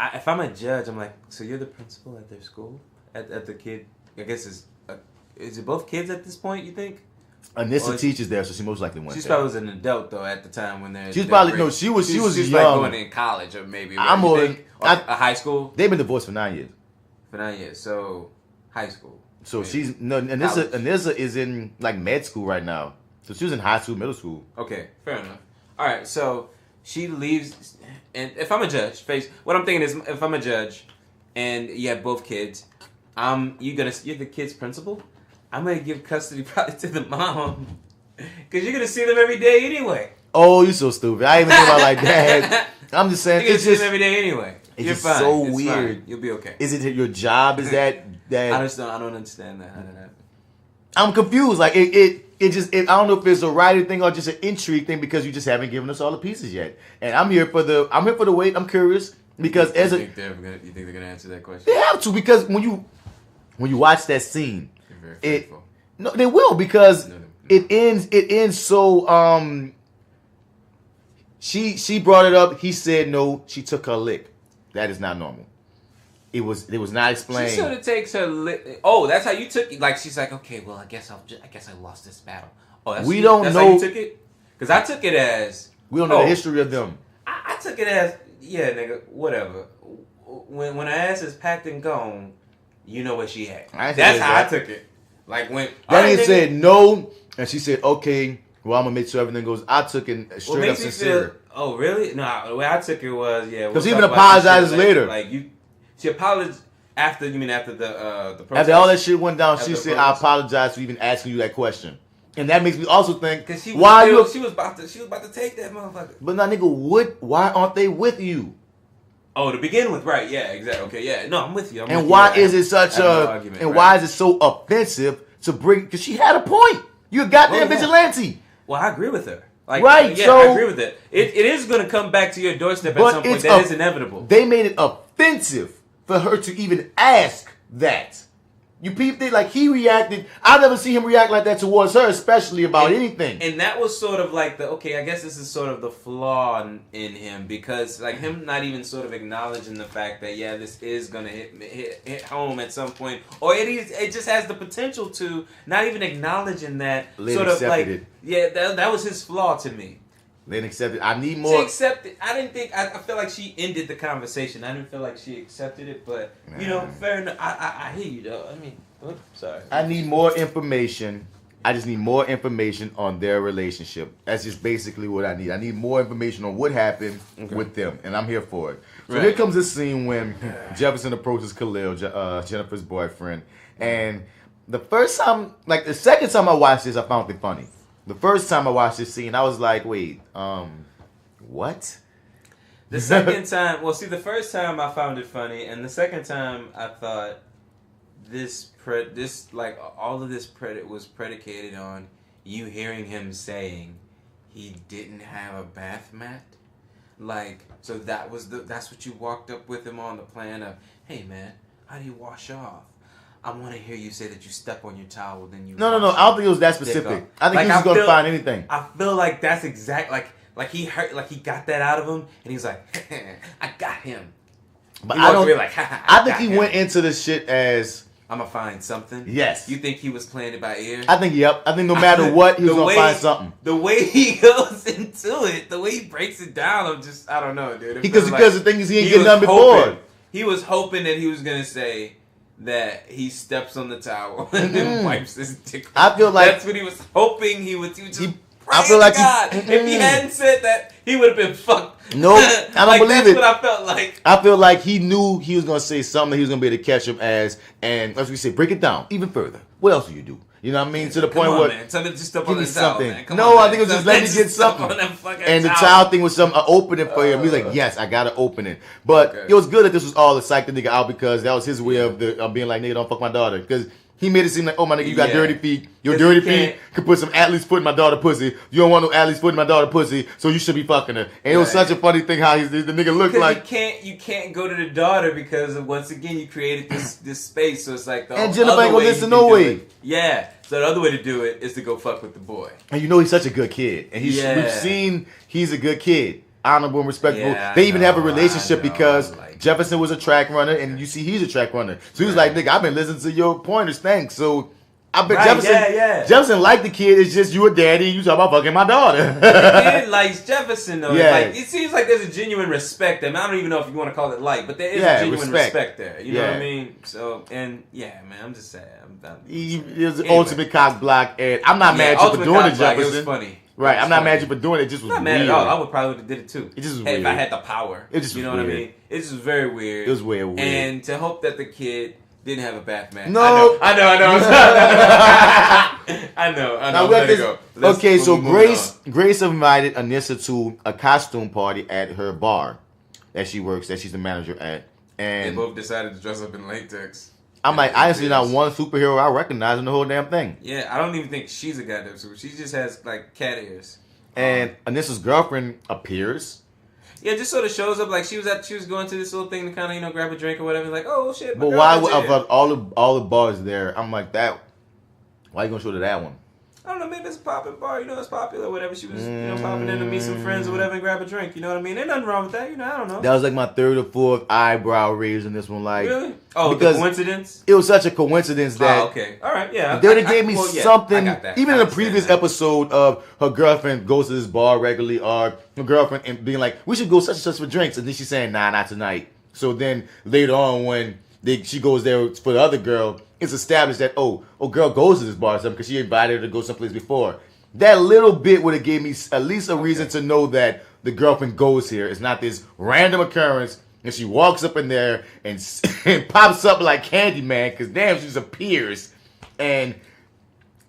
Speaker 2: If I'm a judge, I'm like, so you're the principal at their school? At the kid? I guess is it both kids at this point, you think?
Speaker 1: Anissa teaches there, so she most likely went there.
Speaker 2: She probably was an adult, though, at the time when they're...
Speaker 1: She was young.
Speaker 2: Like going in college, or maybe... a high school?
Speaker 1: They've been divorced for 9 years.
Speaker 2: For 9 years, so high school.
Speaker 1: So Anissa is in like med school right now. So she was in high school, middle school.
Speaker 2: Okay, fair enough. All right, so she leaves, and if I'm a judge, what I'm thinking is, if I'm a judge, and you have both kids, you're the kid's principal. I'm gonna give custody probably to the mom, because you're gonna see them every day anyway.
Speaker 1: Oh, you're so stupid. I ain't even think about it like that. I'm just saying,
Speaker 2: you're gonna see them every day anyway.
Speaker 1: It's
Speaker 2: you're
Speaker 1: just
Speaker 2: fine.
Speaker 1: so
Speaker 2: it's
Speaker 1: weird.
Speaker 2: Fine. You'll be okay.
Speaker 1: Is it your job? Is that?
Speaker 2: I don't understand that. How did that happen?
Speaker 1: I'm confused. Like I don't know if it's a writing thing or just an intrigue thing because you just haven't given us all the pieces yet. And I'm here for the wait. I'm curious. Because
Speaker 2: you think they're gonna answer that question?
Speaker 1: They have to, because when you watch that scene,
Speaker 2: They're very faithful.
Speaker 1: No, they will, because it ends so she brought it up, he said no, she took her lick. That is not normal. It was not explained.
Speaker 2: She sort of takes her lick. Oh, that's how you took it. Like, she's like, okay, well, I guess I lost this battle. Oh, that's how you took it? Because I took it as,
Speaker 1: we don't know the history of them.
Speaker 2: I took it as, yeah, nigga, whatever. When her ass is packed and gone, you know where she at. That's how I took it. Like, when
Speaker 1: that nigga said no, and she said, okay, well, I'm gonna make sure everything goes. I took it straight up sincere.
Speaker 2: Oh, really? No, the way I took it was, yeah.
Speaker 1: Because even apologizes later.
Speaker 2: Like, she apologized after, you mean after the protest?
Speaker 1: After all that shit went down, she said, I apologize for even asking you that question. And that makes me also think,
Speaker 2: she was about to take that motherfucker.
Speaker 1: But now, nigga, why aren't they with you?
Speaker 2: Oh, to begin with, right? Yeah, exactly. Okay, yeah. No, I'm with you.
Speaker 1: Why is it such why is it so offensive to bring? Because she had a point. You're a goddamn vigilante.
Speaker 2: Well, I agree with her. Like,
Speaker 1: right?
Speaker 2: Yeah,
Speaker 1: so,
Speaker 2: I agree with it. It is going to come back to your doorstep at some point. That is inevitable.
Speaker 1: They made it offensive for her to even ask that. You peeped it, like he reacted. I never see him react like that towards her, especially about anything.
Speaker 2: And that was sort of like I guess this is sort of the flaw in him, because like him not even sort of acknowledging the fact that this is gonna hit home at some point, or it just has the potential to, not even acknowledging that.
Speaker 1: Lynn
Speaker 2: sort of like
Speaker 1: it.
Speaker 2: that was his flaw to me.
Speaker 1: Lynn accepted. I need more.
Speaker 2: She accepted. I didn't think. I feel like she ended the conversation. I didn't feel like she accepted it, but fair enough. I hear you though. I mean, oops, sorry.
Speaker 1: I need more information. I just need more information on their relationship. That's just basically what I need. I need more information on what happened with them, and I'm here for it. So here comes this scene when Jefferson approaches Khalil, Jennifer's boyfriend, and the second time I watched this, I found it funny. The first time I watched this scene, I was like, wait, what?
Speaker 2: The second time, the first time I found it funny, and the second time I thought all of this was predicated on you hearing him saying he didn't have a bath mat. Like, so that's what you walked up with him on, the plan of, hey man, how do you wash off? I want to hear you say that you step on your towel, then you.
Speaker 1: No. I don't think it was that specific. I think he was going to find anything.
Speaker 2: I feel like that's exact. Like he got that out of him, and he's like, I got him.
Speaker 1: But I don't. I think he went into this shit as,
Speaker 2: I'm gonna find something.
Speaker 1: Yes.
Speaker 2: You think he was playing it by ear?
Speaker 1: I think I think no matter what, he was gonna find something.
Speaker 2: The way he goes into it, the way he breaks it down, I don't know, dude.
Speaker 1: Because the thing is, he ain't getting nothing before.
Speaker 2: He was hoping that he was gonna say that he steps on the towel and then wipes his dick.
Speaker 1: I feel like
Speaker 2: that's what he was hoping he would do.
Speaker 1: I feel like
Speaker 2: if he hadn't said that, he would have been fucked.
Speaker 1: No, I don't believe it.
Speaker 2: That's what I felt like.
Speaker 1: I feel like he knew he was gonna say something that he was gonna be able to catch him as, and as we say, break it down even further. What else do you do? You know what I mean? To the point where,
Speaker 2: man, tell me just step on the towel, man.
Speaker 1: I think it was just let me get something. And the child thing was something, an opening for him. He's like, yes, I got to open it. But it was good that this was all to psych the nigga out, because that was his way of being like, nigga, don't fuck my daughter. Because he made it seem like, oh my nigga, you got dirty feet. Your dirty feet could put some athlete's foot in my daughter's pussy. You don't want no athlete's foot in my daughter's pussy, so you should be fucking her. And it was such a funny thing how the nigga looked like.
Speaker 2: You can't go to the daughter because once again you created this space. So it's like the
Speaker 1: and Jennifer ain't gonna listen no way.
Speaker 2: Yeah. So the other way to do it is to go fuck with the boy.
Speaker 1: And you know he's such a good kid. And we've seen he's a good kid. Honorable and respectable. They even have a relationship because Jefferson was a track runner and you see he's a track runner. So he was like, nigga, I've been listening to your pointers, thanks. So I bet Jefferson liked the kid. It's just you a daddy and you talk about fucking my daughter.
Speaker 2: The kid likes Jefferson though. Yeah. Like, it seems like there's a genuine respect there. I don't even know if you want to call it like, but there is a genuine respect there. You know what I mean? So, and man, I'm just saying.
Speaker 1: He was the ultimate cock block, and I'm not mad at you for doing it, Jefferson. It was funny. Right, I'm not mad at you for doing it. It just was
Speaker 2: not
Speaker 1: weird.
Speaker 2: Mad at all. I would probably have did it too.
Speaker 1: It just was weird.
Speaker 2: If I had the power.
Speaker 1: It just was
Speaker 2: what I mean? It just was very weird.
Speaker 1: It was weird.
Speaker 2: And to hope that the kid didn't have a bath mat.
Speaker 1: No.
Speaker 2: I know. I know.
Speaker 1: Now,
Speaker 2: let it go.
Speaker 1: Okay, so Grace invited Anissa to a costume party at her bar that she works, that she's the manager at. And
Speaker 2: they both decided to dress up in latex.
Speaker 1: I'm like, I honestly not one superhero I recognize in the whole damn thing.
Speaker 2: Yeah, I don't even think she's a goddamn superhero. She just has like cat ears.
Speaker 1: And Anissa's girlfriend appears.
Speaker 2: Yeah, just sort of shows up like she was going to this little thing to kind of grab a drink or whatever. Like, oh shit.
Speaker 1: But why of all the bars there? I'm like that. Why you gonna show to that one?
Speaker 2: I don't know, maybe it's a popping bar, it's popular or whatever. She was, popping in to meet some friends or whatever and grab a drink, you know what I mean? There's nothing wrong with that, I don't know.
Speaker 1: That was like my third or fourth eyebrow raise in this one, like.
Speaker 2: Really? Oh, because the coincidence?
Speaker 1: It was such a coincidence that.
Speaker 2: Oh, okay. All right, yeah.
Speaker 1: They gave me something, even in the previous episode of her girlfriend goes to this bar regularly, or her girlfriend and being like, we should go such and such for drinks, and then she's saying, nah, not tonight. So then later on when she goes there for the other girl, it's established that, girl goes to this bar or something because she invited her to go someplace before. That little bit would have gave me at least a reason to know that the girlfriend goes here. It's not this random occurrence and she walks up in there and pops up like Candyman because damn, she just appears. And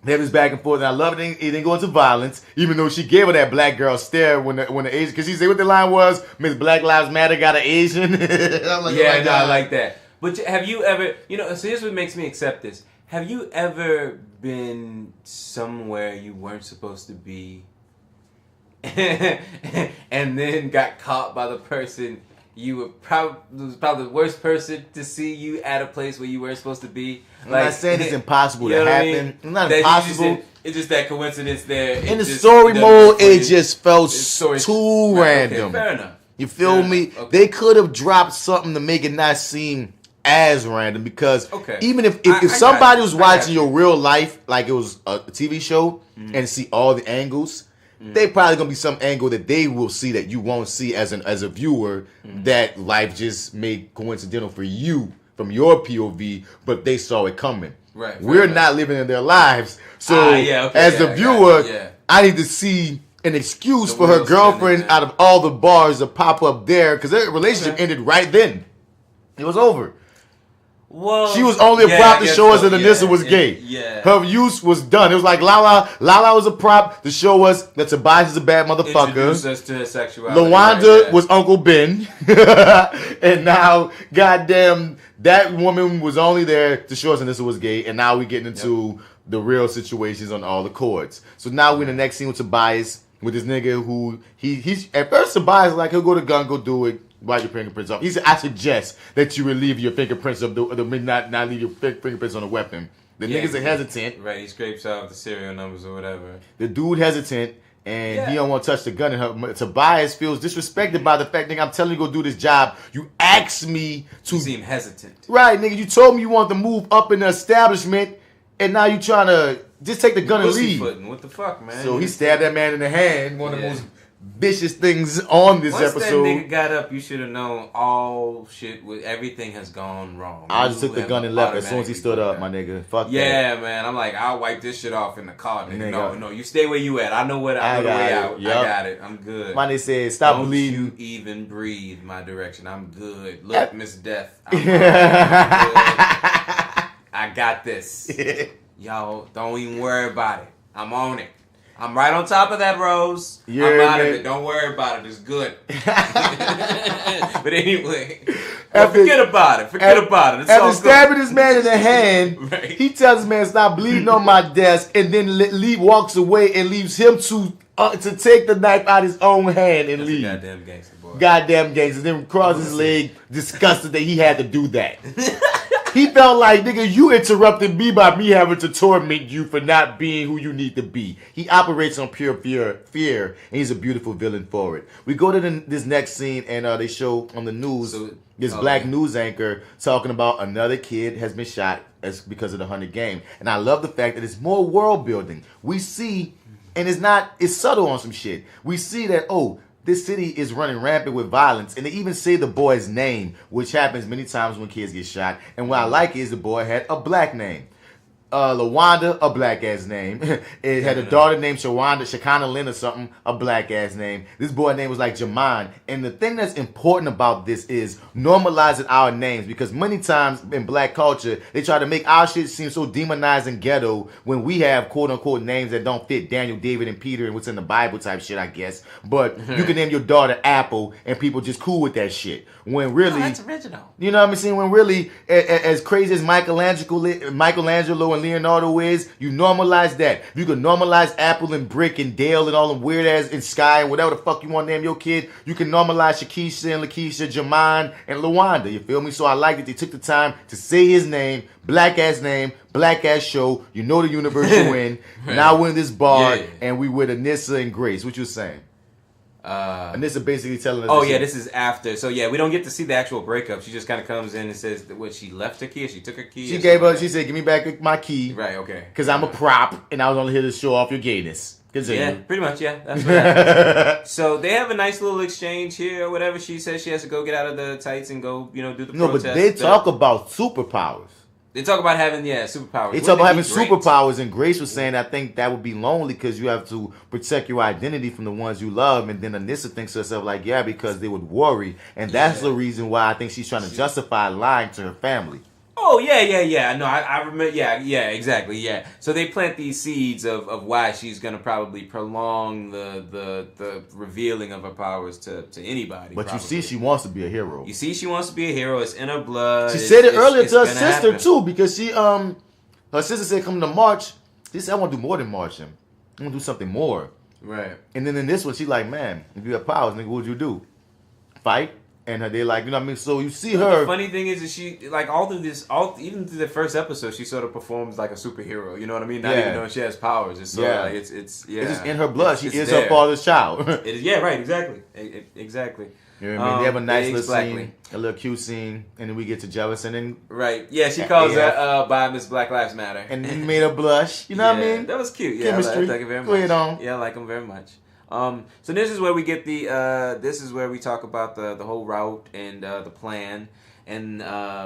Speaker 1: they have this back and forth, and I love it. It didn't go into violence, even though she gave her that black girl stare when the Asian, because she said what the line was, Miss Black Lives Matter got an Asian. I'm like,
Speaker 2: I like that. But have you ever, so here's what makes me accept this. Have you ever been somewhere you weren't supposed to be and then got caught by the person you were probably the worst person to see you at a place where you weren't supposed to be?
Speaker 1: I'm not saying it's impossible to happen. It's not impossible.
Speaker 2: It's just that coincidence there.
Speaker 1: In the story mode, it just felt too random.
Speaker 2: Okay, fair enough.
Speaker 1: You feel me? Okay. They could have dropped something to make it not seem as random, because even if somebody was watching your real life like it was a TV show and see all the angles, they probably gonna be some angle that they will see that you won't see as a viewer, that life just made coincidental for you from your POV, but they saw it coming.
Speaker 2: Right.
Speaker 1: We're not living in their lives, so as the viewer, I need to see an excuse for her girlfriend out of all the bars to pop up there, because their relationship ended right then. It was over.
Speaker 2: Well,
Speaker 1: she was only a prop to show us that Anissa was gay. Her use was done. It was like Lala was a prop to show us that Tobias is a bad motherfucker.
Speaker 2: Introduce us to his sexuality.
Speaker 1: Lawanda was Uncle Ben. And now, goddamn, that woman was only there to show us Anissa was gay. And now we're getting into the real situations on all the chords. So now we're in the next scene with Tobias, with this nigga who, he's at first Tobias like, he'll go to gun, go do it. Wipe your fingerprints off. He said, I suggest that you relieve your fingerprints of not leave your fingerprints on the weapon. The niggas are hesitant.
Speaker 2: Right, he scrapes out the serial numbers or whatever.
Speaker 1: The dude hesitant, and he don't want to touch the gun. And Tobias feels disrespected by the fact, nigga, I'm telling you to go do this job. You asked me to...
Speaker 2: You seem hesitant.
Speaker 1: Right, nigga, you told me you wanted to move up in the establishment, and now you trying to just take the gun and leave.
Speaker 2: What the fuck, man?
Speaker 1: So he stabbed that man in the hand, one of the most vicious things on this episode.
Speaker 2: Once that nigga got up, you should have known everything has gone wrong.
Speaker 1: I just took the gun and left as soon as he stood up, my nigga. Fuck that.
Speaker 2: Yeah, man. I'm like, I'll wipe this shit off in the car, nigga. No, you stay where you at. I know the way out. Yep. I got it. I'm good.
Speaker 1: My nigga said, stop bleeding.
Speaker 2: Don't you even breathe my direction. I'm good. Look, Miss Death. I got this. Y'all, don't even worry about it. I'm on it. I'm right on top of that, Rose. I'm out of it. Don't worry about it. It's good. But anyway, forget about it. Forget about it.
Speaker 1: After stabbing this man in the hand, he tells this man, stop bleeding on my desk, and then walks away and leaves him to take the knife out of his own hand and leave.
Speaker 2: Goddamn gangster, boy.
Speaker 1: Goddamn gangster. Then crosses his leg, disgusted that he had to do that. He felt like, nigga, you interrupted me by me having to torment you for not being who you need to be. He operates on pure fear, and he's a beautiful villain for it. We go to this next scene, and they show on the news this black news anchor talking about another kid has been shot because of the 100 game. And I love the fact that it's more world building. We see, and it's subtle on some shit. We see that, this city is running rampant with violence, and they even say the boy's name, which happens many times when kids get shot. And what I like is the boy had a black name. Lawanda, a black ass name. It had a daughter named Shakana Lynn or something, a black ass name. This boy's name was like Jaman. And the thing that's important about this is normalizing our names, because many times in black culture, they try to make our shit seem so demonized and ghetto when we have quote unquote names that don't fit Daniel, David, and Peter and what's in the Bible type shit, I guess. But you can name your daughter Apple and people just cool with that shit. When really,
Speaker 2: that's original.
Speaker 1: You know what I'm saying? When really, as crazy as Michelangelo and Leonardo is, you normalize that. You can normalize Apple and Brick and Dale and all them weird ass and Sky and whatever the fuck you want to name your kid. You can normalize Shakisha and Lakeisha, Jamon and Lawanda. You feel me? So I like that they took the time to say his name, black ass show. You know the universe you in. Right. Now we're in this bar and we with Anissa and Grace. What you saying? Anissa basically telling us.
Speaker 2: Oh yeah, this is after. So yeah, we don't get to see the actual breakup. She just kind of comes in and says that what she left her key, or she took her key.
Speaker 1: She gave her. She said, "Give me back my key."
Speaker 2: Right. Okay.
Speaker 1: Because I'm a prop and I was only here to show off your gayness. Continue.
Speaker 2: Yeah, pretty much. Yeah, that's what happens. So they have a nice little exchange here or whatever. She says she has to go get out of the tights and go, do the protest.
Speaker 1: No, but they talk about superpowers.
Speaker 2: They talk about having, superpowers.
Speaker 1: They talk about having superpowers, and Grace was saying, I think that would be lonely because you have to protect your identity from the ones you love. And then Anissa thinks to herself, like, yeah, because they would worry. And that's the reason why I think she's trying to justify lying to her family.
Speaker 2: Oh, yeah. No, I remember. Yeah, exactly. Yeah. So they plant these seeds of why she's going to probably prolong the revealing of her powers to anybody.
Speaker 1: But
Speaker 2: probably.
Speaker 1: You see, she wants to be a hero.
Speaker 2: You see, she wants to be a hero. It's in her blood.
Speaker 1: She said it earlier to her sister, too, because she, her sister said, come to March. She said, I want to do more than marching. I want to do something more.
Speaker 2: Right.
Speaker 1: And then in this one, she's like, man, if you have powers, nigga, what would you do? Fight? And they like, you know what I mean? So you see her.
Speaker 2: The funny thing is that she, like, even through the first episode, she sort of performs like a superhero. You know what I mean? Not even knowing she has powers. It's sort of like, it's just
Speaker 1: in her blood. She is her father's child.
Speaker 2: It is, yeah, right, exactly. Exactly.
Speaker 1: You know what I mean? They have a nice little scene, a little cute scene, and then we get to Jefferson and
Speaker 2: right. Yeah, she calls that by Miss Black Lives Matter,
Speaker 1: and he made her blush. You know what I mean?
Speaker 2: That was cute. Yeah,
Speaker 1: chemistry.
Speaker 2: I like it very much.
Speaker 1: Go ahead on.
Speaker 2: Yeah, I like him very much. So this is where we get this is where we talk about the whole route and the plan and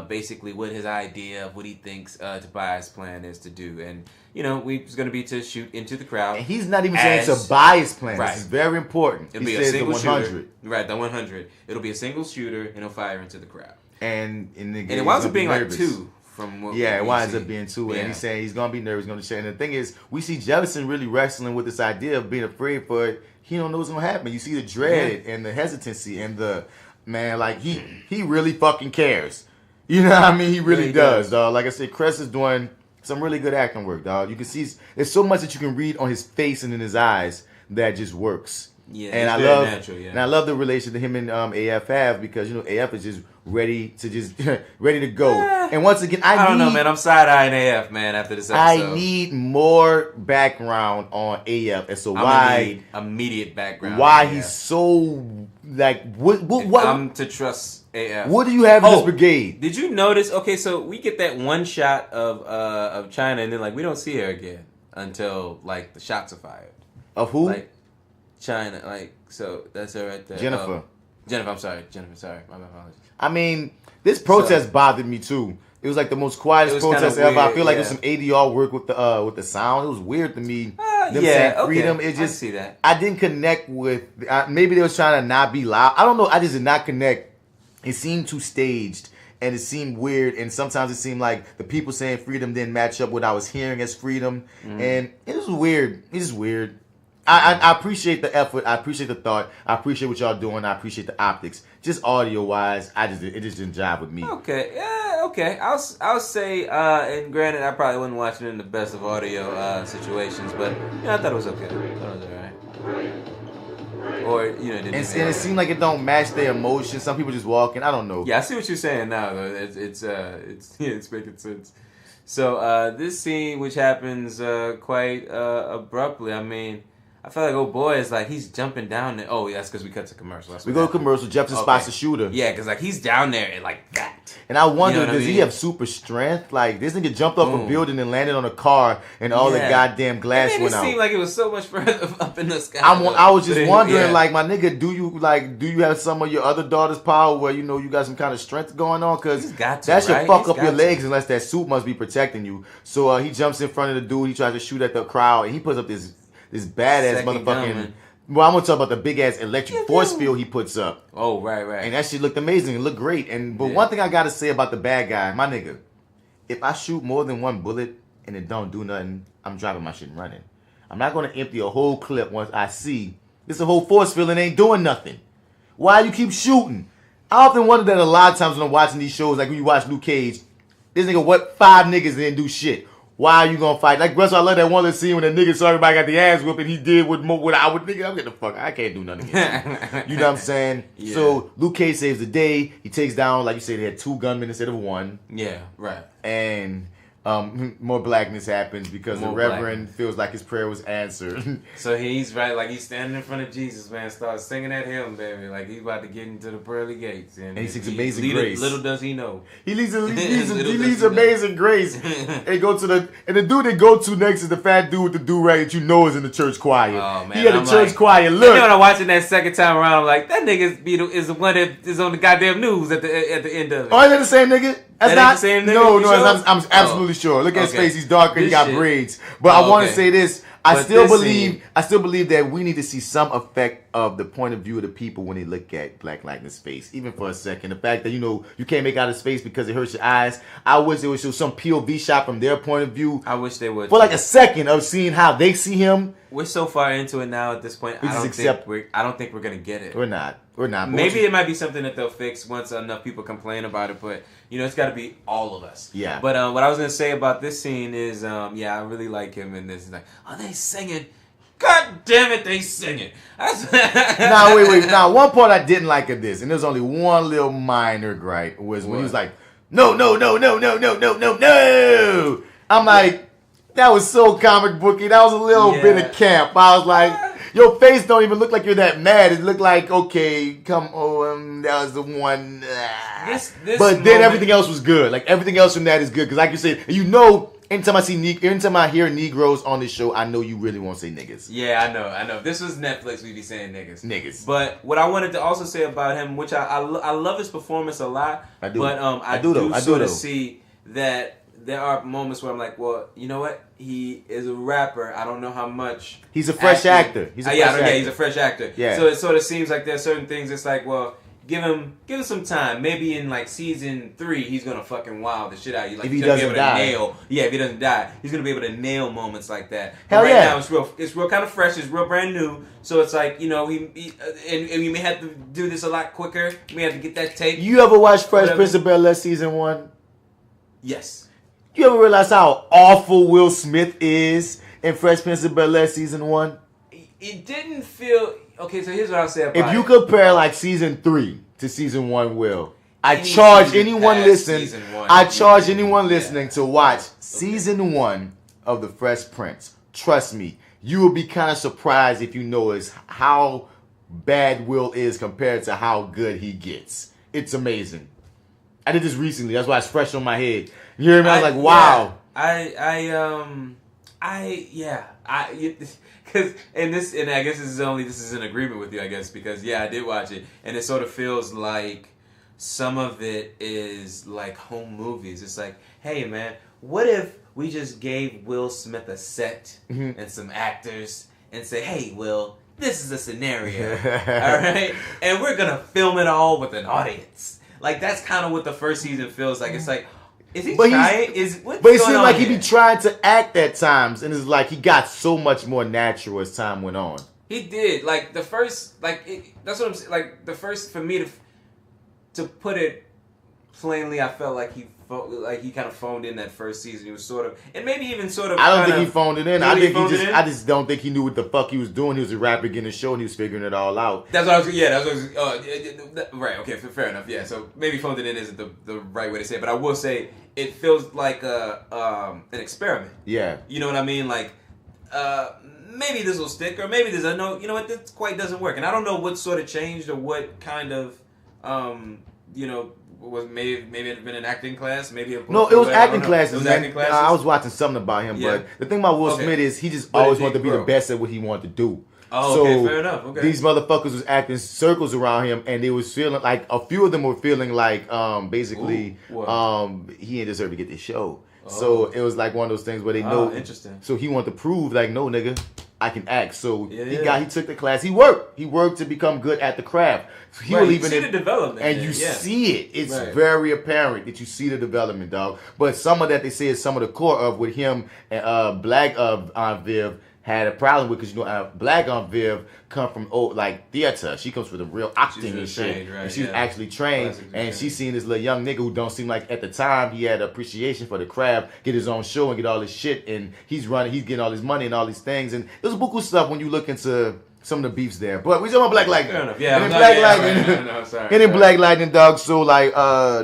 Speaker 2: basically what his idea of what he thinks Tobias' plan is to do. And it's going to be to shoot into the crowd.
Speaker 1: And he's not even saying it's a bias plan.
Speaker 2: Right.
Speaker 1: This is very important.
Speaker 2: It'll be a single shooter. Right, the 100. It'll be a single shooter and he'll fire into the crowd.
Speaker 1: And
Speaker 2: it winds up being nervous. Like 2. From what
Speaker 1: it winds up being 2, and he's saying he's gonna be nervous, gonna share. And the thing is, we see Jefferson really wrestling with this idea of being afraid for it. He don't know what's gonna happen. You see the dread and the hesitancy and the man, like he really fucking cares. You know what I mean? He really does, dog. Like I said, Cress is doing some really good acting work, dog. You can see there's so much that you can read on his face and in his eyes that just works.
Speaker 2: Yeah,
Speaker 1: and I love the relation that him and AF have because AF is just ready to go. And once again, I don't
Speaker 2: know, man. I'm side-eyeing AF, man. After this episode,
Speaker 1: I need more background on AF as to why
Speaker 2: immediate background.
Speaker 1: Why he's so like what?
Speaker 2: I'm to trust AF.
Speaker 1: What do you have in this brigade?
Speaker 2: Did you notice? Okay, so we get that one shot of China, and then like we don't see her again until like the shots are fired.
Speaker 1: Of who?
Speaker 2: Like China, like, so that's her right there.
Speaker 1: Jennifer.
Speaker 2: I'm sorry. Jennifer, sorry. My apologies.
Speaker 1: I mean, this protest bothered me too. It was like the most quietest protest ever. I feel like it was some ADR work with the sound. It was weird to me. Them saying freedom.
Speaker 2: Okay.
Speaker 1: It just,
Speaker 2: I see that.
Speaker 1: I didn't connect with, maybe they was trying to not be loud. I don't know. I just did not connect. It seemed too staged. And it seemed weird, and sometimes it seemed like the people saying freedom didn't match up what I was hearing as freedom. And it was weird. It's just weird. I appreciate the effort. I appreciate the thought. I appreciate what y'all doing. I appreciate the optics. Just audio wise, it just didn't jive with me.
Speaker 2: Okay, yeah, okay. I'll say, and granted, I probably wasn't watching it in the best of audio situations, but I thought it was okay. I thought it was alright. Or
Speaker 1: and it seemed like it don't match their emotions. Some people just walking. I don't know.
Speaker 2: Yeah, I see what you're saying now. Though it's making sense. So this scene, which happens quite abruptly, I mean. I feel like old boy is like he's jumping down there. Oh, that's because we cut to commercial.
Speaker 1: We go to commercial. Jefferson spots the shooter.
Speaker 2: Yeah, because like he's down there and like that.
Speaker 1: And I wonder, does he have super strength? Like this nigga jumped off a building and landed on a car, and all the goddamn glass went out.
Speaker 2: It seemed like it was so much further up in the sky.
Speaker 1: I was just wondering, like my nigga, do you have some of your other daughter's power where you got some kind of strength going on? Because that should fuck up your legs unless that suit must be protecting you. So he jumps in front of the dude. He tries to shoot at the crowd, and he puts up this badass motherfucking. Well, I'm gonna talk about the big ass electric force field he puts up.
Speaker 2: Oh, right.
Speaker 1: And that shit looked amazing. It looked great. But one thing I gotta say about the bad guy, my nigga, if I shoot more than one bullet and it don't do nothing, I'm dropping my shit and running. I'm not gonna empty a whole clip once I see this a whole force field and ain't doing nothing. Why you keep shooting? I often wonder that a lot of times when I'm watching these shows, like when you watch Luke Cage, this nigga 5 niggas didn't do shit. Why are you gonna fight? Like, Russell, I love that one little scene when the nigga saw everybody got the ass whooping. He did what I would nigga. I'm getting the fuck. I can't do nothing against you. You know what I'm saying? Yeah. So Luke Cage saves the day. He takes down, like you said, they had 2 gunmen instead of 1.
Speaker 2: Yeah, right.
Speaker 1: And more blackness happens because the Reverend feels like his prayer was answered.
Speaker 2: So he's right, like he's standing in front of Jesus, man, starts singing that hymn, baby, like he's about to get into the pearly gates. And
Speaker 1: he sings Amazing Grace.
Speaker 2: Little does he know.
Speaker 1: He leads Amazing Grace. And go to the dude they go to next is the fat dude with the do-rag that you know is in the church choir.
Speaker 2: Oh, man,
Speaker 1: he had a church choir. Look.
Speaker 2: When I'm watching that second time around, I'm like, that nigga is the one that is on the goddamn news at the end of it.
Speaker 1: Oh, is that the same nigga? That's not
Speaker 2: the same nigga.
Speaker 1: No, I'm absolutely sure. Look at his face; he's darker. He got braids. But I want to say this: I still believe that we need to see some effect of the point of view of the people when they look at Black Lightning's face, even for a second. The fact that you can't make out his face because it hurts your eyes. I wish they would show some POV shot from their point of view.
Speaker 2: I wish they would
Speaker 1: for like a second of seeing how they see him.
Speaker 2: We're so far into it now at this point. I don't think we're gonna get it.
Speaker 1: We're not.
Speaker 2: Maybe it might be something that they'll fix once enough people complain about it, but it's got to be all of us.
Speaker 1: Yeah.
Speaker 2: But what I was gonna say about this scene is, I really like him in this. Like, are they singing? God damn it, they singing.
Speaker 1: Now wait. Now one part I didn't like of this, and there's only one little minor gripe was when he was like, no. I'm like, that was so comic booky. That was a little bit of camp. I was like. Your face don't even look like you're that mad. It looked like, okay, come on, that was the one.
Speaker 2: This
Speaker 1: but then everything else was good. Like everything else from that is good because, like you said, anytime I hear Negroes on this show, I know you really won't say niggas.
Speaker 2: Yeah, I know. If this was Netflix, we'd be saying niggas.
Speaker 1: Niggas.
Speaker 2: But what I wanted to also say about him, which I love his performance a lot.
Speaker 1: I do.
Speaker 2: But I do see that there are moments where I'm like, well, you know what? He is a rapper. I don't know how much.
Speaker 1: He's a fresh actor. He's
Speaker 2: a fresh actor.
Speaker 1: Yeah.
Speaker 2: So it sort of seems like there's certain things. It's like, well, give him some time. Maybe in like season 3, he's gonna fucking wow the shit out of you. Like
Speaker 1: if he doesn't die.
Speaker 2: If he doesn't die, he's gonna be able to nail moments like that.
Speaker 1: Hell
Speaker 2: right
Speaker 1: yeah.
Speaker 2: now, it's real kind of fresh. It's real brand new. So it's like, and we may have to do this a lot quicker. We may have to get that take.
Speaker 1: You ever watch Fresh Prince of Bel-Air season 1?
Speaker 2: Yes.
Speaker 1: You ever realize how awful Will Smith is in Fresh Prince of Bel-Air season 1?
Speaker 2: It didn't feel... Okay, so here's what I'll say about it.
Speaker 1: If you compare like season 3 to season 1, I charge anyone listening to watch season 1 of The Fresh Prince. Trust me, you will be kind of surprised if you notice how bad Will is compared to how good he gets. It's amazing. I did this recently. That's why it's fresh on my head. You hear me? I was like, wow.
Speaker 2: Because and I guess this is in agreement with you, I guess, because I did watch it, and it sort of feels like some of it is like home movies. It's like, hey man, what if we just gave Will Smith a set and some actors and say, hey Will, this is a scenario, all right, and we're gonna film it all with an audience. Like, that's kind of what the first season feels like. It's like, is he trying?
Speaker 1: But it seemed like he be trying to act at times, and it's like he got so much more natural as time went on.
Speaker 2: He did. Like, the first, that's what I'm saying. Like, the first, for me to put it plainly, I felt like he kind of phoned in that first season. He was sort of, and maybe even sort of.
Speaker 1: I don't think he phoned it in. I just don't think he knew what the fuck he was doing. He was a rapper getting a show, and he was figuring it all out.
Speaker 2: That's what I was. Yeah, that's what I was. Right. Okay. Fair enough. Yeah. So maybe phoned it in isn't the right way to say it, but I will say it feels like an experiment.
Speaker 1: Yeah.
Speaker 2: You know what I mean? Like, maybe this will stick, or maybe there's no. You know what? This quite doesn't work, and I don't know what sort of changed or what kind of, was maybe it had been an acting class, maybe a book.
Speaker 1: No, it was acting classes.
Speaker 2: It was acting classes.
Speaker 1: I was watching something about him, but the thing about Will Smith is he just always wanted to be the best at what he wanted to do.
Speaker 2: Oh, okay, fair enough. Okay.
Speaker 1: These motherfuckers was acting circles around him, and they was feeling like a few of them were feeling like basically he didn't deserve to get this show. So it was like one of those things where they know.
Speaker 2: Interesting.
Speaker 1: So he wanted to prove like, no nigga, I can act. So he took the class. He worked to become good at the craft. So he will even
Speaker 2: see the development,
Speaker 1: and you see it. It's very apparent that you see the development, dog. But some of that they say is some of the core of with him and Black Aunt Viv. had a problem with, because black on Viv come from like theater. She comes from the real acting and shit.
Speaker 2: Trained, right,
Speaker 1: and she was actually trained, and she seen this little young nigga who don't seem like at the time he had appreciation for the craft, get his own show and get all this shit, and he's getting all his money and all these things, and there's buku stuff when you look into some of the beefs there. But we talking about Black Lightning.
Speaker 2: Fair enough. Yeah,
Speaker 1: and then Black Lightning. And then Black Lightning, dog. So like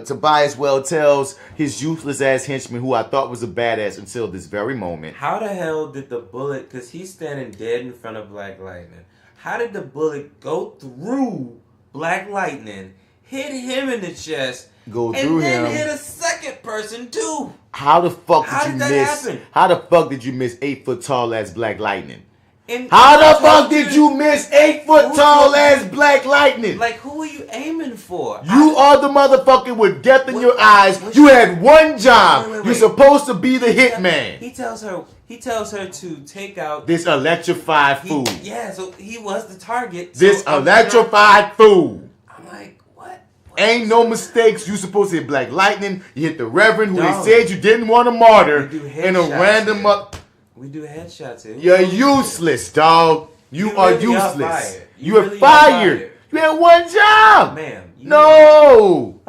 Speaker 1: Tobias Well tells his useless ass henchman, who I thought was a badass until this very moment.
Speaker 2: How the hell did the bullet, because he's standing dead in front of Black Lightning, how did the bullet go through Black Lightning, hit him in the chest,
Speaker 1: go through him,
Speaker 2: and then hit a second person too?
Speaker 1: How the fuck did you miss?
Speaker 2: Happen?
Speaker 1: How the fuck did you miss 8 foot tall ass Black Lightning?
Speaker 2: And
Speaker 1: how the fuck did you miss 8 foot tall ass Black Lightning?
Speaker 2: Like, who are you aiming for?
Speaker 1: You are the motherfucker with death in your eyes. You had one job.
Speaker 2: Wait.
Speaker 1: You're supposed to be the hitman.
Speaker 2: He tells her to take out
Speaker 1: this electrified fool.
Speaker 2: Yeah, so he was the target.
Speaker 1: This electrified fool.
Speaker 2: I'm like, what?
Speaker 1: Ain't no mistakes. You supposed to hit Black Lightning. You hit the Reverend, who they said you didn't want to martyr, in a random
Speaker 2: We do headshots here.
Speaker 1: You're useless, dog. You are
Speaker 2: really
Speaker 1: useless.
Speaker 2: You
Speaker 1: are fired. You had one job.
Speaker 2: Ma'am.
Speaker 1: No.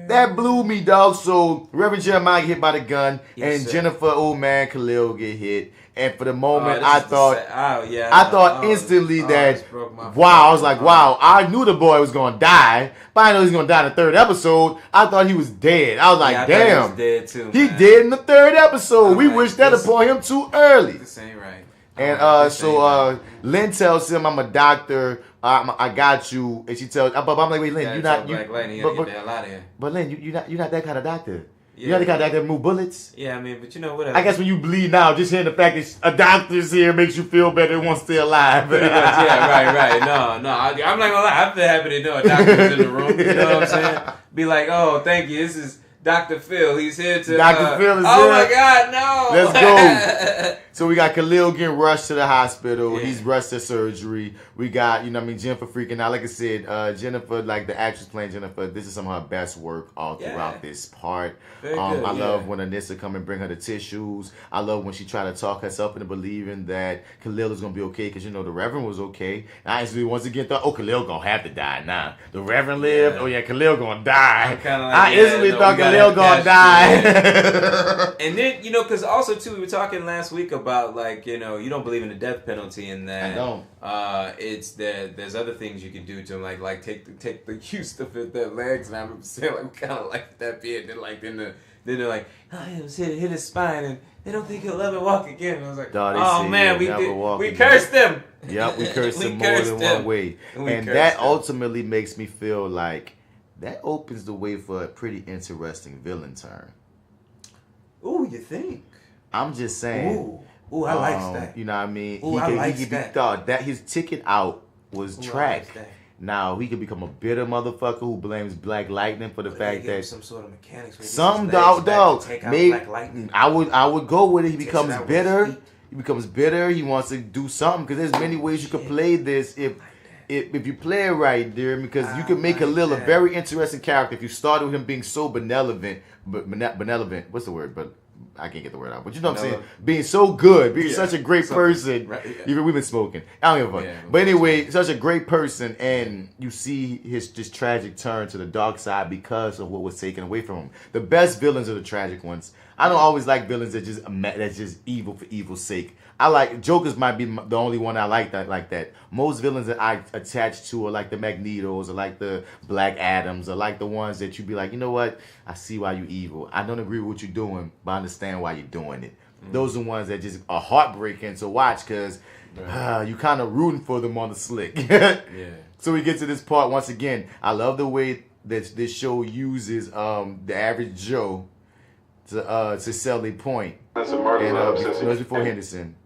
Speaker 1: That blew me, dog. So Reverend Jeremiah get hit by the gun, and
Speaker 2: sir.
Speaker 1: Jennifer, old man Khalil get hit. And for the moment, I thought instantly that, wow, I was like, wow, I knew the boy was going to die, but I know he's going to die in the 3rd episode. I thought he was dead. I was like, damn.
Speaker 2: He was dead too,
Speaker 1: he dead in the 3rd episode. We wished that upon him too early.
Speaker 2: This ain't right.
Speaker 1: And Lynn tells him, I'm a doctor. I got you. And she tells, but I'm like, wait, Lynn, you're not. But Lynn, you're not that kind of doctor. Yeah. You're not the kind of doctor that move bullets.
Speaker 2: Yeah, I mean, but you know, whatever.
Speaker 1: I guess when you bleed now, just hearing the fact that a doctor's here makes you feel better and wants to stay alive.
Speaker 2: Yeah, right. No. I'm not gonna lie. I feel happy to know a doctor's in the room. You know what I'm saying? Be like, oh, thank you. This is Dr. Phil. He's here to.
Speaker 1: Dr. Phil is here.
Speaker 2: Oh my God, no.
Speaker 1: Let's go. So we got Khalil getting rushed to the hospital. Yeah. He's rushed to surgery. We got, Jennifer freaking out. Like I said, Jennifer, like the actress playing Jennifer, this is some of her best work all throughout this part.
Speaker 2: Very good,
Speaker 1: I love when Anissa come and bring her the tissues. I love when she try to talk herself into believing that Khalil is going to be okay, because, the Reverend was okay. And I instantly once again thought, Khalil going to have to die now. The Reverend lived. Oh, yeah, Khalil going to die. I instantly thought Khalil going to die.
Speaker 2: And then, because also, too, we were talking last week about, like, you don't believe in the death penalty, and that
Speaker 1: I don't.
Speaker 2: It's that there's other things you can do to him, like take the use of their legs, and I remember saying, like, kind of like that being, then they're like, oh, he was hit his spine, and they don't think he'll ever walk again. And I was like, oh man, we cursed him.
Speaker 1: Yep, we cursed him more than one way, and that ultimately makes me feel like that opens the way for a pretty interesting villain turn.
Speaker 2: Ooh, you think?
Speaker 1: I'm just saying.
Speaker 2: Ooh, I like that.
Speaker 1: You know what I mean?
Speaker 2: Ooh,
Speaker 1: he could be thought that his ticket out was tracked. Now he could become a bitter motherfucker who blames Black Lightning for the fact that
Speaker 2: some sort of mechanics.
Speaker 1: Some dog. Maybe I would go with it. He becomes bitter. He becomes bitter. He wants to do something, because there's many ways you could play this if you play it right, dear. Because you can make Khalil a very interesting character if you started with him being so benevolent. What's the word? But I can't get the word out. But you know what I'm saying? Being so good, being such a great person. Right, yeah. Even we've been smoking. I don't give a fuck. But anyway, such a great person, and you see his just tragic turn to the dark side because of what was taken away from him. The best villains are the tragic ones. I don't always like villains that's just evil for evil's sake. I like Jokers might be the only one I like that. Most villains that I attach to are like the Magnetos, or like the Black Adams, or like the ones that you be like, you know what? I see why you evil. I don't agree with what you're doing, but I understand why you're doing it. Those are the ones that just are heartbreaking to watch, because you kind of rooting for them on the slick. So we get to this part once again. I love the way that this show uses the average Joe to sell a point.
Speaker 8: That's a murder
Speaker 1: before Henderson.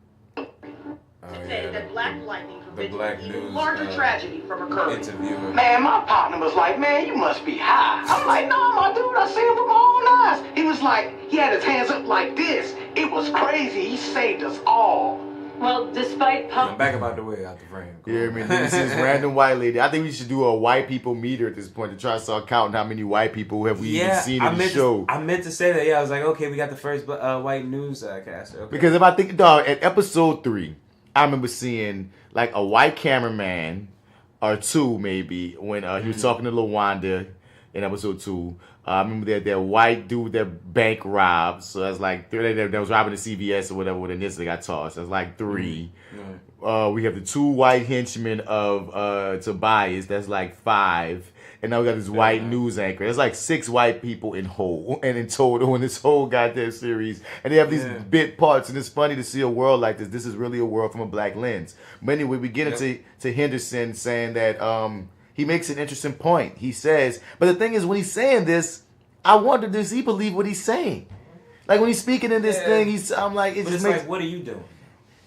Speaker 9: Said that Black Lightning prevented
Speaker 2: News
Speaker 9: larger tragedy from occurring.
Speaker 2: Interviewer.
Speaker 10: Man, my partner was like, man, you must be high. I'm like, no, my dude, I seen him with my own eyes. He was like, he had his hands up like this. It was crazy. He saved us all.
Speaker 9: Well, despite
Speaker 2: I'm back about the way out the frame.
Speaker 1: Yeah, I mean, this is random white lady. I think we should do a white people meter at this point to try to start counting how many white people have we even seen in the show.
Speaker 2: I meant to say that. I was like, okay, we got the first white newscaster. Okay.
Speaker 1: Because if I think, dog, at episode 3, I remember seeing like a white cameraman or two maybe when he was talking to Lawanda in episode 2. I remember that white dude that bank robbed. So that's like 3. That was robbing the CVS or whatever when Anissa got tossed. That's like 3. We have the 2 white henchmen of Tobias. That's like 5. And now we got this white news anchor. There's like 6 white people in total in this whole goddamn series. And they have these bit parts. And it's funny to see a world like this. This is really a world from a black lens. But anyway, we get into Henderson saying that he makes an interesting point. He says, but the thing is, when he's saying this, I wonder, does he believe what he's saying? Like when he's speaking in this thing, I'm like, it just makes
Speaker 2: like, what are you doing?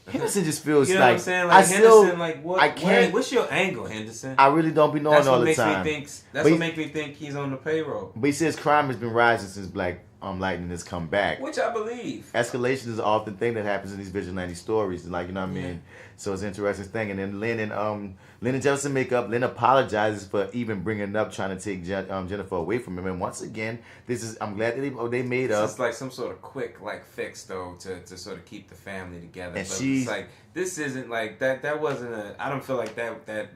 Speaker 1: Henderson just feels
Speaker 2: you know
Speaker 1: like,
Speaker 2: what I'm saying? Like Henderson, like what?
Speaker 1: I can't.
Speaker 2: What's your angle, Henderson?
Speaker 1: I really don't be knowing all the time.
Speaker 2: That's what makes me think he's on the payroll.
Speaker 1: But he says crime has been rising since Black Lightning has come back,
Speaker 2: which I believe.
Speaker 1: Escalation is an often thing that happens in these vigilante stories, like, you know what I mean. So it's an interesting thing. And then Lynn and Jefferson make up. Lynn apologizes for even bringing up trying to take Jennifer away from him. And once again, I'm glad that they made up.
Speaker 2: It's like some sort of quick fix though to sort of keep the family together.
Speaker 1: And
Speaker 2: but it's like this isn't like that. That wasn't I don't feel like that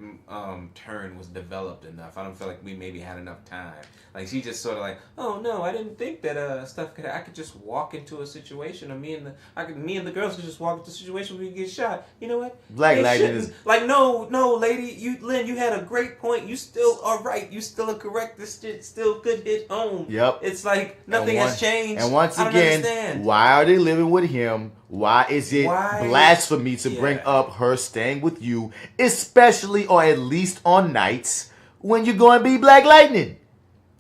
Speaker 2: turn was developed enough. I don't feel like we maybe had enough time. Like she just sort of like, oh no, I didn't think that I could just walk into a situation, or me and the girls could just walk into a situation where we get shot. You know what?
Speaker 1: Black Lightning is
Speaker 2: like no, lady, Lynn, you had a great point. You still are right. You still are correct. This shit still could hit home.
Speaker 1: Yep.
Speaker 2: It's like nothing has changed.
Speaker 1: And once again, why are they living with him? Why is it blasphemy to bring up her staying with you, especially or at least on nights when you're going to be Black Lightning?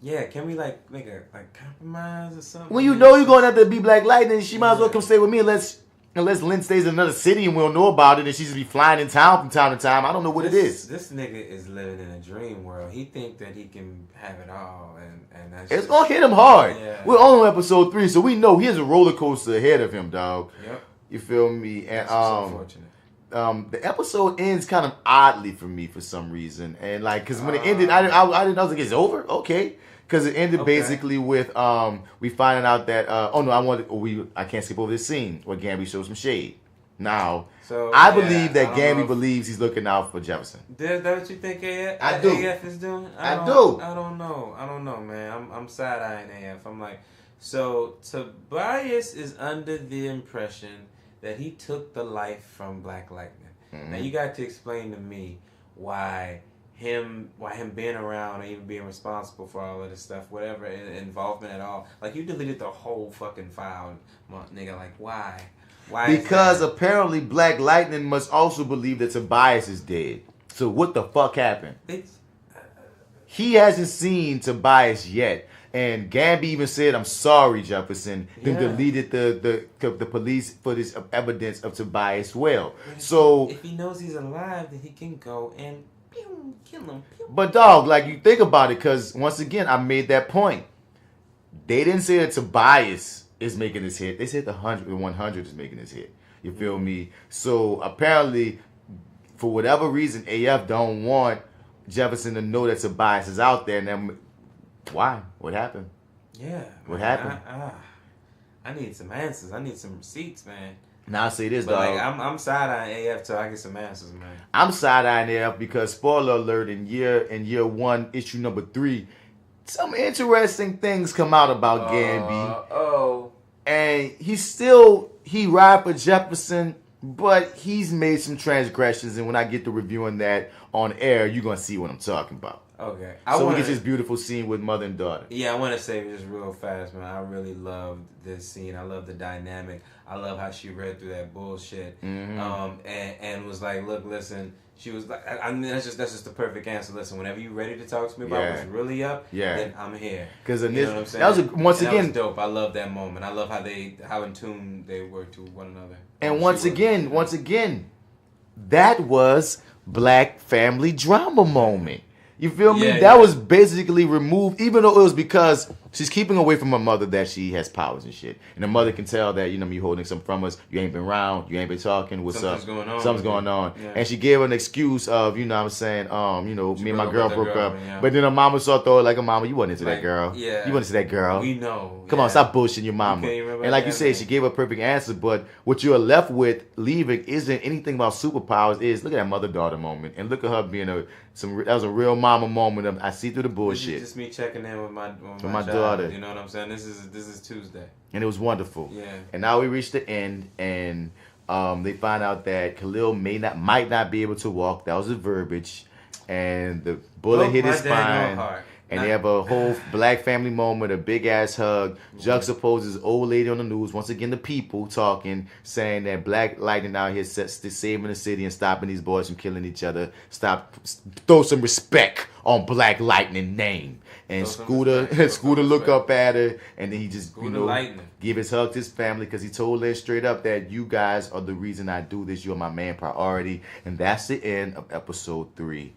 Speaker 2: Yeah, can we make a compromise or something?
Speaker 1: When you know you're going to have to be Black Lightning, she might as well come stay with me unless Lynn stays in another city and we'll know about it and she just be flying in town from time to time. I don't know what it is.
Speaker 2: This nigga is living in a dream world. He think that he can have it all, and that's
Speaker 1: it's going to hit him hard.
Speaker 2: Yeah.
Speaker 1: We're on episode 3, so we know he has a roller coaster ahead of him, dog.
Speaker 2: Yep.
Speaker 1: You feel me? And
Speaker 2: unfortunate.
Speaker 1: The episode ends kind of oddly for me for some reason, and like because when it ended, I didn't know, like, it's over, okay. Because it ended basically with we finding out that I can't skip over this scene where Gamby shows some shade. Now I believe that Gamby believes he's looking out for Jefferson.
Speaker 2: Is that what you think AF is doing?
Speaker 1: I do.
Speaker 2: I don't know, man. I'm side eyeing AF. I'm like, so Tobias is under the impression that he took the life from Black Lightning. Mm-hmm. Now you got to explain to me why him being around or even being responsible for all of this stuff, whatever involvement at all. Like, you deleted the whole fucking file, nigga. Like, why?
Speaker 1: Because apparently Black Lightning must also believe that Tobias is dead. So what the fuck happened? He hasn't seen Tobias yet. And Gamby even said, "I'm sorry, Jefferson." Then deleted the police footage of evidence of Tobias well. So
Speaker 2: if he knows he's alive, then he can go and kill him.
Speaker 1: But dog, like, you think about it, because once again, I made that point. They didn't say that Tobias is making this hit. They said the 100 is making this hit. You feel me? So apparently, for whatever reason, AF don't want Jefferson to know that Tobias is out there. And then, why? What happened?
Speaker 2: Yeah.
Speaker 1: What happened?
Speaker 2: I need some answers. I need some receipts, man.
Speaker 1: Now I say this,
Speaker 2: but
Speaker 1: dog.
Speaker 2: Like, I'm side-eyeing AF till I get some answers, man.
Speaker 1: I'm side-eyeing AF because, spoiler alert, in year 1, issue number 3, some interesting things come out about Gamby. And he ride for Jefferson, but he's made some transgressions. And when I get to reviewing that on air, you're going to see what I'm talking about.
Speaker 2: Okay.
Speaker 1: So we get this beautiful scene with mother and daughter.
Speaker 2: Yeah, I want to say this real fast, man. I really loved this scene. I love the dynamic. I love how she read through that bullshit. Mm-hmm. And was like, look, listen. She was like, I mean, that's just the perfect answer. Listen, whenever you're ready to talk to me about what's really up, then I'm here.
Speaker 1: Because
Speaker 2: you know what I'm saying? That was dope. I love that moment. I love how in tune they were to one another.
Speaker 1: And once again, that was Black family drama moment. You feel me? That was basically removed, even though it was because she's keeping away from her mother that she has powers and shit. And the mother can tell that, you holding something from us. You ain't been around. You ain't been talking. What's up? Something's going on. Yeah. And she gave her an excuse of, me and my girl broke up. Yeah. But then her mama saw throw it like a mama. You wasn't into that girl. Yeah. You wasn't into that girl.
Speaker 2: We know.
Speaker 1: Come on, stop bullshitting your mama. And like you said, she gave her a perfect answer. But what you're left with leaving isn't anything about superpowers. Look at that mother-daughter moment. And look at her being that was a real mama moment of, I see through the bullshit.
Speaker 2: This is just me checking in with my daughter. You know what I'm saying? This is Tuesday.
Speaker 1: And it was wonderful.
Speaker 2: Yeah.
Speaker 1: And now we reached the end, and they find out that Khalil might not be able to walk. That was the verbiage. And the bullet hit his spine. And they have a whole black family moment, a big ass hug. Juxtaposes old lady on the news. Once again, the people talking, saying that Black Lightning out here saving the city and stopping these boys from killing each other. Throw some respect on Black Lightning name. And Scooter look up at her, and then he just give his hug to his family, because he told Lynn straight up that you guys are the reason I do this. You're my main priority. And that's the end of episode 3.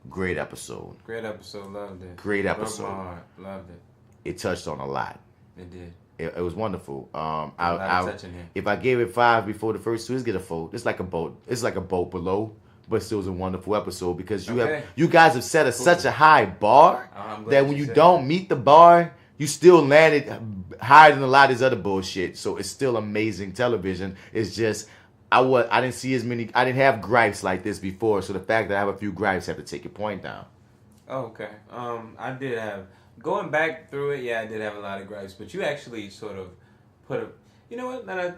Speaker 1: Great episode.
Speaker 2: Loved it.
Speaker 1: Great episode.
Speaker 2: Broke my heart. Loved it.
Speaker 1: It touched on a lot.
Speaker 2: It did.
Speaker 1: It was wonderful.
Speaker 2: Touching here.
Speaker 1: If I gave it 5 before the first 2, it's get a 4. It's like a boat. It's like a boat below, but still was a wonderful episode, because you guys have set such a high bar that when you don't meet the bar, you still landed higher than a lot of this other bullshit. So it's still amazing television. It's just I didn't see as many. I didn't have gripes like this before. So the fact that I have a few gripes have to take your point down.
Speaker 2: Oh, okay. I did have, going back through it. Yeah, I did have a lot of gripes, but you actually sort of put a. You know what? I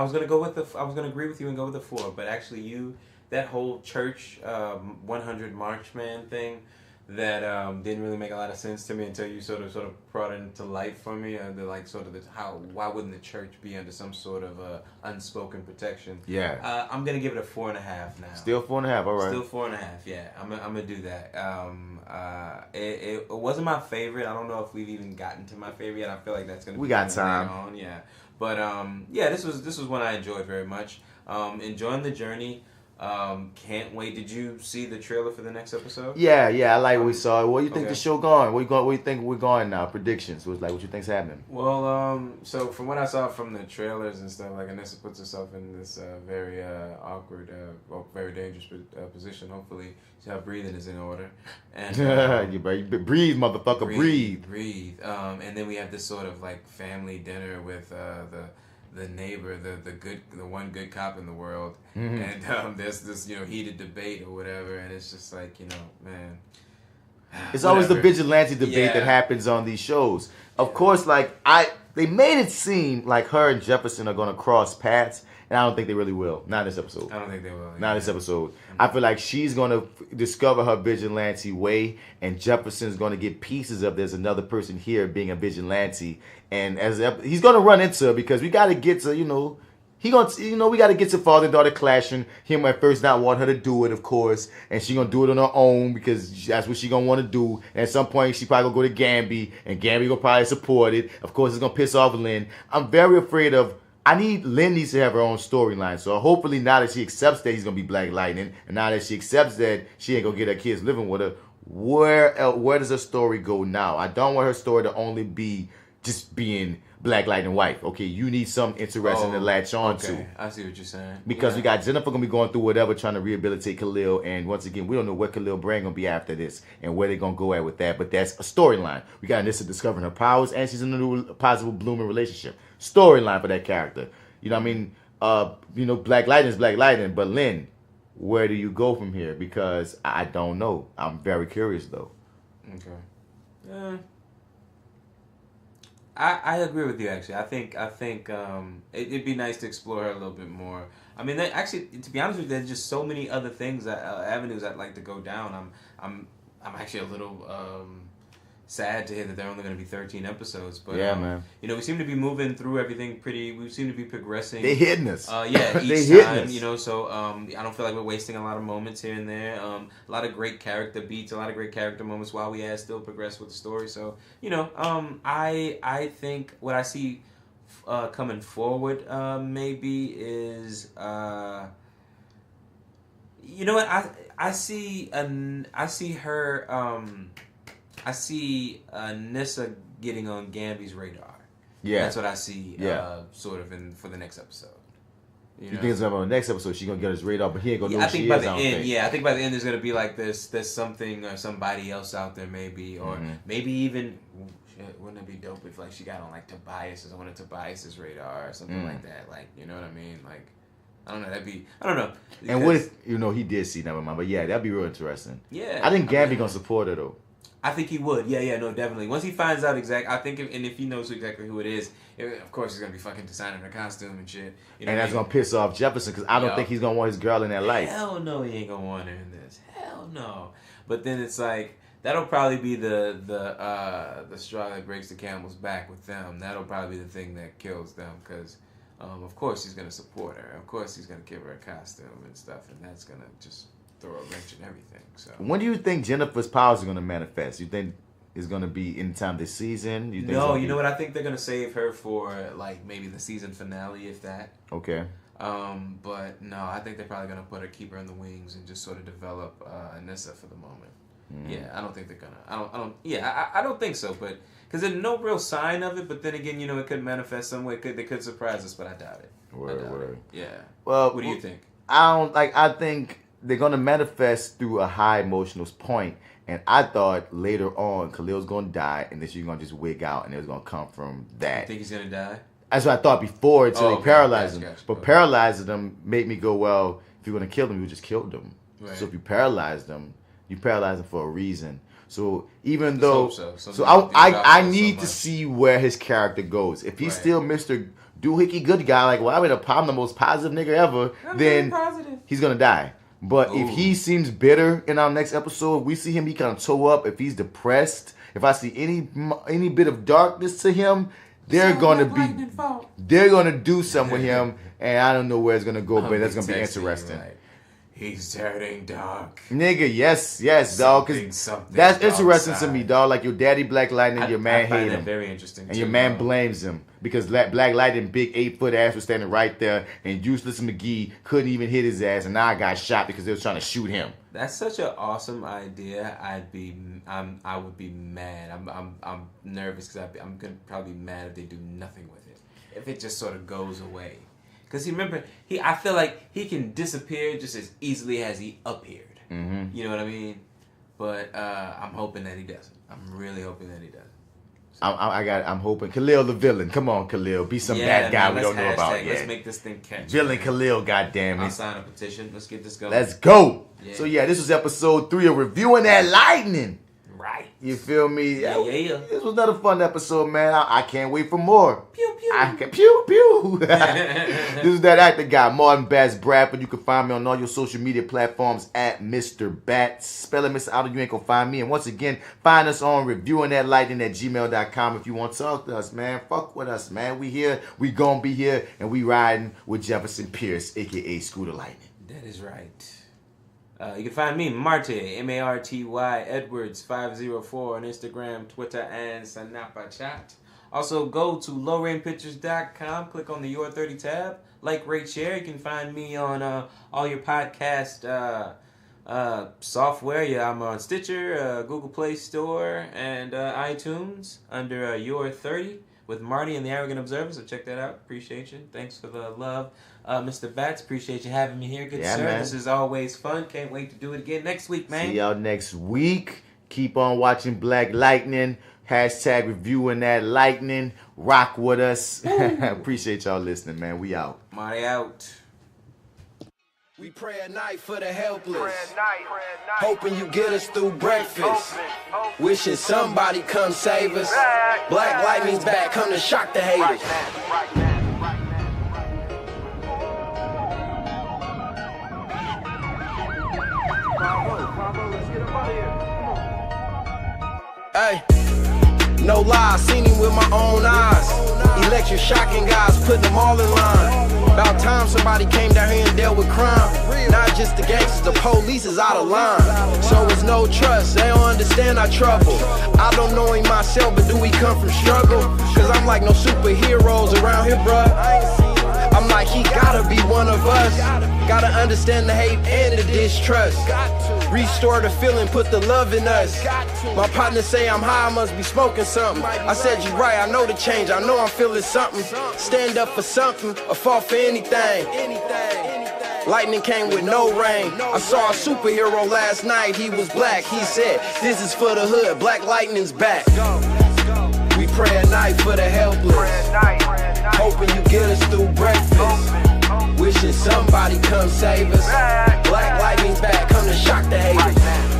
Speaker 2: was gonna agree with you and go with the 4, but actually that whole church 100 Marchman thing that didn't really make a lot of sense to me until you sort of brought it into light for me. Why wouldn't the church be under some sort of unspoken protection?
Speaker 1: Yeah.
Speaker 2: I'm gonna give it a 4.5 now.
Speaker 1: Still 4.5. All right.
Speaker 2: Still 4.5. Yeah. I'm gonna do that. It wasn't my favorite. I don't know if we've even gotten to my favorite yet. I feel like that's gonna.
Speaker 1: We got time.
Speaker 2: On. Yeah. But this was one I enjoyed very much. Enjoying the journey. Can't wait. Did you see the trailer for the next episode?
Speaker 1: Yeah, I like what we saw. What do you think the show going? What do you think we're going now? Predictions. What you think's happening?
Speaker 2: Well, so from what I saw from the trailers and stuff, like Anissa puts herself in this very awkward, very dangerous position. Hopefully, her breathing is in order. And
Speaker 1: you breathe, motherfucker, breathe.
Speaker 2: And then we have this sort of like family dinner with the neighbor, the one good cop in the world, and there's this heated debate or whatever, and it's just like man,
Speaker 1: it's always the vigilante debate that happens on these shows. Of course, they made it seem like her and Jefferson are gonna cross paths, and I don't think they really will. Not this episode.
Speaker 2: I don't think they will.
Speaker 1: Not this episode. I feel like she's gonna discover her vigilante way, and Jefferson's gonna get pieces of there's another person here being a vigilante, and he's gonna run into her, because we gotta get to we gotta get to father and daughter clashing. Him at first not want her to do it, of course, and she gonna do it on her own because that's what she gonna want to do. And at some point she probably gonna go to Gamby, and Gamby gonna probably support it. Of course, it's gonna piss off Lynn. I'm very afraid of. Lynn needs to have her own storyline. So hopefully now that she accepts that he's going to be Black Lightning, and now that she accepts that she ain't going to get her kids living with her, where does her story go now? I don't want her story to only be just being Black Lightning wife. Okay, you need something interesting to latch on to.
Speaker 2: I see what you're saying.
Speaker 1: Because we got Jennifer going to be going through whatever, trying to rehabilitate Khalil. And once again, we don't know what Khalil brain going to be after this and where they're going to go at with that. But that's a storyline. We got Anissa discovering her powers, and she's in a new positive blooming relationship. Storyline for that character. You know what I mean? Black Lightning is Black Lightning. But Lynn, where do you go from here? Because I don't know. I'm very curious, though.
Speaker 2: Okay. I agree with you, actually. I think it'd be nice to explore her a little bit more. I mean, actually, to be honest with you, there's just so many other things, avenues I'd like to go down. I'm actually a little sad to hear that there are only going to be 13 episodes. But
Speaker 1: yeah, man.
Speaker 2: We seem to be moving through everything we seem to be progressing.
Speaker 1: They hitting us.
Speaker 2: Each time, so I don't feel like we're wasting a lot of moments here and there. A lot of great character beats, a lot of great character moments while we still progress with the story. So, I think what I see coming forward maybe is I see her I see Anissa getting on Gambi's radar.
Speaker 1: Yeah.
Speaker 2: That's what I see sort of for the next episode.
Speaker 1: You think it's gonna be on the next episode? She's gonna get his radar, but he ain't gonna know who she is.
Speaker 2: I think by the end there's gonna be like there's something or somebody else out there maybe, or maybe even wouldn't it be dope if like she got on like Tobias or one of Tobias's radar or something like that? Like, you know what I mean? Like, I don't know. I don't know.
Speaker 1: And what if he did see Never Mind? But yeah, that'd be real interesting.
Speaker 2: Yeah,
Speaker 1: I think Gambi gonna support her though.
Speaker 2: I think he would. Yeah, no, definitely. Once he finds out I think if he knows exactly who it is, of course he's gonna be fucking designing her costume and shit. You know,
Speaker 1: and that's gonna piss off Jefferson because I don't think he's gonna want his girl in that light.
Speaker 2: Hell no, he ain't gonna want her in this. Hell no. But then it's like that'll probably be the straw that breaks the camel's back with them. That'll probably be the thing that kills them because, of course he's gonna support her. Of course he's gonna give her a costume and stuff, and that's gonna just throw a wrench in everything. So
Speaker 1: when do you think Jennifer's powers are gonna manifest? You think it's gonna be anytime this season? You know
Speaker 2: what? I think they're gonna save her for like maybe the season finale, if that.
Speaker 1: Okay.
Speaker 2: But no, I think they're probably gonna keep her in the wings and just sort of develop Anissa for the moment. Yeah, I don't think they're gonna. I don't think so. But because there's no real sign of it. But then again, it could manifest some way. They could surprise us, but I doubt it.
Speaker 1: Word.
Speaker 2: Yeah.
Speaker 1: Well,
Speaker 2: what do you think?
Speaker 1: I think they're gonna manifest through a high emotional point. And I thought later on Khalil's gonna die, and then she's gonna just wig out, and it was gonna come from that.
Speaker 2: You think he's gonna die?
Speaker 1: That's what I thought before until they paralyzed him. Gotcha. But paralyzing them made me go, well, if you're gonna kill them, you just killed them. Right. So if you paralyze them, you paralyze them for a reason. So even though, I need to see where his character goes. If he's still Mr. Doohickey good guy, like, well, I'm the most positive nigga ever, then he's gonna die. But if he seems bitter in our next episode, we see him, he kind of toe up. If he's depressed, if I see any bit of darkness to him, they're gonna do something with him, and I don't know where it's gonna go, but that's gonna be interesting.
Speaker 2: He's turning dark.
Speaker 1: Nigga, yes, dog. Cause that's interesting to me, dog. Like your daddy Black Lightning, your man hate him.
Speaker 2: Very interesting.
Speaker 1: And your man blames him because Black Lightning, big 8-foot ass, was standing right there, and Useless McGee couldn't even hit his ass, and now I got shot because they was trying to shoot him.
Speaker 2: That's such an awesome idea. I would be mad. I'm nervous because I'm gonna probably be mad if they do nothing with it. If it just sort of goes away. Because I feel like he can disappear just as easily as he appeared. Mm-hmm. You know what I mean? But I'm hoping that he doesn't. I'm really hoping that he doesn't. So.
Speaker 1: I'm hoping Khalil the villain. Come on, Khalil, be some bad guy we don't know about yet.
Speaker 2: Let's make this thing catch.
Speaker 1: Villain Khalil, goddamn it!
Speaker 2: I'll sign a petition. Let's get this going.
Speaker 1: Let's go. Yeah. So this was episode 3 of Reviewing That Lightning.
Speaker 2: Right.
Speaker 1: You feel me?
Speaker 2: Yeah.
Speaker 1: This was another fun episode, man. I can't wait for more.
Speaker 2: Pew, pew.
Speaker 1: Pew. This is that actor guy, Martin Bradford. You can find me on all your social media platforms at Mr. Bats. Spell it, Mr. Outer, you ain't gonna find me. And once again, find us on reviewingthatlightning@gmail.com if you want to talk to us, man. Fuck with us, man. We here. We gonna be here. And we riding with Jefferson Pierce, a.k.a. Scooter Lightning.
Speaker 2: That is right. You can find me, Marty, MartyEdwards 504 on Instagram, Twitter, and Snapchat. Also, go to lowrainpictures.com, click on the Your30 tab, like, rate, share. You can find me on all your podcast software. Yeah, I'm on Stitcher, Google Play Store, and iTunes under Your30 with Marty and the Arrogant Observer. So check that out. Appreciate you. Thanks for the love. Mr. Bats, appreciate you having me here. Good sir. Man. This is always fun. Can't wait to do it again next week, man.
Speaker 1: See y'all next week. Keep on watching Black Lightning. Hashtag reviewing that lightning. Rock with us. Appreciate y'all listening, man. We out.
Speaker 2: Marty out.
Speaker 3: We pray at night for the helpless. Hoping you get us through breakfast. Wishing somebody come save us. Black Lightning's back. Come to shock the haters. Hey, no lie, seen him with my own eyes. Electric shocking guys, putting them all in line. About time somebody came down here and dealt with crime. Not just the gangsters, the police is out of line. So it's no trust, they don't understand our trouble. I don't know him myself, but do we come from struggle? Cause I'm like no superheroes around here, bruh. I'm like, he gotta be one of us. Gotta understand the hate and the distrust. Restore the feeling, put the love in us. My partner say I'm high, I must be smoking something. I said you right, I know the change, I know I'm feeling something. Stand up for something, or fall for anything. Lightning came with no rain. I saw a superhero last night, he was black. He said, this is for the hood, Black Lightning's back. We pray at night for the helpless, hoping you get us through breakfast. Wishing somebody come save us. Black Lightning's back, come to shock the haters.